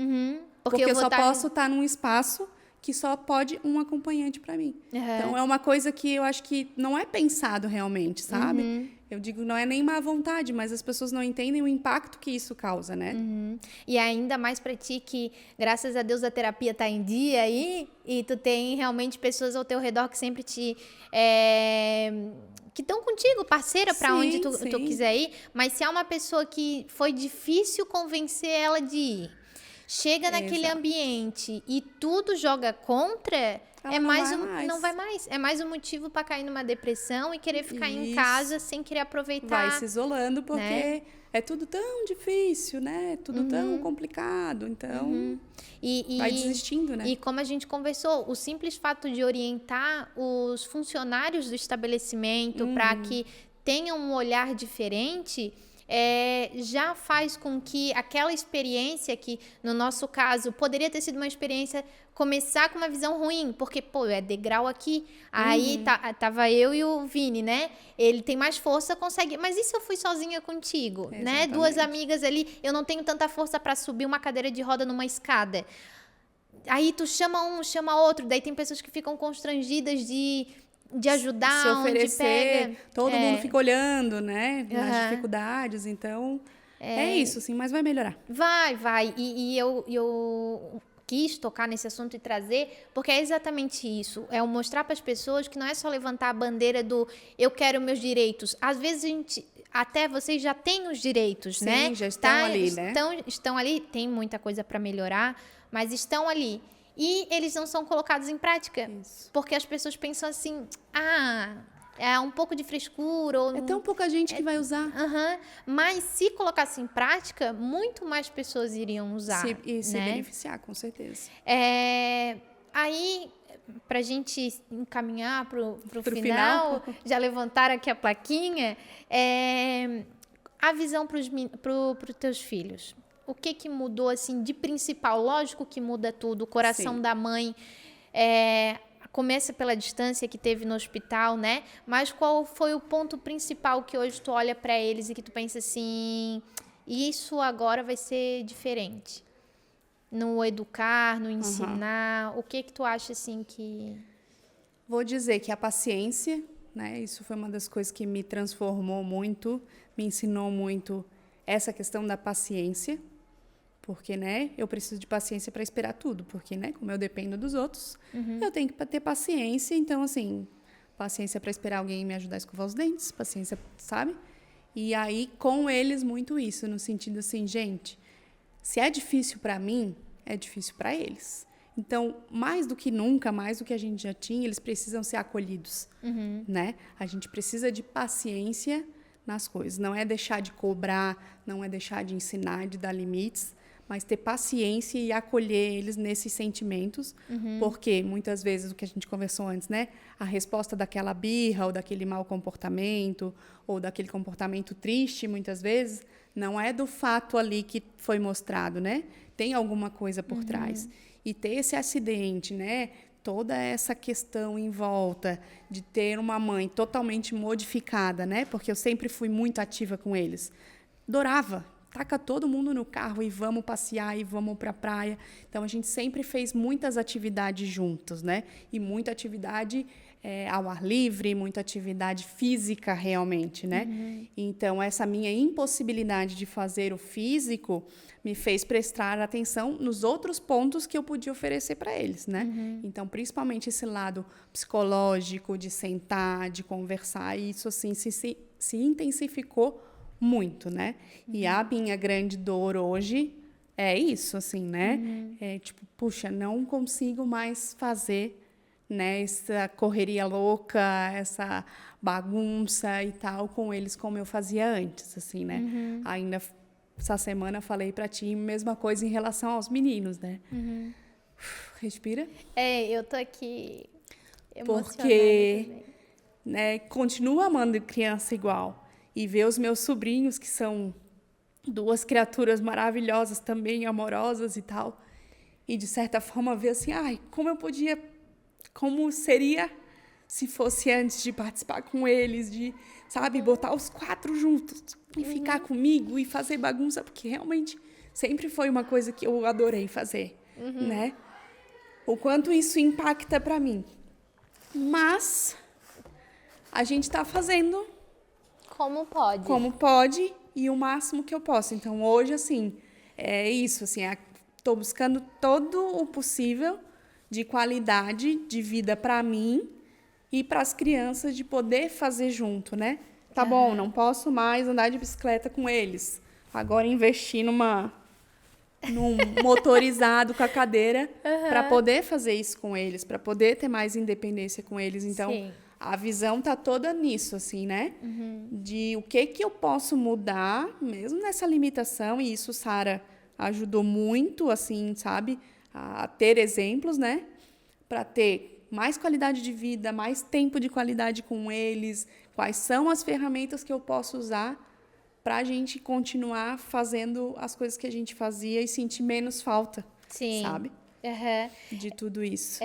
[SPEAKER 2] porque eu só posso estar num espaço que só pode um acompanhante para mim. Então, é uma coisa que eu acho que não é pensado realmente, sabe? Eu digo, não é nem má vontade, mas as pessoas não entendem o impacto que isso causa, né?
[SPEAKER 1] E ainda mais para ti que, graças a Deus, a terapia tá em dia aí e tu tem realmente pessoas ao teu redor que sempre te... que estão contigo, parceira, para onde tu quiser ir. Mas se é uma pessoa que foi difícil convencer ela de ir, chega naquele ambiente e tudo joga contra... não vai mais. É mais um motivo para cair numa depressão e querer ficar em casa sem querer aproveitar.
[SPEAKER 2] Vai se isolando porque é tudo tão difícil, né? Tudo tão complicado. Então, vai desistindo, né?
[SPEAKER 1] E como a gente conversou, o simples fato de orientar os funcionários do estabelecimento para que tenham um olhar diferente... já faz com que aquela experiência que, no nosso caso, poderia ter sido uma experiência, começar com uma visão ruim, porque, é degrau aqui, aí tava eu e o Vini, né? Ele tem mais força, consegue, mas e se eu fui sozinha contigo, né? Duas amigas ali, eu não tenho tanta força para subir uma cadeira de roda numa escada. Aí tu chama um, chama outro, daí tem pessoas que ficam constrangidas de ajudar,
[SPEAKER 2] se oferecer, todo mundo fica olhando, né, nas dificuldades, então é isso, assim, mas vai melhorar.
[SPEAKER 1] Vai, e eu quis tocar nesse assunto e trazer, porque é exatamente isso, é mostrar para as pessoas que não é só levantar a bandeira do eu quero meus direitos, às vezes até vocês já têm os direitos, né?
[SPEAKER 2] Sim, já estão ali, né?
[SPEAKER 1] Estão ali, tem muita coisa para melhorar, mas estão ali. E eles não são colocados em prática.
[SPEAKER 2] Isso.
[SPEAKER 1] Porque as pessoas pensam assim, é um pouco de frescura. Ou
[SPEAKER 2] é tão pouca gente que vai usar.
[SPEAKER 1] Mas se colocasse em prática, muito mais pessoas iriam usar.
[SPEAKER 2] Se beneficiar, com certeza.
[SPEAKER 1] Aí, para a gente encaminhar para o final, já levantar aqui a plaquinha, a visão para os teus filhos. O que mudou, assim, de principal? Lógico que muda tudo. O coração da mãe começa pela distância que teve no hospital, né? Mas qual foi o ponto principal que hoje tu olha para eles e que tu pensa assim, isso agora vai ser diferente? No educar, no ensinar, o que tu acha, assim, que...
[SPEAKER 2] Vou dizer que a paciência, né? Isso foi uma das coisas que me transformou muito, me ensinou muito essa questão da paciência. Porque, né, eu preciso de paciência para esperar tudo. Porque, né, como eu dependo dos outros, eu tenho que ter paciência. Então, assim, paciência para esperar alguém me ajudar a escovar os dentes. Paciência, sabe? E aí, com eles, muito isso. No sentido assim, gente, se é difícil para mim, é difícil para eles. Então, mais do que nunca, mais do que a gente já tinha, eles precisam ser acolhidos, né? A gente precisa de paciência nas coisas. Não é deixar de cobrar, não é deixar de ensinar, de dar limites, mas ter paciência e acolher eles nesses sentimentos, porque muitas vezes o que a gente conversou antes, né? A resposta daquela birra ou daquele mau comportamento ou daquele comportamento triste, muitas vezes, não é do fato ali que foi mostrado, né? Tem alguma coisa por trás. E ter esse acidente, né? Toda essa questão em volta de ter uma mãe totalmente modificada, né? Porque eu sempre fui muito ativa com eles. Adorava. Taca todo mundo no carro e vamos passear e vamos para a praia. Então, a gente sempre fez muitas atividades juntos, né? E muita atividade ao ar livre, muita atividade física realmente, né? Então, essa minha impossibilidade de fazer o físico me fez prestar atenção nos outros pontos que eu podia oferecer para eles, né? Então, principalmente esse lado psicológico, de sentar, de conversar, isso assim se intensificou muito, né? E a minha grande dor hoje é isso, assim, né? É tipo, puxa, não consigo mais fazer, né, essa correria louca, essa bagunça e tal com eles como eu fazia antes, assim, né? Ainda essa semana falei pra ti mesma coisa em relação aos meninos, né? Respira.
[SPEAKER 1] Eu tô aqui emocionada
[SPEAKER 2] porque,
[SPEAKER 1] também.
[SPEAKER 2] né, continuo amando criança igual. E ver os meus sobrinhos, que são duas criaturas maravilhosas também, amorosas e tal. E, de certa forma, ver assim, como seria se fosse antes de participar com eles, de, sabe, botar os 4 juntos e ficar comigo e fazer bagunça, porque realmente sempre foi uma coisa que eu adorei fazer, né? O quanto isso impacta para mim. Mas a gente está fazendo
[SPEAKER 1] Como pode.
[SPEAKER 2] E o máximo que eu posso. Então, hoje, assim, é isso, assim, estou buscando todo o possível de qualidade de vida para mim e para as crianças de poder fazer junto, né? Tá bom, não posso mais andar de bicicleta com eles. Agora investir num motorizado com a cadeira para poder fazer isso com eles, para poder ter mais independência com eles. Então,
[SPEAKER 1] Sim.
[SPEAKER 2] a visão tá toda nisso, assim, né? De o que eu posso mudar, mesmo nessa limitação, e isso, Sara, ajudou muito, assim, sabe? A ter exemplos, né? Para ter mais qualidade de vida, mais tempo de qualidade com eles, quais são as ferramentas que eu posso usar para a gente continuar fazendo as coisas que a gente fazia e sentir menos falta,
[SPEAKER 1] Sim.
[SPEAKER 2] sabe? De tudo isso.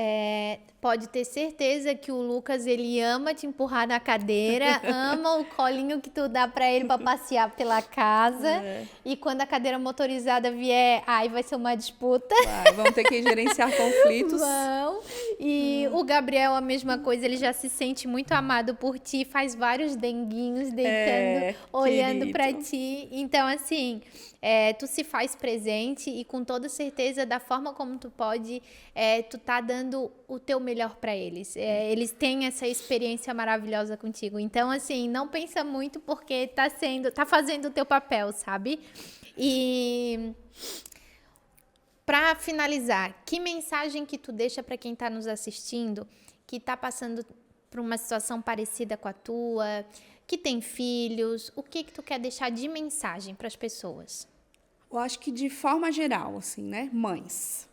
[SPEAKER 1] Pode ter certeza que o Lucas, ele ama te empurrar na cadeira, ama o colinho que tu dá pra ele pra passear pela casa. E quando a cadeira motorizada vier, aí vai ser uma disputa.
[SPEAKER 2] Vamos ter que gerenciar conflitos.
[SPEAKER 1] Vão. E o Gabriel, a mesma coisa, ele já se sente muito amado por ti, faz vários denguinhos deitando, olhando pra ti. Então, assim, tu se faz presente e com toda certeza, da forma como tu pode, tu tá dando o teu melhor pra eles. Eles têm essa experiência maravilhosa contigo. Então, assim, não pensa muito porque tá fazendo o teu papel, sabe? E para finalizar, que mensagem que tu deixa para quem está nos assistindo, que está passando por uma situação parecida com a tua, que tem filhos, o que tu quer deixar de mensagem para as pessoas?
[SPEAKER 2] Eu acho que de forma geral, assim, né? Mães.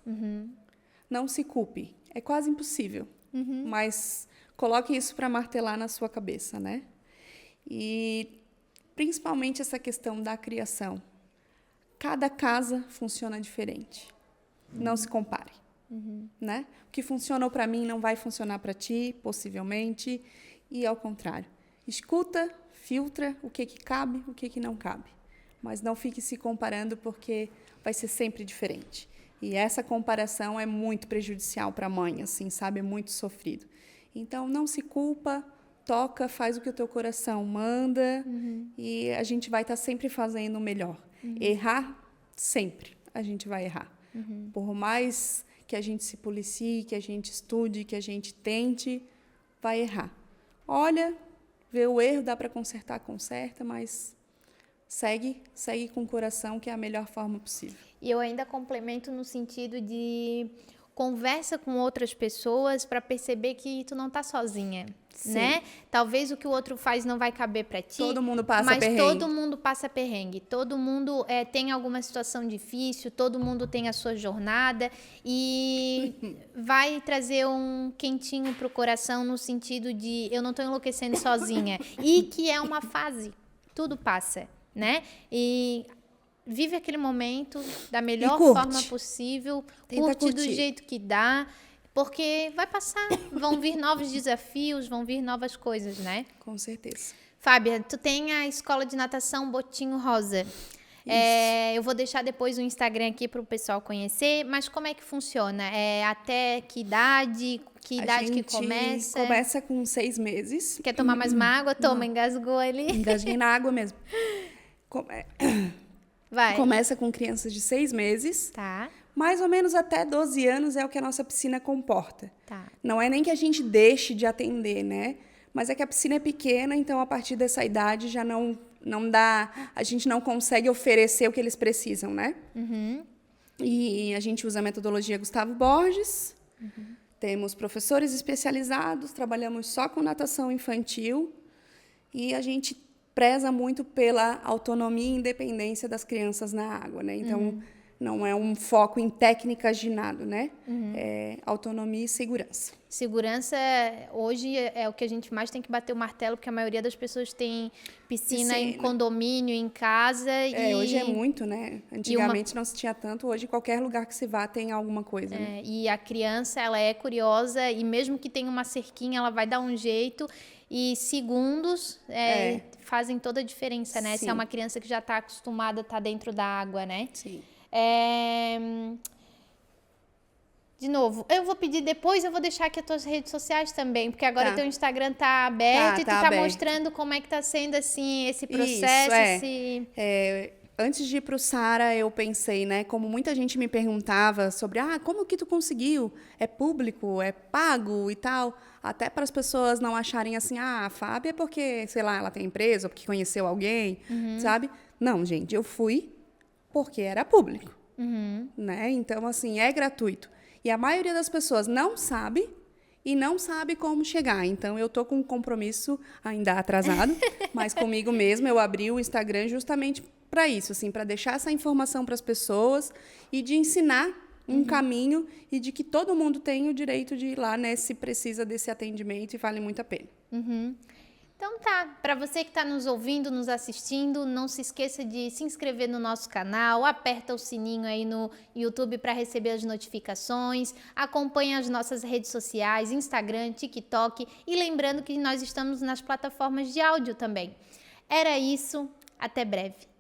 [SPEAKER 2] Não se culpe. É quase impossível. Mas coloque isso para martelar na sua cabeça, né? E principalmente essa questão da criação. Cada casa funciona diferente. Não se compare, né? O que funcionou para mim não vai funcionar para ti, possivelmente, e ao contrário. Escuta, filtra o que cabe, o que não cabe. Mas não fique se comparando porque vai ser sempre diferente. E essa comparação é muito prejudicial para a mãe, assim, sabe? É muito sofrido. Então, não se culpa, toca, faz o que o teu coração manda e a gente vai estar sempre fazendo o melhor. Errar, sempre a gente vai errar. Por mais que a gente se policie, que a gente estude, que a gente tente, vai errar. Olha, vê o erro, dá para consertar, conserta, mas segue com o coração, que é a melhor forma possível.
[SPEAKER 1] E eu ainda complemento no sentido de conversa com outras pessoas para perceber que tu não tá sozinha. né? Talvez o que o outro faz não vai caber para ti.
[SPEAKER 2] Todo mundo passa
[SPEAKER 1] mas
[SPEAKER 2] perrengue.
[SPEAKER 1] Todo mundo passa perrengue. Todo mundo tem alguma situação difícil, todo mundo tem a sua jornada e vai trazer um quentinho pro coração no sentido de eu não tô enlouquecendo sozinha. E que é uma fase. Tudo passa, né? E vive aquele momento da melhor forma possível. Curte do jeito que dá. Porque vai passar, vão vir novos desafios, vão vir novas coisas, né?
[SPEAKER 2] Com certeza.
[SPEAKER 1] Fábia, tu tem a escola de natação Botinho Rosa. Eu vou deixar depois o Instagram aqui para o pessoal conhecer, mas como é que funciona? Até que idade? Que idade que começa?
[SPEAKER 2] Começa com 6 meses.
[SPEAKER 1] Quer tomar mais uma água? Toma, engasgou ali.
[SPEAKER 2] Engasguei na água mesmo.
[SPEAKER 1] Vai.
[SPEAKER 2] Começa com crianças de 6 meses.
[SPEAKER 1] Tá.
[SPEAKER 2] Mais ou menos até 12 anos é o que a nossa piscina comporta.
[SPEAKER 1] Tá.
[SPEAKER 2] Não é nem que a gente deixe de atender, né? Mas é que a piscina é pequena, então a partir dessa idade já não dá, a gente não consegue oferecer o que eles precisam, né?
[SPEAKER 1] Uhum.
[SPEAKER 2] E a gente usa a metodologia Gustavo Borges. Uhum. Temos professores especializados, trabalhamos só com natação infantil e a gente preza muito pela autonomia e independência das crianças na água, né? Então, não é um foco em técnicas de nado, né? É autonomia e segurança.
[SPEAKER 1] Segurança, hoje, é o que a gente mais tem que bater o martelo, porque a maioria das pessoas tem piscina em condomínio, em casa.
[SPEAKER 2] Hoje é muito, né? Antigamente não se tinha tanto, hoje qualquer lugar que se vá tem alguma coisa, né?
[SPEAKER 1] E a criança, ela é curiosa, e mesmo que tenha uma cerquinha, ela vai dar um jeito. E segundos fazem toda a diferença, né?
[SPEAKER 2] Sim.
[SPEAKER 1] Se é uma criança que já está acostumada a estar dentro da água, né?
[SPEAKER 2] Sim.
[SPEAKER 1] De novo, eu vou pedir depois, eu vou deixar aqui as tuas redes sociais também, porque agora teu Instagram tá aberto e tu tá mostrando como é que tá sendo, assim, esse processo.
[SPEAKER 2] Antes de ir para o Sara, eu pensei, né? Como muita gente me perguntava sobre, como que tu conseguiu? É público? É pago e tal? Até para as pessoas não acharem assim, a Fábia é porque, sei lá, ela tem empresa, ou porque conheceu alguém, sabe? Não, gente, eu fui porque era público, né? Então, assim, é gratuito. E a maioria das pessoas não sabe e não sabe como chegar. Então, eu tô com um compromisso ainda atrasado, mas comigo mesma eu abri o Instagram justamente para isso, assim, para deixar essa informação para as pessoas e de ensinar um caminho e de que todo mundo tem o direito de ir lá, né, se precisa desse atendimento e vale muito a pena.
[SPEAKER 1] Então tá, para você que está nos ouvindo, nos assistindo, não se esqueça de se inscrever no nosso canal, aperta o sininho aí no YouTube para receber as notificações, acompanhe as nossas redes sociais, Instagram, TikTok e lembrando que nós estamos nas plataformas de áudio também. Era isso, até breve.